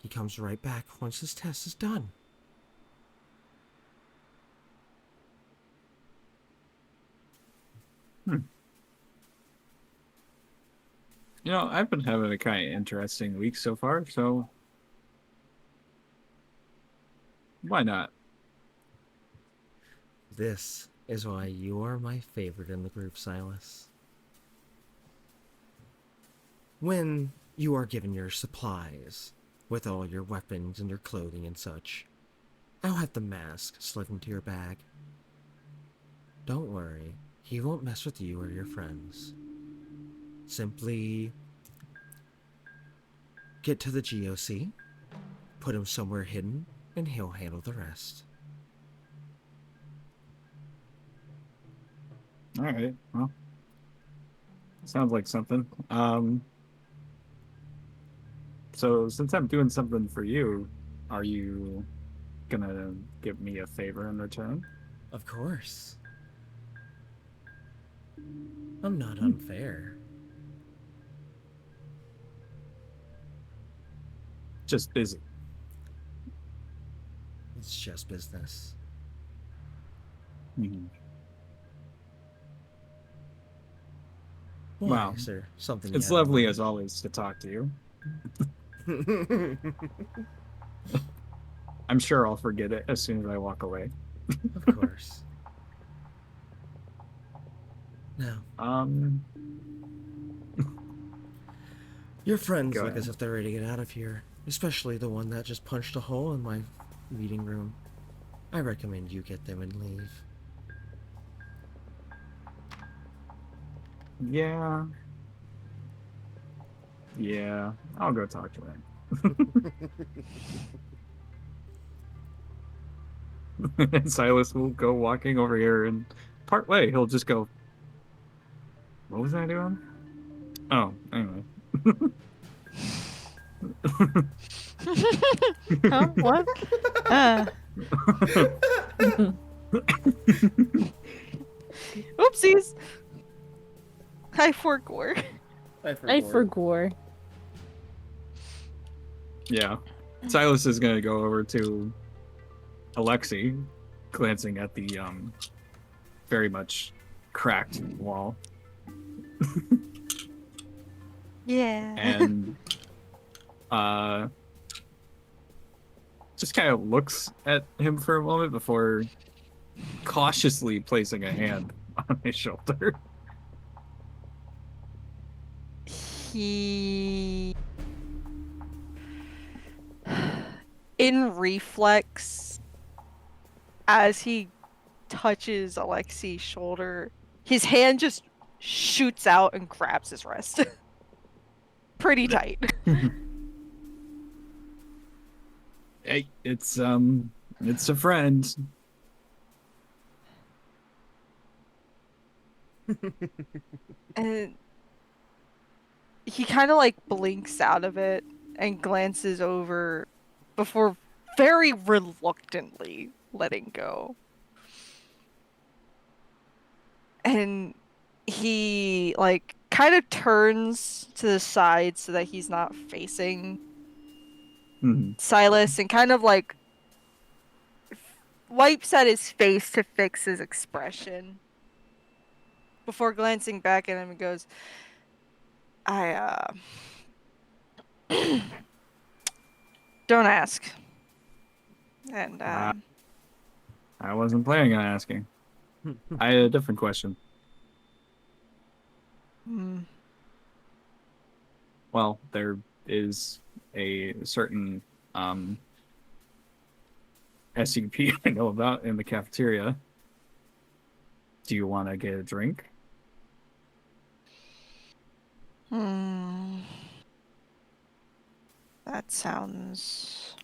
He comes right back once his test is done. You know, I've been having a kind of interesting week so far, so why not? This is why you are my favorite in the group, Silas. When you are given your supplies, with all your weapons and your clothing and such, I'll have the mask slip into your bag. Don't worry, he won't mess with you or your friends. Simply get to the GOC, put him somewhere hidden, and he'll handle the rest. All right. Well, sounds like something. So since I'm doing something for you, are you gonna give me a favor in return? Of course. I'm not unfair. Just busy. It's just business. Mhm. Why, Wow. is there something It's you have in lovely mind? as always to talk to you. I'm sure I'll forget it as soon as I walk away. Of course. Now, Um, your friends Go look as ahead. if they're ready to get out of here, especially the one that just punched a hole in my meeting room. I recommend you get them and leave. yeah. Yeah, I'll go talk to him. And Silas will go walking over here, and part way he'll just go, "What was I doing?" Oh, anyway. Huh? What? Oopsies. I forgot. I forgot. Yeah. Silas is gonna go over to Alexei, glancing at the very much cracked wall, Yeah. and just kind of looks at him for a moment before cautiously placing a hand on his shoulder. He in reflex as he touches Alexi's shoulder, his hand just shoots out and grabs his wrist. Pretty tight. Hey, it's a friend. And he kind of like blinks out of it and glances over before very reluctantly letting go. And he like kind of turns to the side so that he's not facing Mhm. Silas and kind of like wipes at his face to fix his expression before glancing back at him and goes, I don't ask. And I wasn't planning on asking. I had a different question. hmm, Well, there is a certain SCP I know about in the cafeteria. Do you want to get a drink? hmm, that sounds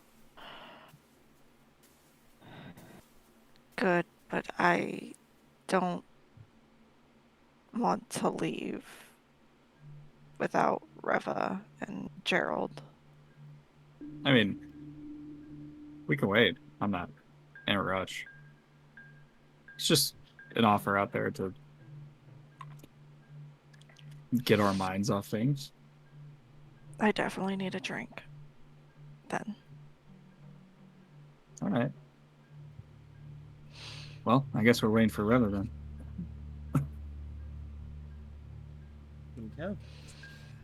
good, but I don't want to leave without Reva and Gerald. I mean, we can wait. I'm not in a rush. It's just an offer out there to get our minds off things. I definitely need a drink. Then. All right. Well, I guess we're waiting for Reva then. Okay.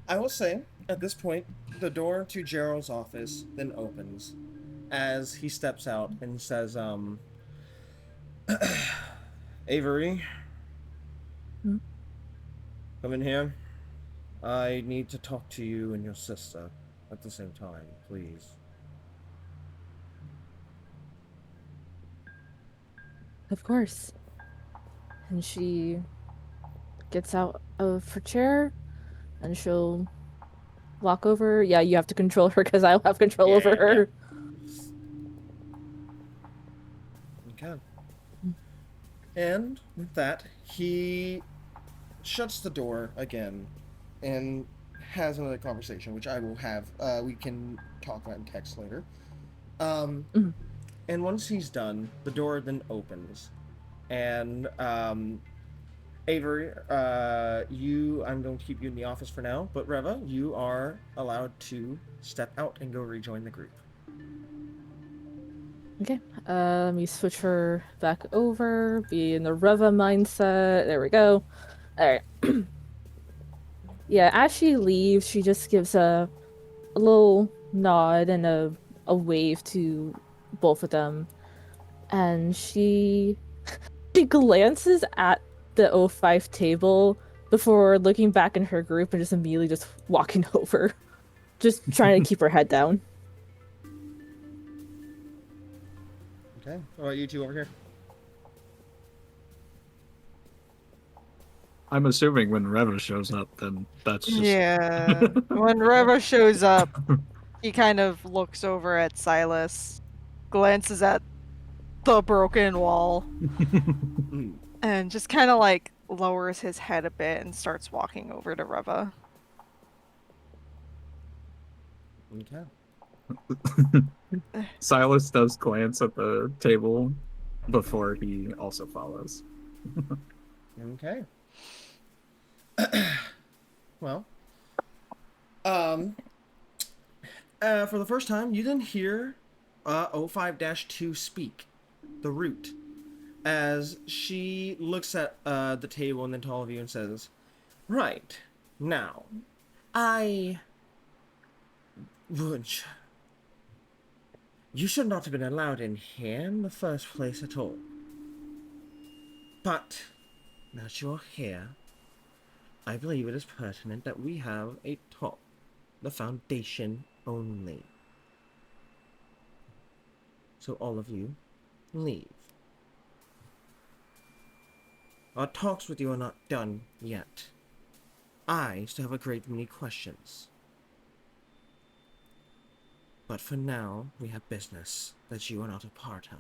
I will say, at this point, the door to Gerald's office then opens as he steps out and says, Avery, Hmm? come in here. I need to talk to you and your sister at the same time, please. Of course. And she gets out of her chair and she'll walk over. Yeah, you have to control her because I'll have control over her. Okay. And with that, he shuts the door again and has another conversation, which I will have. We can talk about in text later. Mhm. And once he's done, the door then opens. And Avery, I'm going to keep you in the office for now, but Reva, you are allowed to step out and go rejoin the group. Okay. Let me switch her back over. Be in the Reva mindset. There we go. Alright. Yeah, as she leaves, she just gives a little nod and a wave to both of them. And she glances at the O5 table before looking back in her group and just immediately just walking over. Just trying to keep her head down. Okay. What about you two over here? I'm assuming when Reva shows up, then that's just... Yeah. When Reva shows up, he kind of looks over at Silas, glances at the broken wall, and just kind of like lowers his head a bit and starts walking over to Reva. Okay. Silas does glance at the table before he also follows. Okay. Well, for the first time, you didn't hear O5-2 speak, the root, as she looks at the table and then to all of you and says, right, now, Wunsch, you should not have been allowed in here in the first place at all. But, now that you're here, I believe it is pertinent that we have a talk. The foundation only. So all of you, leave. Our talks with you are not done yet. I still have a great many questions. But for now, we have business that you are not a part of.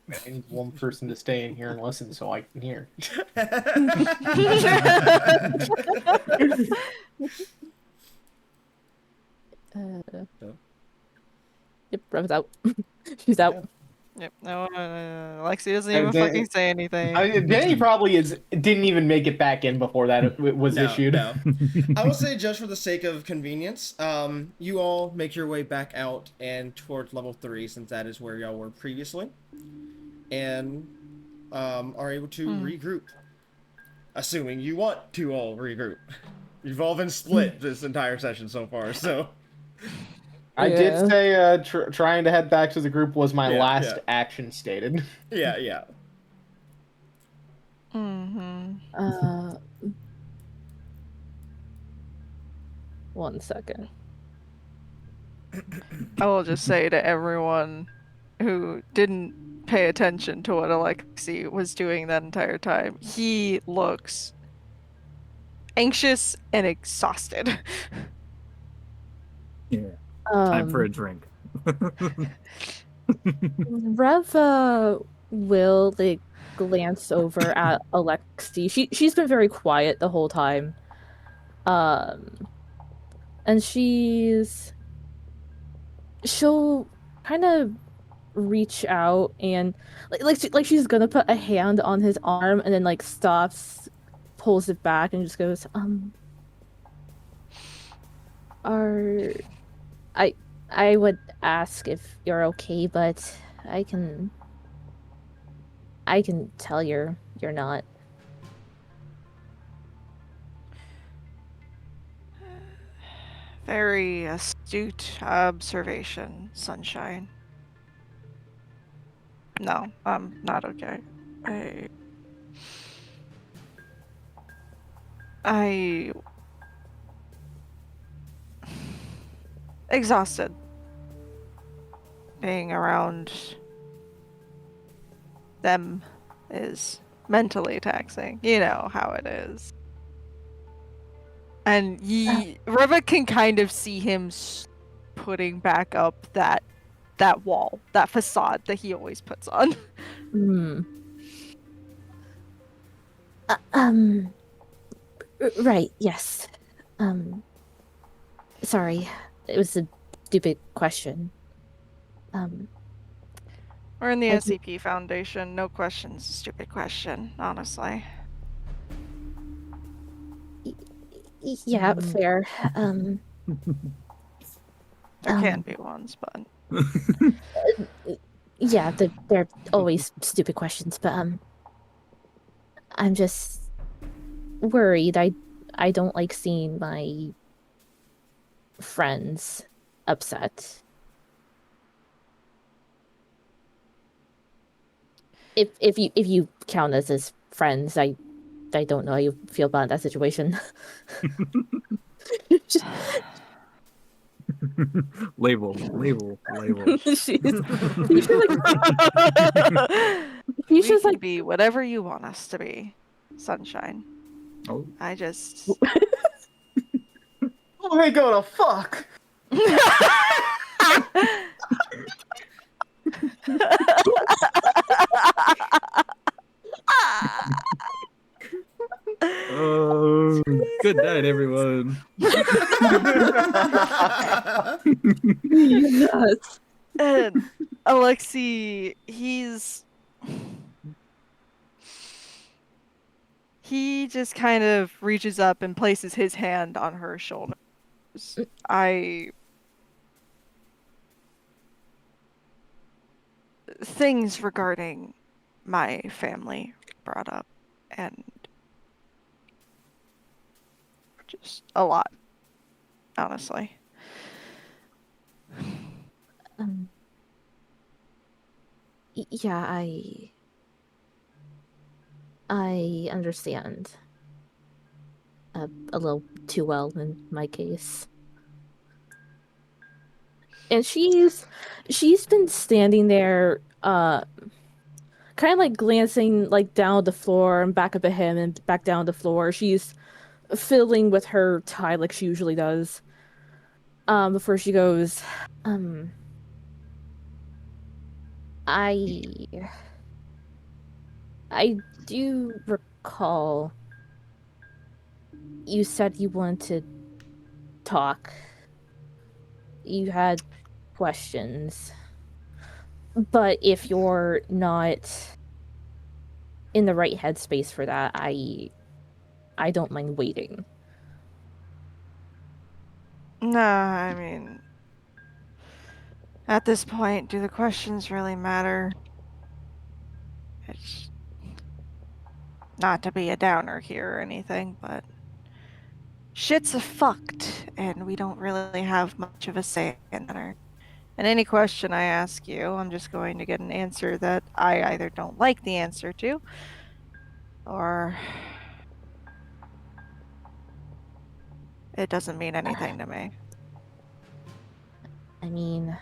I need one person to stay in here and listen so I can hear. Yep, Rev's out. She's out. Yep. No, Lexi doesn't even fucking say anything. I mean, Danny probably didn't even make it back in before that was issued. No. I will say, just for the sake of convenience, you all make your way back out and towards level 3, since that is where y'all were previously, and are able to regroup. Assuming you want to all regroup. You've all been split this entire session so far, so... I did say trying to head back to the group was my last action stated. Yeah. Mm-hmm. One second. I will just say to everyone who didn't pay attention to what Alexi was doing that entire time, he looks anxious and exhausted. Yeah. Time for a drink. Reva will like glance over at Alexi. She's been very quiet the whole time. And she'll kind of reach out and like she's gonna put a hand on his arm and then like stops, pulls it back and just goes, are I would ask if you're okay, but I can tell you're not. Very astute observation, Sunshine. No, I'm not okay. I exhausted being around them is mentally taxing. You know how it is. And Riva can kind of see him putting back up that wall, that facade that he always puts on. Right, yes. Sorry. It was a stupid question. We're in the SCP Foundation. No questions, stupid question, honestly. Yeah, fair. There can be ones, but yeah, they're always stupid questions, but I'm just worried. I don't like seeing my friends upset. If you count us as friends, I don't know how you feel about that situation. Label. She's we just can like be whatever you want us to be, Sunshine. Oh. I just Oh, they go to fuck. Good night, everyone. yes. And Alexei, he just kind of reaches up and places his hand on her shoulders. Things regarding my family brought up, and just a lot, honestly. Yeah, I understand a little too well in my case. And she's been standing there kind of like glancing like down at the floor and back up at him and back down the floor. She's fiddling with her tie like she usually does. Before she goes, I do recall you said you wanted to talk. You had questions. But if you're not in the right headspace for that, I don't mind waiting. No, I mean, at this point, do the questions really matter? It's not to be a downer here or anything, but shit's fucked, and we don't really have much of a say in it. And any question I ask you, I'm just going to get an answer that I either don't like the answer to, or it doesn't mean anything to me. I mean,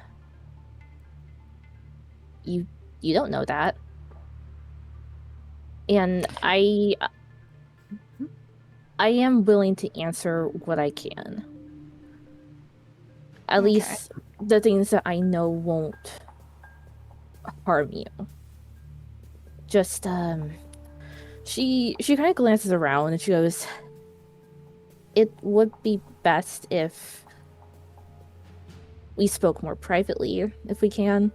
you don't know that. And I am willing to answer what I can. At least the things that I know won't harm you. Just she kind of glances around and she goes, "It would be best if we spoke more privately, if we can."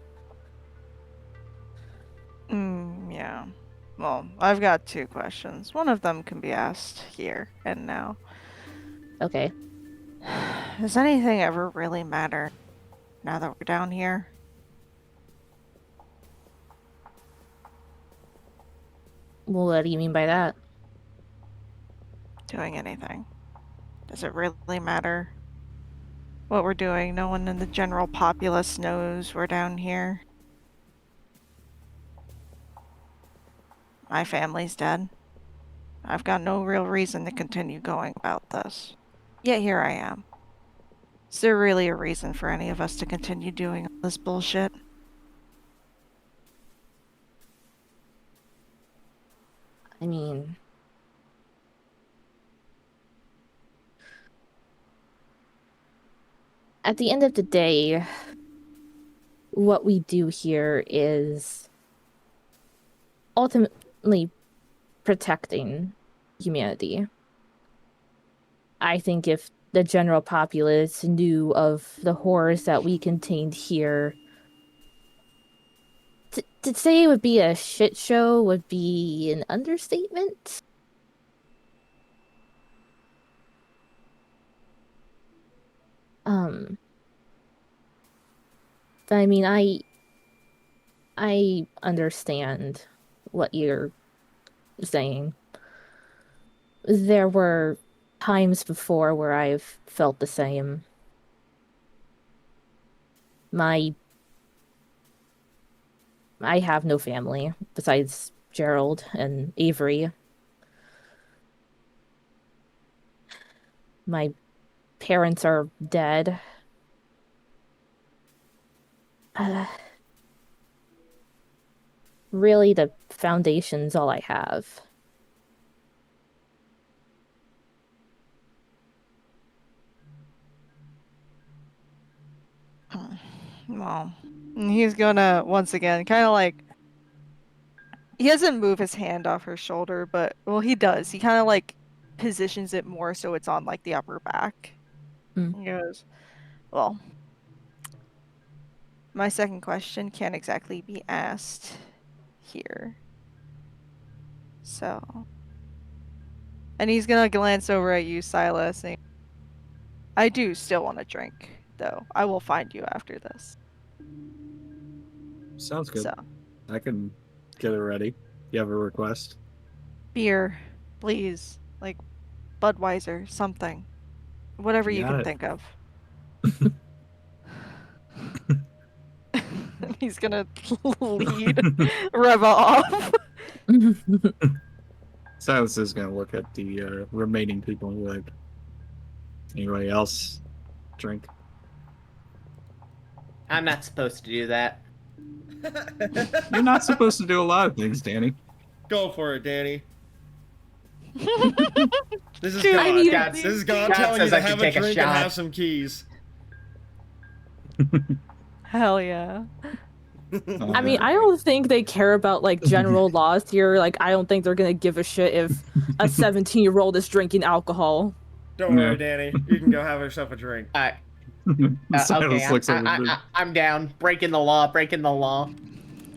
Yeah. Well, I've got 2 questions. One of them can be asked here and now. Okay. Does anything ever really matter now that we're down here? Well, what do you mean by that? Doing anything. Does it really matter what we're doing? No one in the general populace knows we're down here. My family's dead. I've got no real reason to continue going about this. Yet here I am. Is there really a reason for any of us to continue doing all this bullshit? I mean, at the end of the day, what we do here is ultimately protecting humanity. I think if the general populace knew of the horrors that we contained here, to say it would be a shit show would be an understatement. But I mean, I understand what you're saying. There were times before where I've felt the same. I have no family besides Gerald and Avery. My parents are dead. Really, the foundation's all I have. Well, he's gonna, once again, kind of like, he doesn't move his hand off her shoulder, but, well, he does. He kind of like positions it more so it's on like the upper back. Mm. He goes, well, my second question can't exactly be asked here. So, and he's gonna glance over at you, Silas, and I do still want to drink, though. I will find you after this. Sounds good. So, I can get it ready. You have a request? beer, please. Like Budweiser, something. Whatever you Got can it. think of. He's gonna lead Reva off. Silas is gonna look at the remaining people and be like, anybody else drink? I'm not supposed to do that. You're not supposed to do a lot of things, Danny. Go for it, Danny. This is Dude, God. I mean- This is God God telling you says to I can have a take a drink and shot. have some keys. Hell yeah. I mean, I don't think they care about like general laws here. Like, I don't think they're gonna give a shit if a 17-year-old is drinking alcohol. Don't Yeah. worry, Danny. You can go have yourself a drink. Silas Okay, looks over. I'm down. Breaking the law. Breaking the law.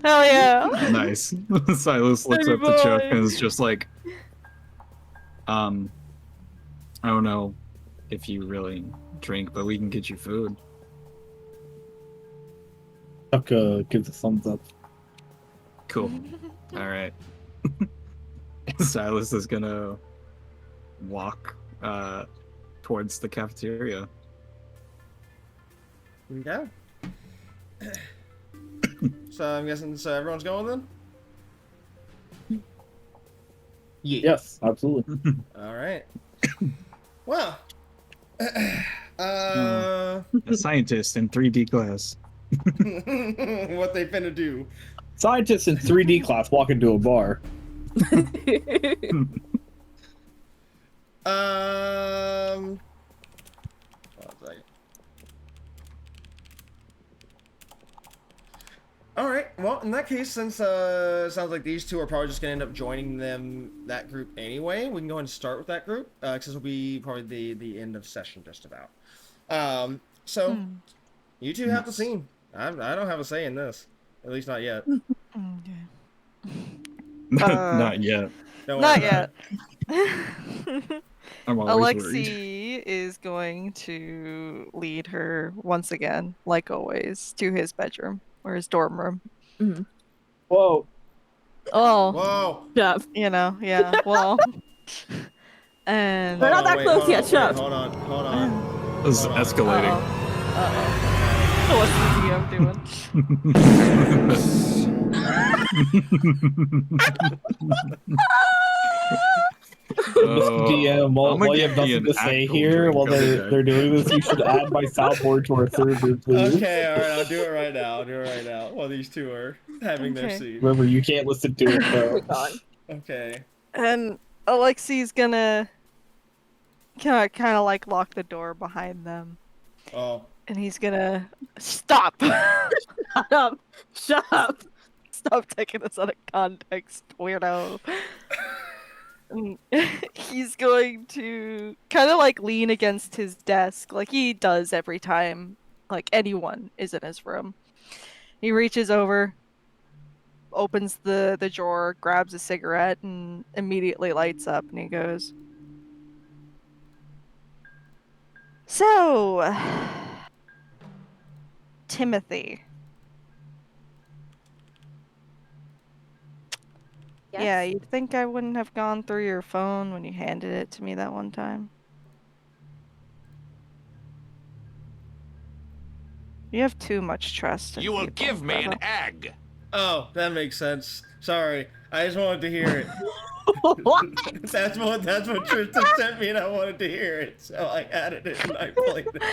Hell yeah. Nice. Silas looks up to Chuck and is just like, I don't know if you really drink, but we can get you food. Chuck gives a thumbs up. Cool. All right. Silas is gonna walk towards the cafeteria. Okay. So I'm guessing everyone's going then? Yeah. Yes, absolutely. All right. Well, A scientist in 3D class. what they finna do? Scientists in 3D class walk into a bar. One second. All right. Well, in that case, since it sounds like these two are probably just gonna end up joining that group anyway, we can go ahead and start with that group. Because this will be probably the end of session just about. So you two have the scene. I don't have a say in this, at least not yet. Okay. Not yet. Don't Not worry about yet. I'm always worried. Alexei is going to lead her once again, like always, to his bedroom or his dorm room. Mhm. Whoa. Oh, it. Whoa! Shut up. yeah, well. And We're not Hold on, that wait, close hold yet, on, shut wait, up. hold on, hold on. This is Hold on. escalating. What's the DM doing? Mr. DM, while you have nothing to say here, while they're doing this, you should add my soundboard to our server, please. Okay, alright, I'll do it right now. I'll do it right now while these two are having their Okay. seat. Remember, you can't listen to it, though. Oh my god. Okay. And Alexei's gonna kind of like lock the door behind them. Oh. And he's gonna stop. Shut up. Shut up. Stop taking this out of context, weirdo. And he's going to kind of like lean against his desk like he does every time like anyone is in his room. He reaches over, opens the drawer, grabs a cigarette, and immediately lights up, and he goes, "So, Timothy." Yes? Yeah, you'd think I wouldn't have gone through your phone when you handed it to me that one time. You have too much trust in You will people, give me an brother. egg. Oh, that makes sense. Sorry. I just wanted to hear it. What? That's what Tristan sent me and I wanted to hear it. So I added it and I played it.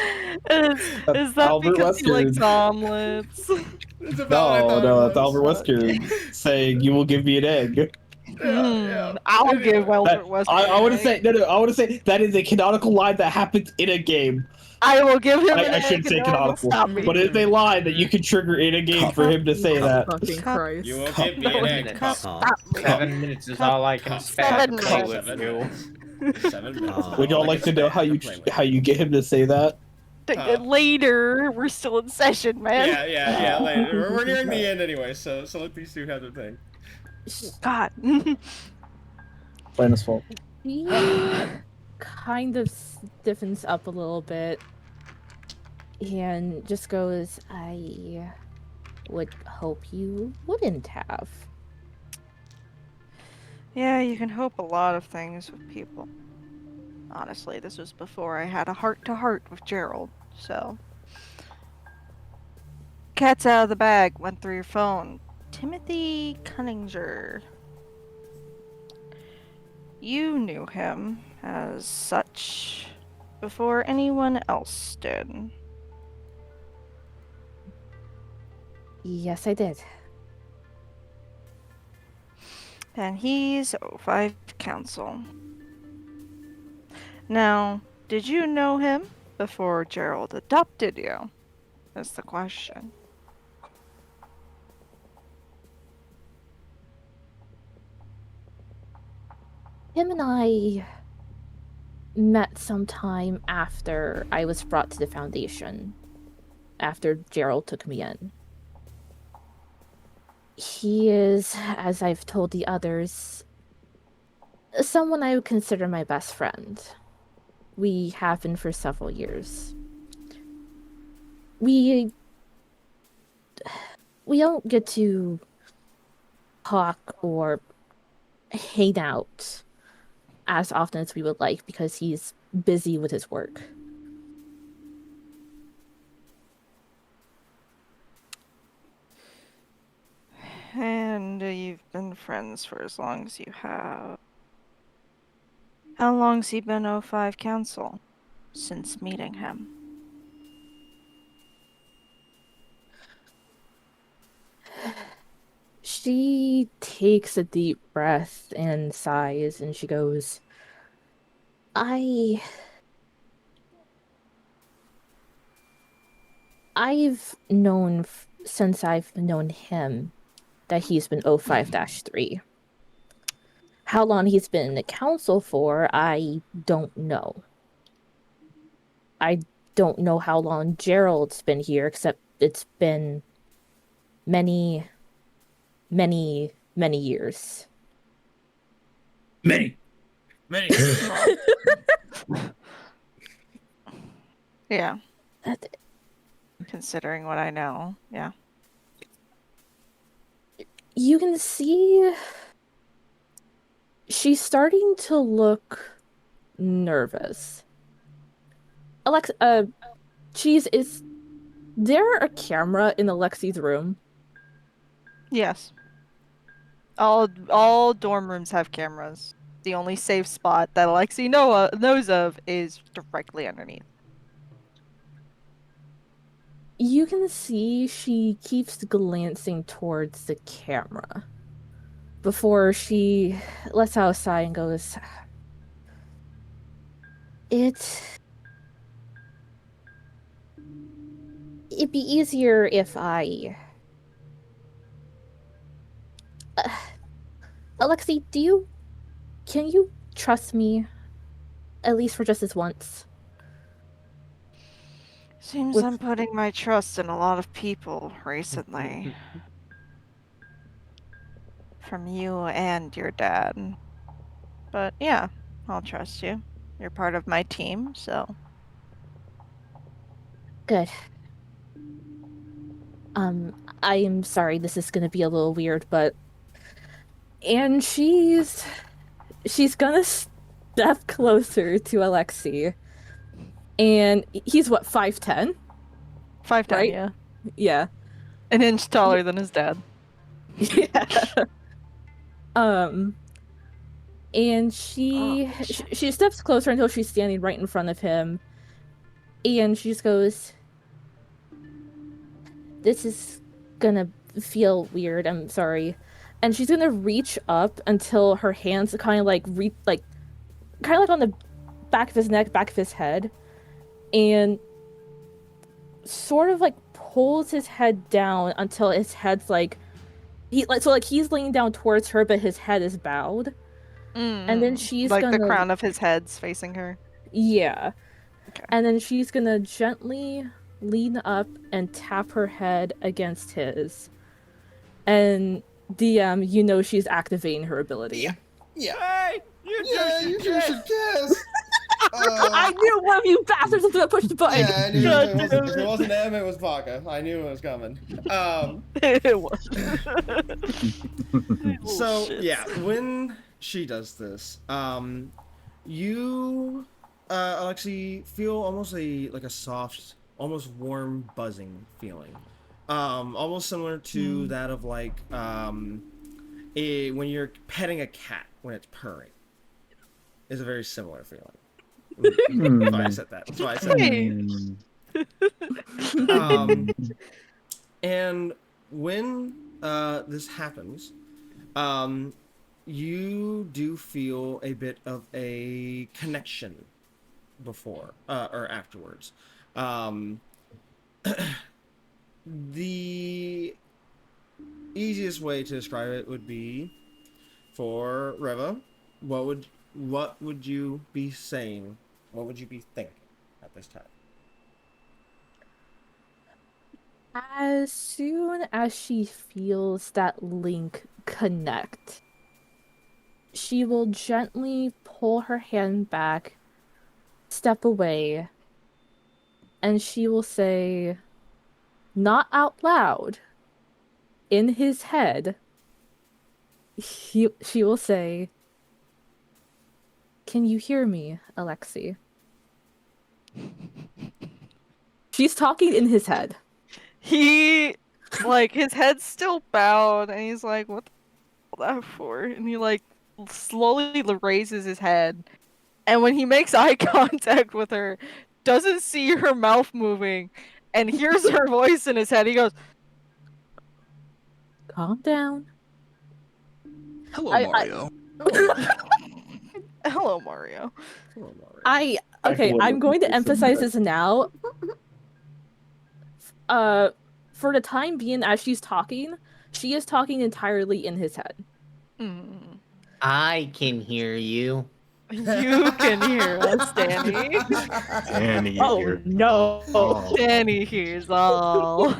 Is that Albert because you like Wesker. omelets? It's about what I thought No, it it's was. Albert Wesker saying, "You will give me an egg." Yeah. I'll Anyway. give Albert That- Wesker. I want to an say egg. no. I want to say that is a canonical line that happens in a game. I will give him an I egg. shouldn't say and no one will canonical, stop me. but it's a line that you can trigger in a game for him to say that. Fucking Cup. Christ. You will Cup give me No an one egg. can stop me. 7 minutes is Cup. all I can Cup. spare 7 to play minutes. with 7 you. minutes. 7 minutes. Would y'all like to know how you get him to say that? Later, we're still in session, man. Yeah. Later. We're nearing the end anyway, so let these two have their thing. God. Linus' fault. He kind of stiffens up a little bit and just goes, I would hope you wouldn't have. Yeah, you can hope a lot of things with people. Honestly, this was before I had a heart-to-heart with Gerald, so... Cat's out of the bag, went through your phone. Timothy Cunninger. You knew him as such before anyone else did. Yes, I did. And he's O5 Council. Now, did you know him before Gerald adopted you? That's the question. Him and I met sometime after I was brought to the Foundation, after Gerald took me in. He is, as I've told the others, someone I would consider my best friend. We have been for several years. We don't get to talk or hang out as often as we would like because he's busy with his work. And you've been friends for as long as you have. How long's he been O5 Council? Since meeting him. She takes a deep breath and sighs, and she goes, I've known since I've known him that he's been O5-3. How long he's been in the council for, I don't know. I don't know how long Gerald's been here, except it's been many years. Many. Many. Yeah. Considering what I know, yeah. You can see she's starting to look nervous. Cheese, is there a camera in Alexi's room? Yes. All dorm rooms have cameras. The only safe spot that Alexi knows of is directly underneath. You can see she keeps glancing towards the camera before she lets out a sigh and goes, It'd be easier if I... Alexi, can you trust me? At least for just this once? Seems I'm putting my trust in a lot of people recently. From you and your dad. But yeah, I'll trust you. You're part of my team, so... Good. I am sorry this is gonna be a little weird, but... And she's gonna step closer to Alexi. And he's what, 5'10"? 5'10", right? yeah. Yeah. An inch taller than his dad. Yeah. And she steps closer until she's standing right in front of him. And she just goes, this is gonna feel weird, I'm sorry. And she's gonna reach up until her hands kind of like on the back of his neck, back of his head, and sort of like pulls his head down until his head's like he's leaning down towards her, but his head is bowed. And then she's like gonna... the crown of his head's facing her. Yeah. Okay. And then she's gonna gently lean up and tap her head against his. And DM, you know she's activating her ability. Yeah. Hey, you should kiss. I knew one of you bastards was gonna push the button! Yeah, I knew if it wasn't him, it was Baka. I knew it was coming. It was. So yeah, when she does this, you, Alexi, feel almost like a soft, almost warm buzzing feeling, almost similar to that of like when you're petting a cat when it's purring. It's a very similar feeling. That's why I said that. That's why I said that. And when this happens, you do feel a bit of a connection before or afterwards. The easiest way to describe it would be for Reva. What would you be saying? What would you be thinking at this time? As soon as she feels that link connect, she will gently pull her hand back, step away, and she will say, not out loud, in his head, she will say, can you hear me, Alexi? She's talking in his head. He, like, his head's still bowed, and he's like, what the hell that for? And he, like, slowly raises his head. And when he makes eye contact with her, doesn't see her mouth moving, and hears her voice in his head, he goes, Calm down. Hello, Mario. hello, Mario. I'm going to emphasize this now. For the time being, as she's talking, she is talking entirely in his head. Mm. I can hear you. You can hear us, Danny. Danny, Oh no! Danny hears all.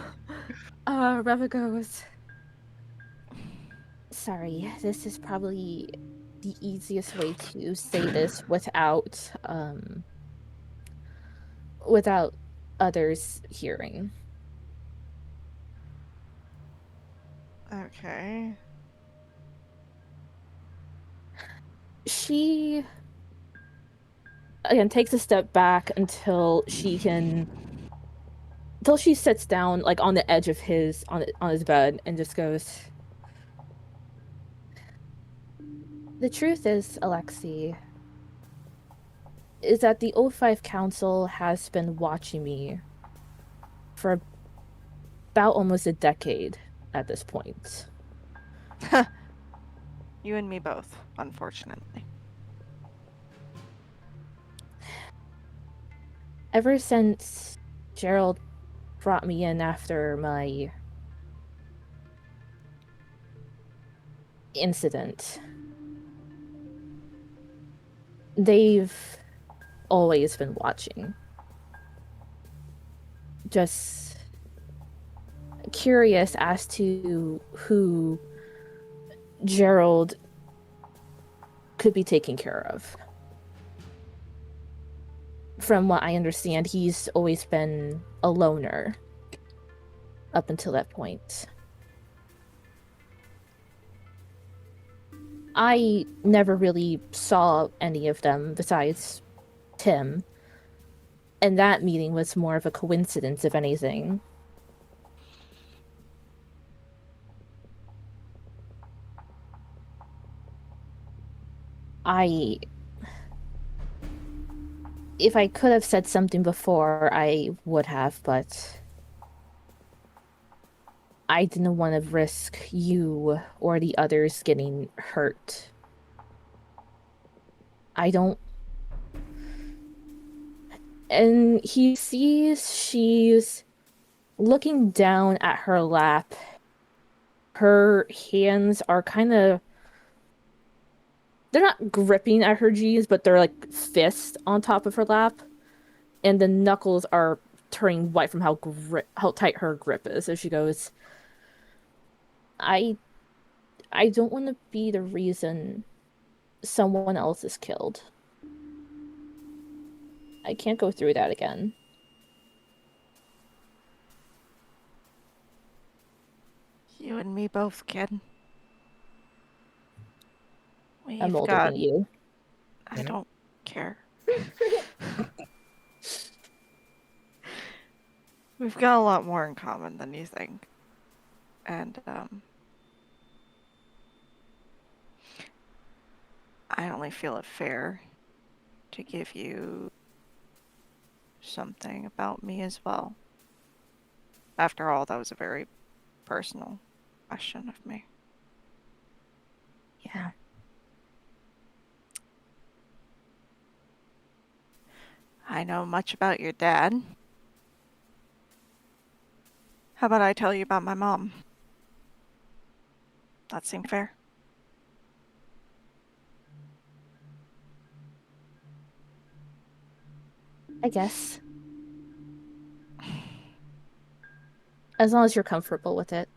Reva goes, sorry, this is probably the easiest way to say this without without others hearing. Okay. She again takes a step back until she sits down like on the edge of his on his bed and just goes, "The truth is, Alexei, is that the O5 Council has been watching me for about almost a decade at this point." You and me both, unfortunately. Ever since Gerald brought me in after my incident, they've always been watching. Just curious as to who Gerald could be taken care of. From what I understand, he's always been a loner up until that point. I never really saw any of them besides Tim, and that meeting was more of a coincidence, if anything. If I could have said something before, I would have, but I didn't want to risk you or the others getting hurt. I don't... And he sees she's looking down at her lap. Her hands are kind of... They're not gripping at her G's, but they're like fists on top of her lap. And the knuckles are turning white from how tight her grip is. So she goes, I don't want to be the reason someone else is killed. I can't go through that again. You and me both, kid. I'm older than you. I don't care. We've got a lot more in common than you think. And, I only feel it fair to give you something about me as well. After all, that was a very personal question of me. Yeah. I know much about your dad. How about I tell you about my mom? That seem fair? I guess. As long as you're comfortable with it.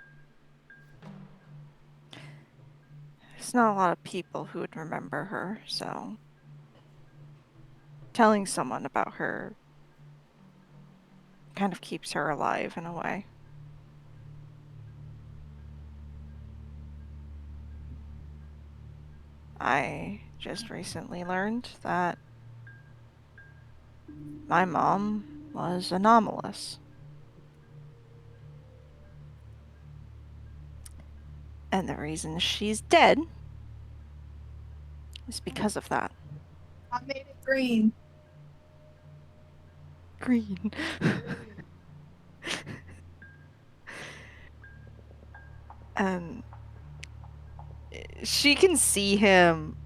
There's not a lot of people who would remember her, so telling someone about her kind of keeps her alive in a way. I just recently learned that my mom was anomalous. And the reason she's dead is because of that. I made it green. Green. And she can see him,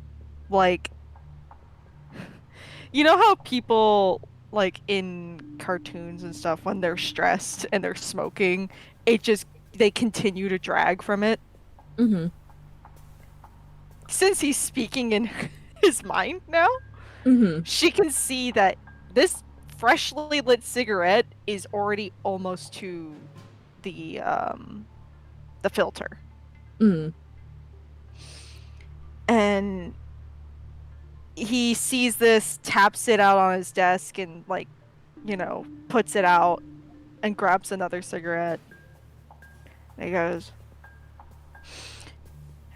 like, you know how people, like, in cartoons and stuff, when they're stressed and they're smoking, they continue to drag from it? Mm-hmm. Since he's speaking in his mind now, she can see that this freshly lit cigarette is already almost to the filter. Mm. And he sees this, taps it out on his desk, and like, puts it out and grabs another cigarette. And he goes,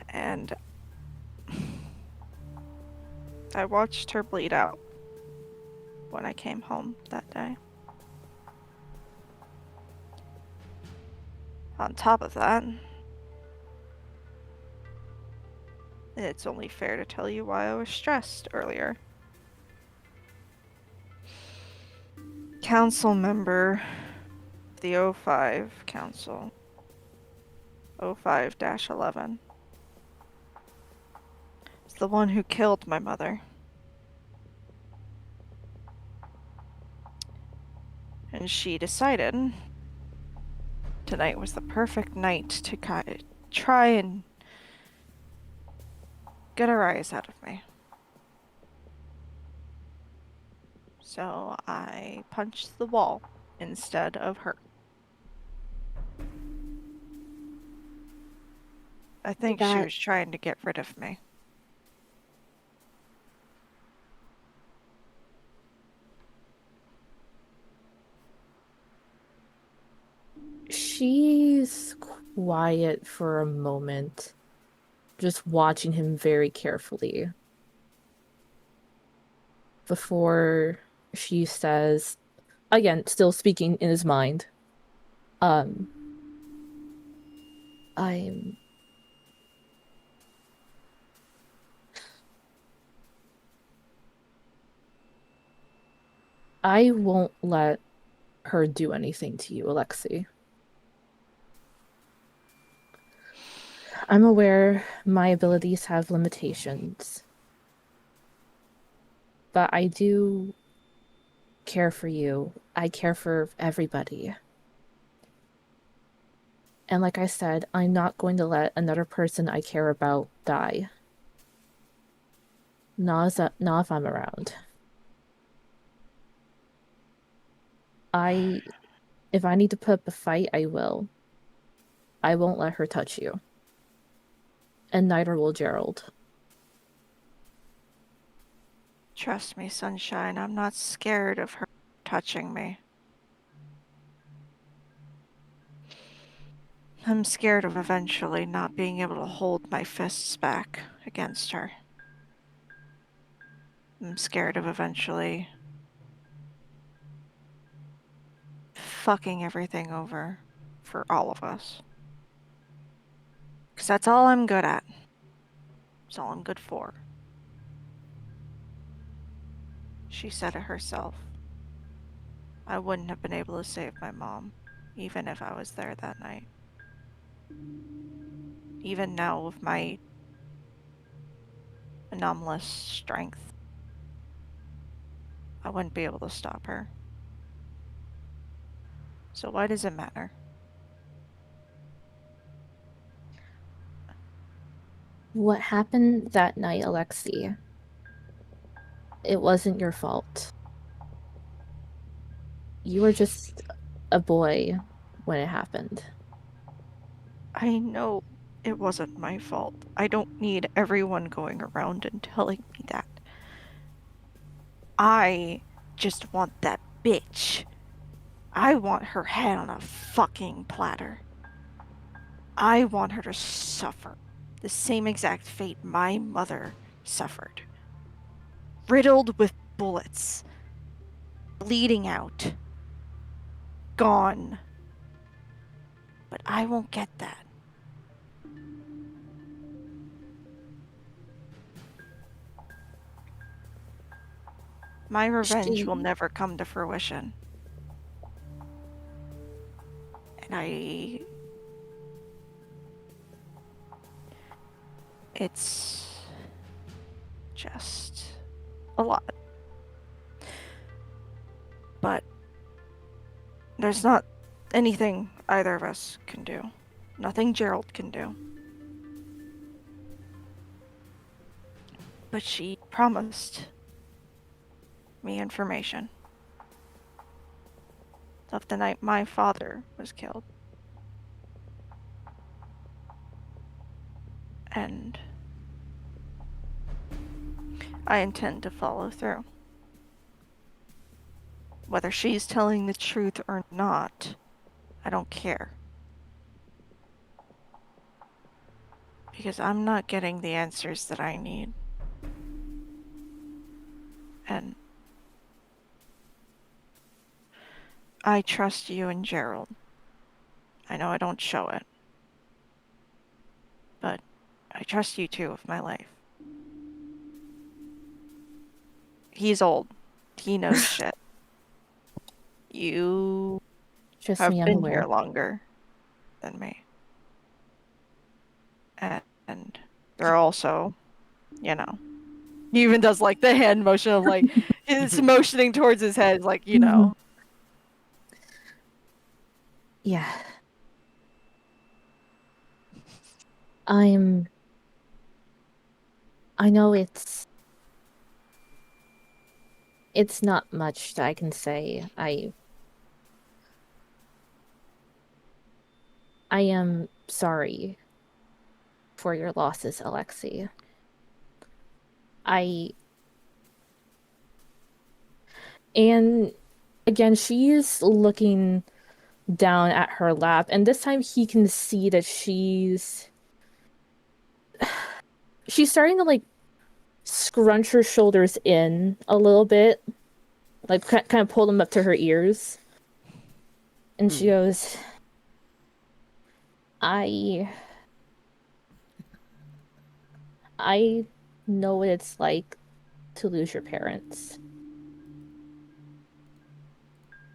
and I watched her bleed out when I came home that day. On top of that, it's only fair to tell you why I was stressed earlier. Council member of the O5 Council, O5-11, is the one who killed my mother. And she decided tonight was the perfect night to try and get a rise out of me. So I punched the wall instead of her. I think she was trying to get rid of me. She's quiet for a moment, just watching him very carefully. Before she says, again, still speaking in his mind, I won't let her do anything to you, Alexei. I'm aware my abilities have limitations, but I do care for you. I care for everybody. And like I said, I'm not going to let another person I care about die. Not if I'm around. If I need to put up a fight, I will. I won't let her touch you. And neither will Gerald. Trust me, Sunshine, I'm not scared of her touching me. I'm scared of eventually not being able to hold my fists back against her. I'm scared of eventually fucking everything over for all of us. Because that's all I'm good at. It's all I'm good for. She said it herself. I wouldn't have been able to save my mom, even if I was there that night. Even now with my anomalous strength, I wouldn't be able to stop her. So why does it matter? What happened that night, Alexei? It wasn't your fault. You were just a boy when it happened. I know it wasn't my fault. I don't need everyone going around and telling me that. I just want that bitch. I want her head on a fucking platter. I want her to suffer the same exact fate my mother suffered. Riddled with bullets. Bleeding out. Gone. But I won't get that. My revenge will never come to fruition. And it's just a lot. But there's not anything either of us can do. Nothing Gerald can do. But she promised me information of the night my father was killed. And I intend to follow through. Whether she's telling the truth or not, I don't care. Because I'm not getting the answers that I need. And I trust you and Gerald. I know I don't show it. But I trust you too with my life. He's old. He knows shit. You Trust have me, I'm been here aware. longer than me. And they're also, you know. He even does like the hand motion of like it's motioning towards his head, like, you know. Yeah. I know it's not much that I can say. I am sorry for your losses, Alexei. And again, she's looking down at her lap, and this time he can see that she's starting to like scrunch her shoulders in a little bit, like kind of pull them up to her ears. And she goes, I know what it's like to lose your parents.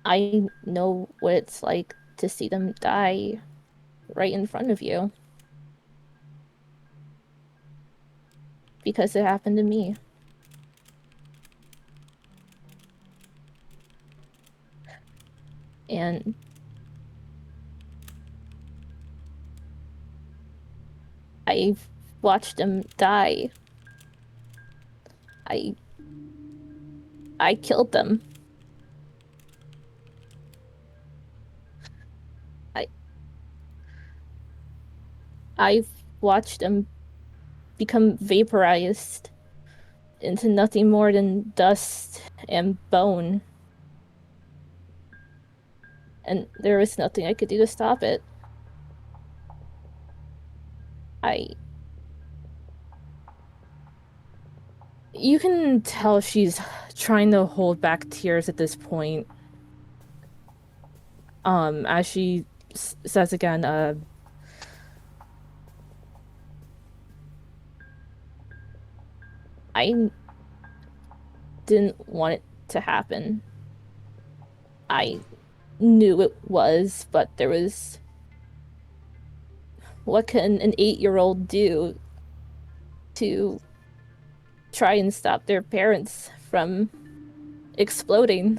I know what it's like to see them die right in front of you. Because it happened to me. And I've watched them die. I killed them. I've watched them become vaporized into nothing more than dust and bone. And there was nothing I could do to stop it. You can tell she's trying to hold back tears at this point. As she says again, I didn't want it to happen. I knew it was, but there was... What can an 8-year-old do to try and stop their parents from exploding?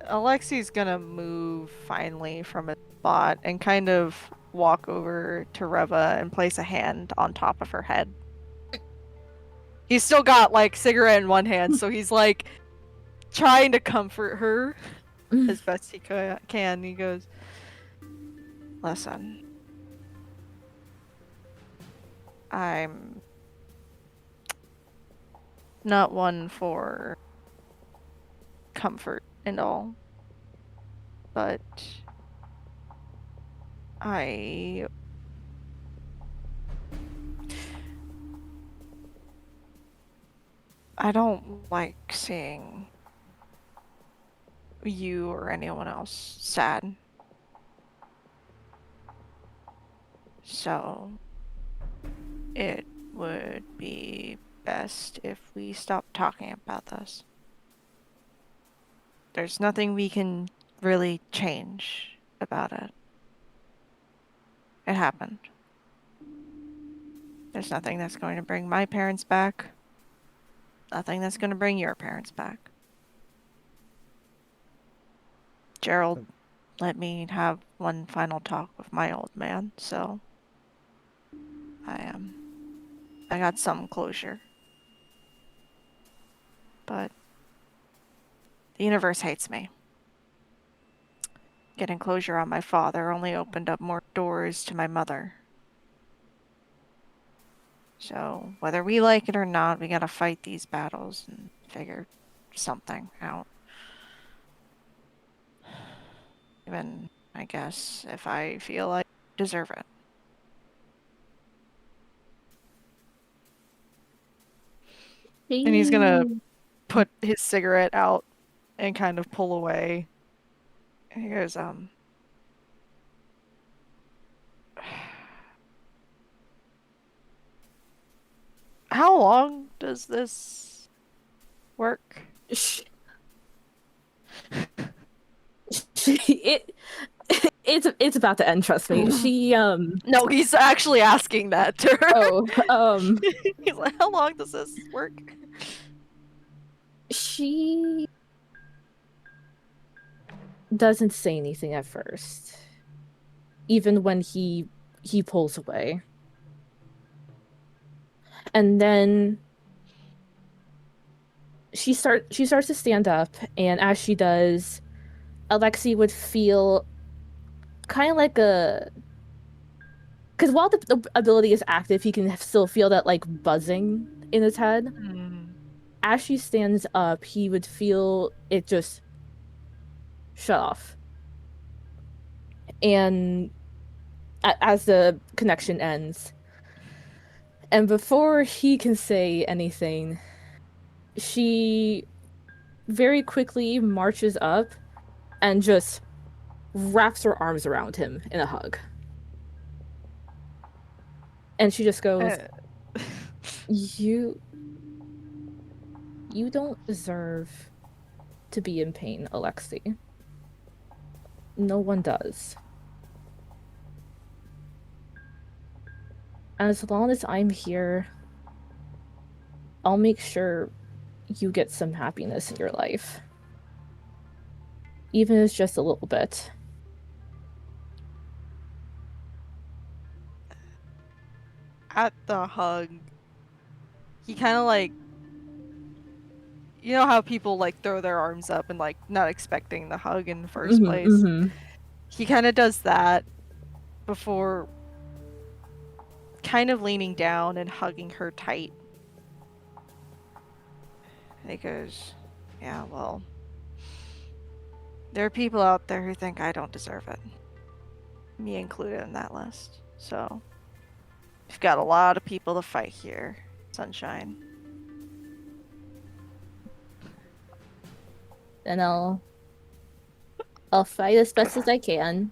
Alexi's gonna move finally from his spot and kind of walk over to Reva and place a hand on top of her head. He's still got like cigarette in one hand, so he's like trying to comfort her as best he can. He goes, "Listen, I'm not one for comfort and all, but I don't like seeing you or anyone else sad. So it would be best if we stop talking about this. There's nothing we can really change about it. It happened. There's nothing that's going to bring my parents back. Nothing that's going to bring your parents back. Gerald let me have one final talk with my old man, so I got some closure. But the universe hates me. getting closure on my father only opened up more doors to my mother. So, whether we like it or not, we gotta fight these battles and figure something out. Even, I guess, if I feel I deserve it. And he's gonna put his cigarette out and kind of pull away. And he goes, how long does this work? It's about to end, trust me. No, he's actually asking that to her. Oh, He's like, how long does this work? she doesn't say anything at first. Even when he pulls away. And then she starts to stand up, and as she does, Alexei would feel kind of like a, because while the ability is active, he can still feel that like buzzing in his head. As she stands up, he would feel it just shut off. And as the connection ends, and before he can say anything, she very quickly marches up and just wraps her arms around him in a hug. And she just goes, You don't deserve to be in pain, Alexei. No one does. As long as I'm here, I'll make sure you get some happiness in your life. Even if it's just a little bit. At the hug, he kind of like, you know how people like throw their arms up and like not expecting the hug in the first place? He kind of does that before kind of leaning down and hugging her tight. And he goes, yeah, well, there are people out there who think I don't deserve it. Me included in that list. So, we've got a lot of people to fight here, Sunshine. And I'll fight as best as I can.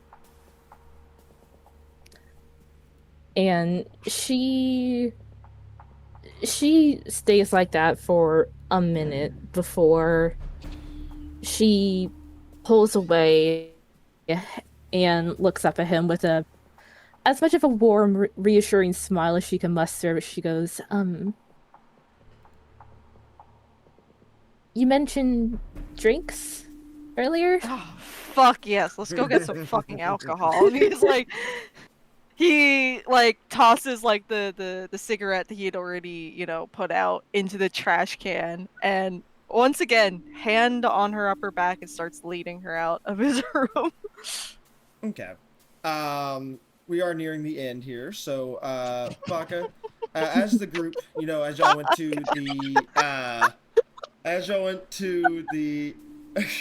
And she stays like that for a minute before she pulls away and looks up at him with as much of a warm, reassuring smile as she can muster. She goes, you mentioned drinks earlier? Oh, fuck yes. Let's go get some fucking alcohol. And he's like, he like tosses like the cigarette that he had already, you know, put out into the trash can, and once again, hand on her upper back, and starts leading her out of his room. Okay. We are nearing the end here, so Baka, as the group, you know, as y'all went to the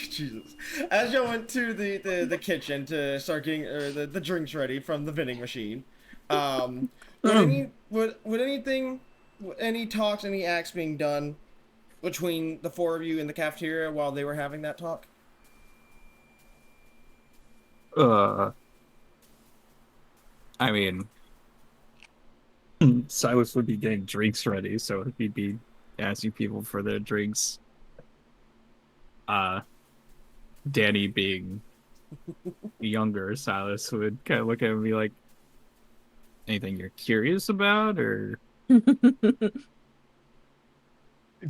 Jesus. As y'all went to the kitchen to start getting the drinks ready from the vending machine, would any talks, any acts being done between the four of you in the cafeteria while they were having that talk? I mean, Silas would be getting drinks ready, so he'd be asking people for their drinks. Danny, being younger, Silas would kind of look at him and be like, anything you're curious about, or?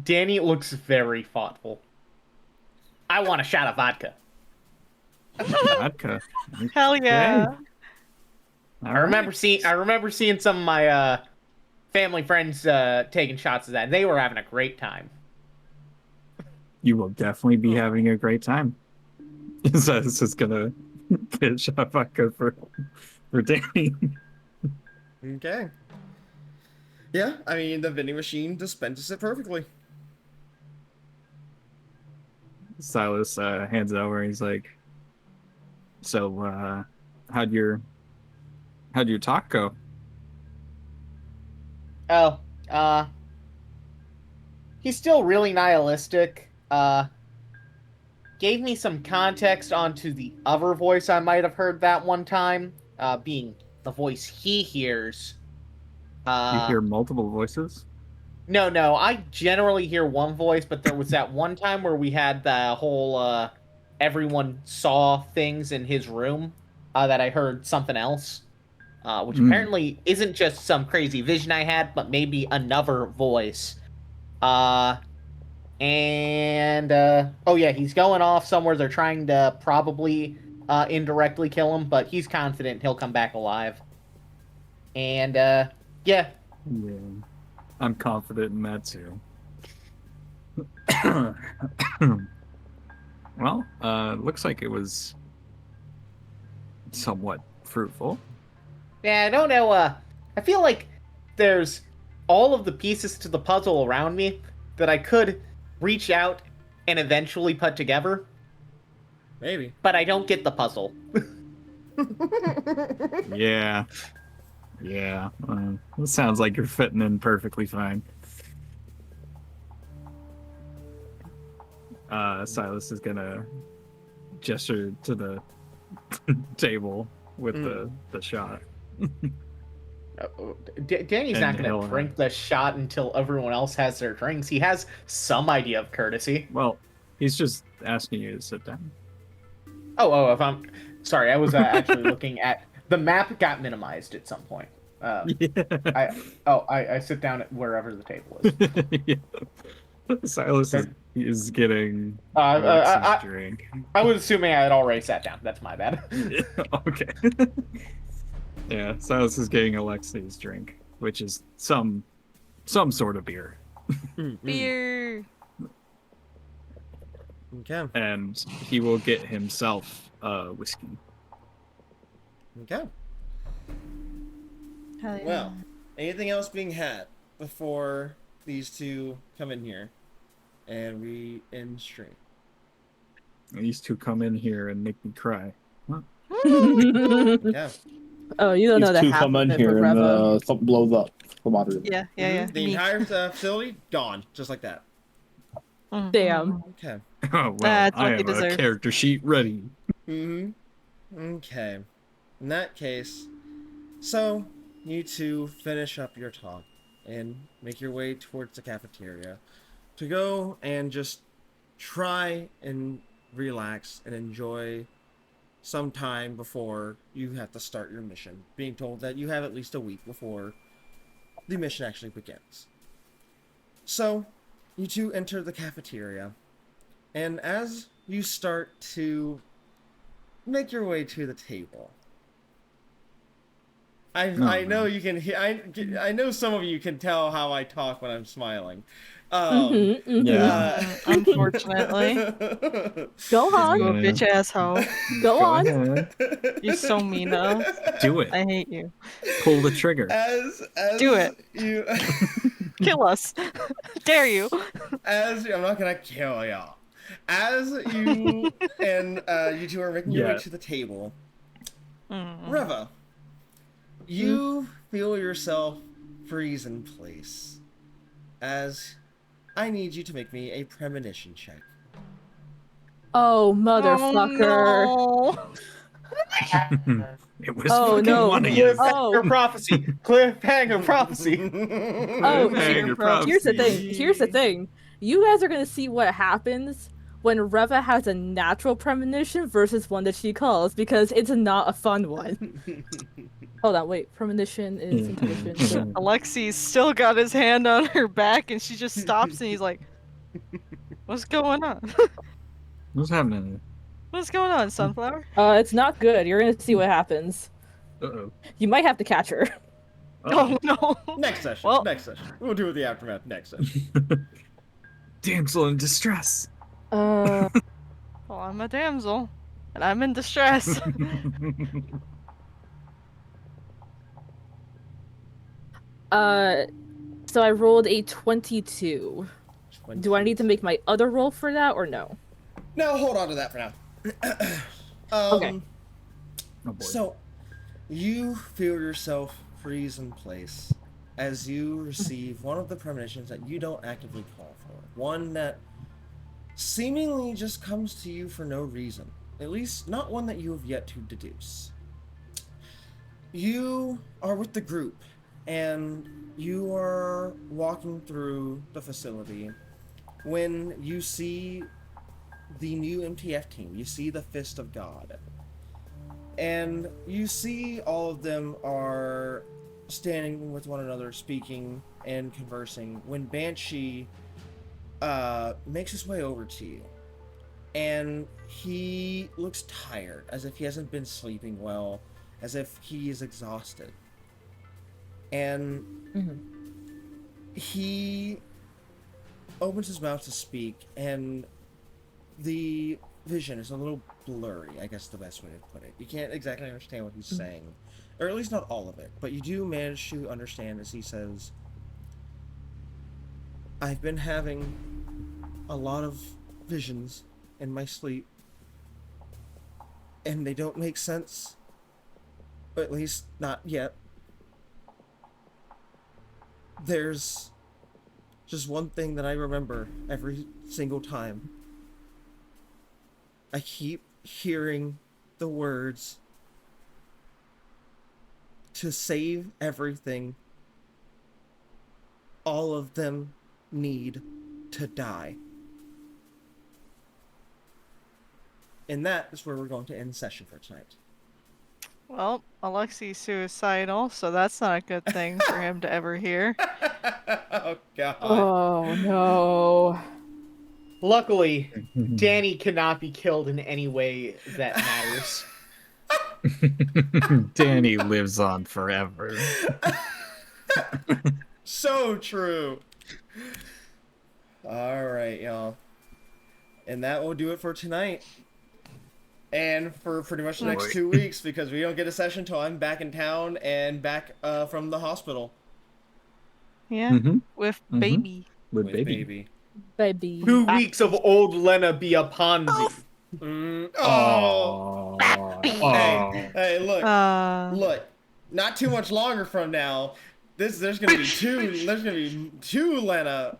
Danny looks very thoughtful. I want a shot of vodka. Vodka. Hell yeah. Okay. I remember seeing some of my family friends taking shots of that, and they were having a great time. You will definitely be having a great time. So this is gonna pitch if I could for Danny. Okay. Yeah, I mean, the vending machine dispenses it perfectly. Silas hands it over. He's like, "So, how'd your talk go?" Oh, he's still really nihilistic. Gave me some context onto the other voice I might have heard that one time, being the voice he hears. You hear multiple voices? No, I generally hear one voice, but there was that one time where we had the whole, everyone saw things in his room, that I heard something else, which apparently isn't just some crazy vision I had, but maybe another voice. Oh yeah, he's going off somewhere. They're trying to probably indirectly kill him, but he's confident he'll come back alive. And yeah. Yeah, I'm confident in that too. Well, looks like it was somewhat fruitful. Yeah, I don't know. I feel like there's all of the pieces to the puzzle around me that I could reach out and eventually put together. Maybe. But I don't get the puzzle. Yeah. It sounds like you're fitting in perfectly fine. Silas is gonna gesture to the table with the shot. Danny's not going to drink the shot until everyone else has their drinks. He has some idea of courtesy. Well, he's just asking you to sit down. Oh, if I'm sorry, I was actually looking at the map. Got minimized at some point. I sit down at wherever the table is. Yeah. Silas is getting Alex's drink. I was assuming I had already sat down. That's my bad. Okay. Yeah, Silas is getting Alexi's drink, which is some sort of beer. Beer. Okay. And he will get himself whiskey. Okay. Hell yeah. Well, anything else being had before these two come in here and we end stream? These two come in here and make me cry. What? Yeah. Oh, you don't know that These two come in here and something blows up. Yeah. The entire facility gone, just like that. Damn. Okay. Oh, well, That's what I they have a deserve. character sheet ready. Okay. In that case, so you two finish up your talk and make your way towards the cafeteria to go and just try and relax and enjoy some time before you have to start your mission, being told that you have at least a week before the mission actually begins. So, you two enter the cafeteria, and as you start to make your way to the table, I know you can hear. I know some of you can tell how I talk when I'm smiling. Yeah. Unfortunately. Go You on. a bitch asshole. Go on. Ahead. You're so mean though. Do it. I hate you. Pull the trigger. As Do it. You, Kill us. Dare you. I'm not gonna kill y'all. As you and you two are making your way to the table, Reva, you feel yourself freeze in place. As I need you to make me a premonition check. Oh, motherfucker. Oh, no. It was Oh, fucking no. one of you. Cliffhanger prophecy. Cliffhanger prophecy. Oh, Cliffhanger here's the prophecy. thing. Here's the thing. You guys are gonna see what happens when Reva has a natural premonition versus one that she calls, because it's not a fun one. Hold on, wait. Premonition is intuition. So... Alexi's still got his hand on her back, and she just stops, and he's like, "What's going on? What's happening? What's going on, Sunflower?" It's not good. You're gonna see what happens. Uh-oh. You might have to catch her. Oh no. Next session. Well- Next session. We'll do it the aftermath next session. Damsel in distress. Well, I'm a damsel. and I'm in distress. So I rolled a 22. Do I need to make my other roll for that or no? No, hold on to that for now. Okay. Oh boy. So, you feel yourself freeze in place as you receive one of the premonitions that you don't actively call for. One that seemingly just comes to you for no reason. At least, not one that you have yet to deduce. You are with the group, and you are walking through the facility when you see the new MTF team. You see the Fist of God. And you see all of them are standing with one another, speaking and conversing, when Banshee makes his way over to you. And he looks tired, as if he hasn't been sleeping well, as if he is exhausted. And he opens his mouth to speak, and the vision is a little blurry, I guess the best way to put it. You can't exactly understand what he's saying, or at least not all of it, but you do manage to understand as he says, I've been having a lot of visions in my sleep, and they don't make sense, or at least not yet. There's just one thing that I remember every single time. I keep hearing the words, to save everything, all of them need to die. And that is where we're going to end session for tonight. Well, Alexi's suicidal, so that's not a good thing for him to ever hear. Oh, God. Oh, no. Luckily, Danny cannot be killed in any way that matters. Danny lives on forever. So true. All right, y'all. And that will do it for tonight. And for pretty much the next 2 weeks, because we don't get a session until I'm back in town and back from the hospital. Yeah, with baby. With baby. Baby. 2 weeks of old Lena be a Ponzi. Oh. Hey, look. Look. Not too much longer from now, there's gonna be two Lena two Lena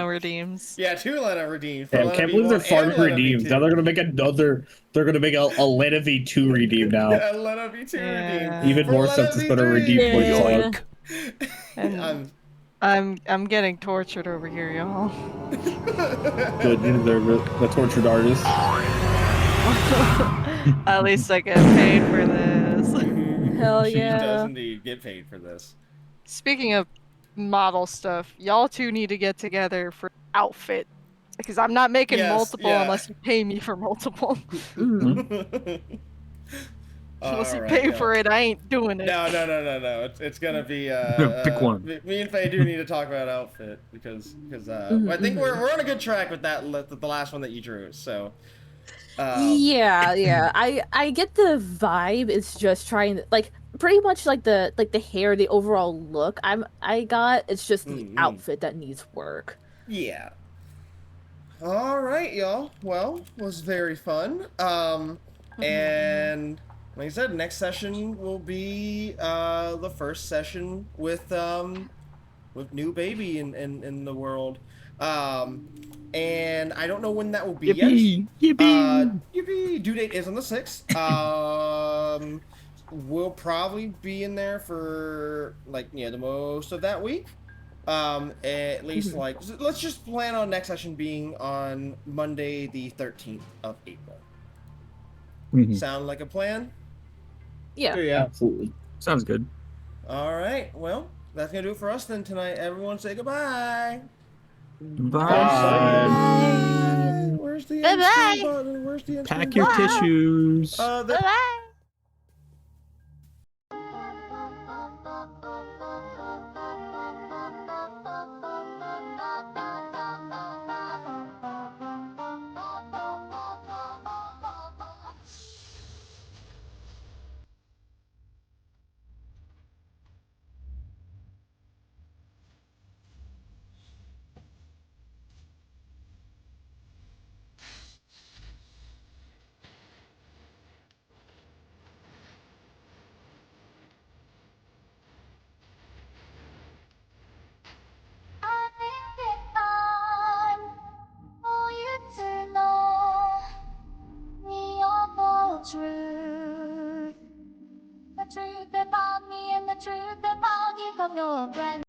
redeems. Yeah, two Lena redeems. Yeah, I can't believe they're farming redeemed. Now they're gonna make another. They're gonna make a Lena V2 redeem now. Yeah, Lena V2 redeem. Even more stuff to spend a redeem points on. And I'm getting tortured over here, y'all. Good, you deserve it. The tortured artist. At least I get paid for this. Hell She yeah. does indeed get paid for this. Speaking of model stuff, y'all two need to get together for outfit. Because I'm not making multiple unless you pay me for multiple. Unless you pay for it, I ain't doing it. No. It's gonna be pick one. Me and Faye do need to talk about outfit because I think we're on a good track with that. The last one that you drew. So. Yeah. I get the vibe. It's just trying to, like, pretty much like the hair, the overall look. I got. It's just the outfit that needs work. Yeah. All right, y'all. Well, it was very fun. And like I said, next session will be the first session with new baby in the world. And I don't know when that will be yet. Yippee! Yippee! Due date is on the 6th. We'll probably be in there for the most of that week. At least let's just plan on next session being on Monday the 13th of April. Sound like a plan? Yeah. Absolutely. Sounds good. All right. Well, that's gonna do it for us then tonight. Everyone say goodbye. Bye. Where's the Bye-bye. end screen button? Where's the end Pack screen your button? tissues. Bye-bye. from your friend.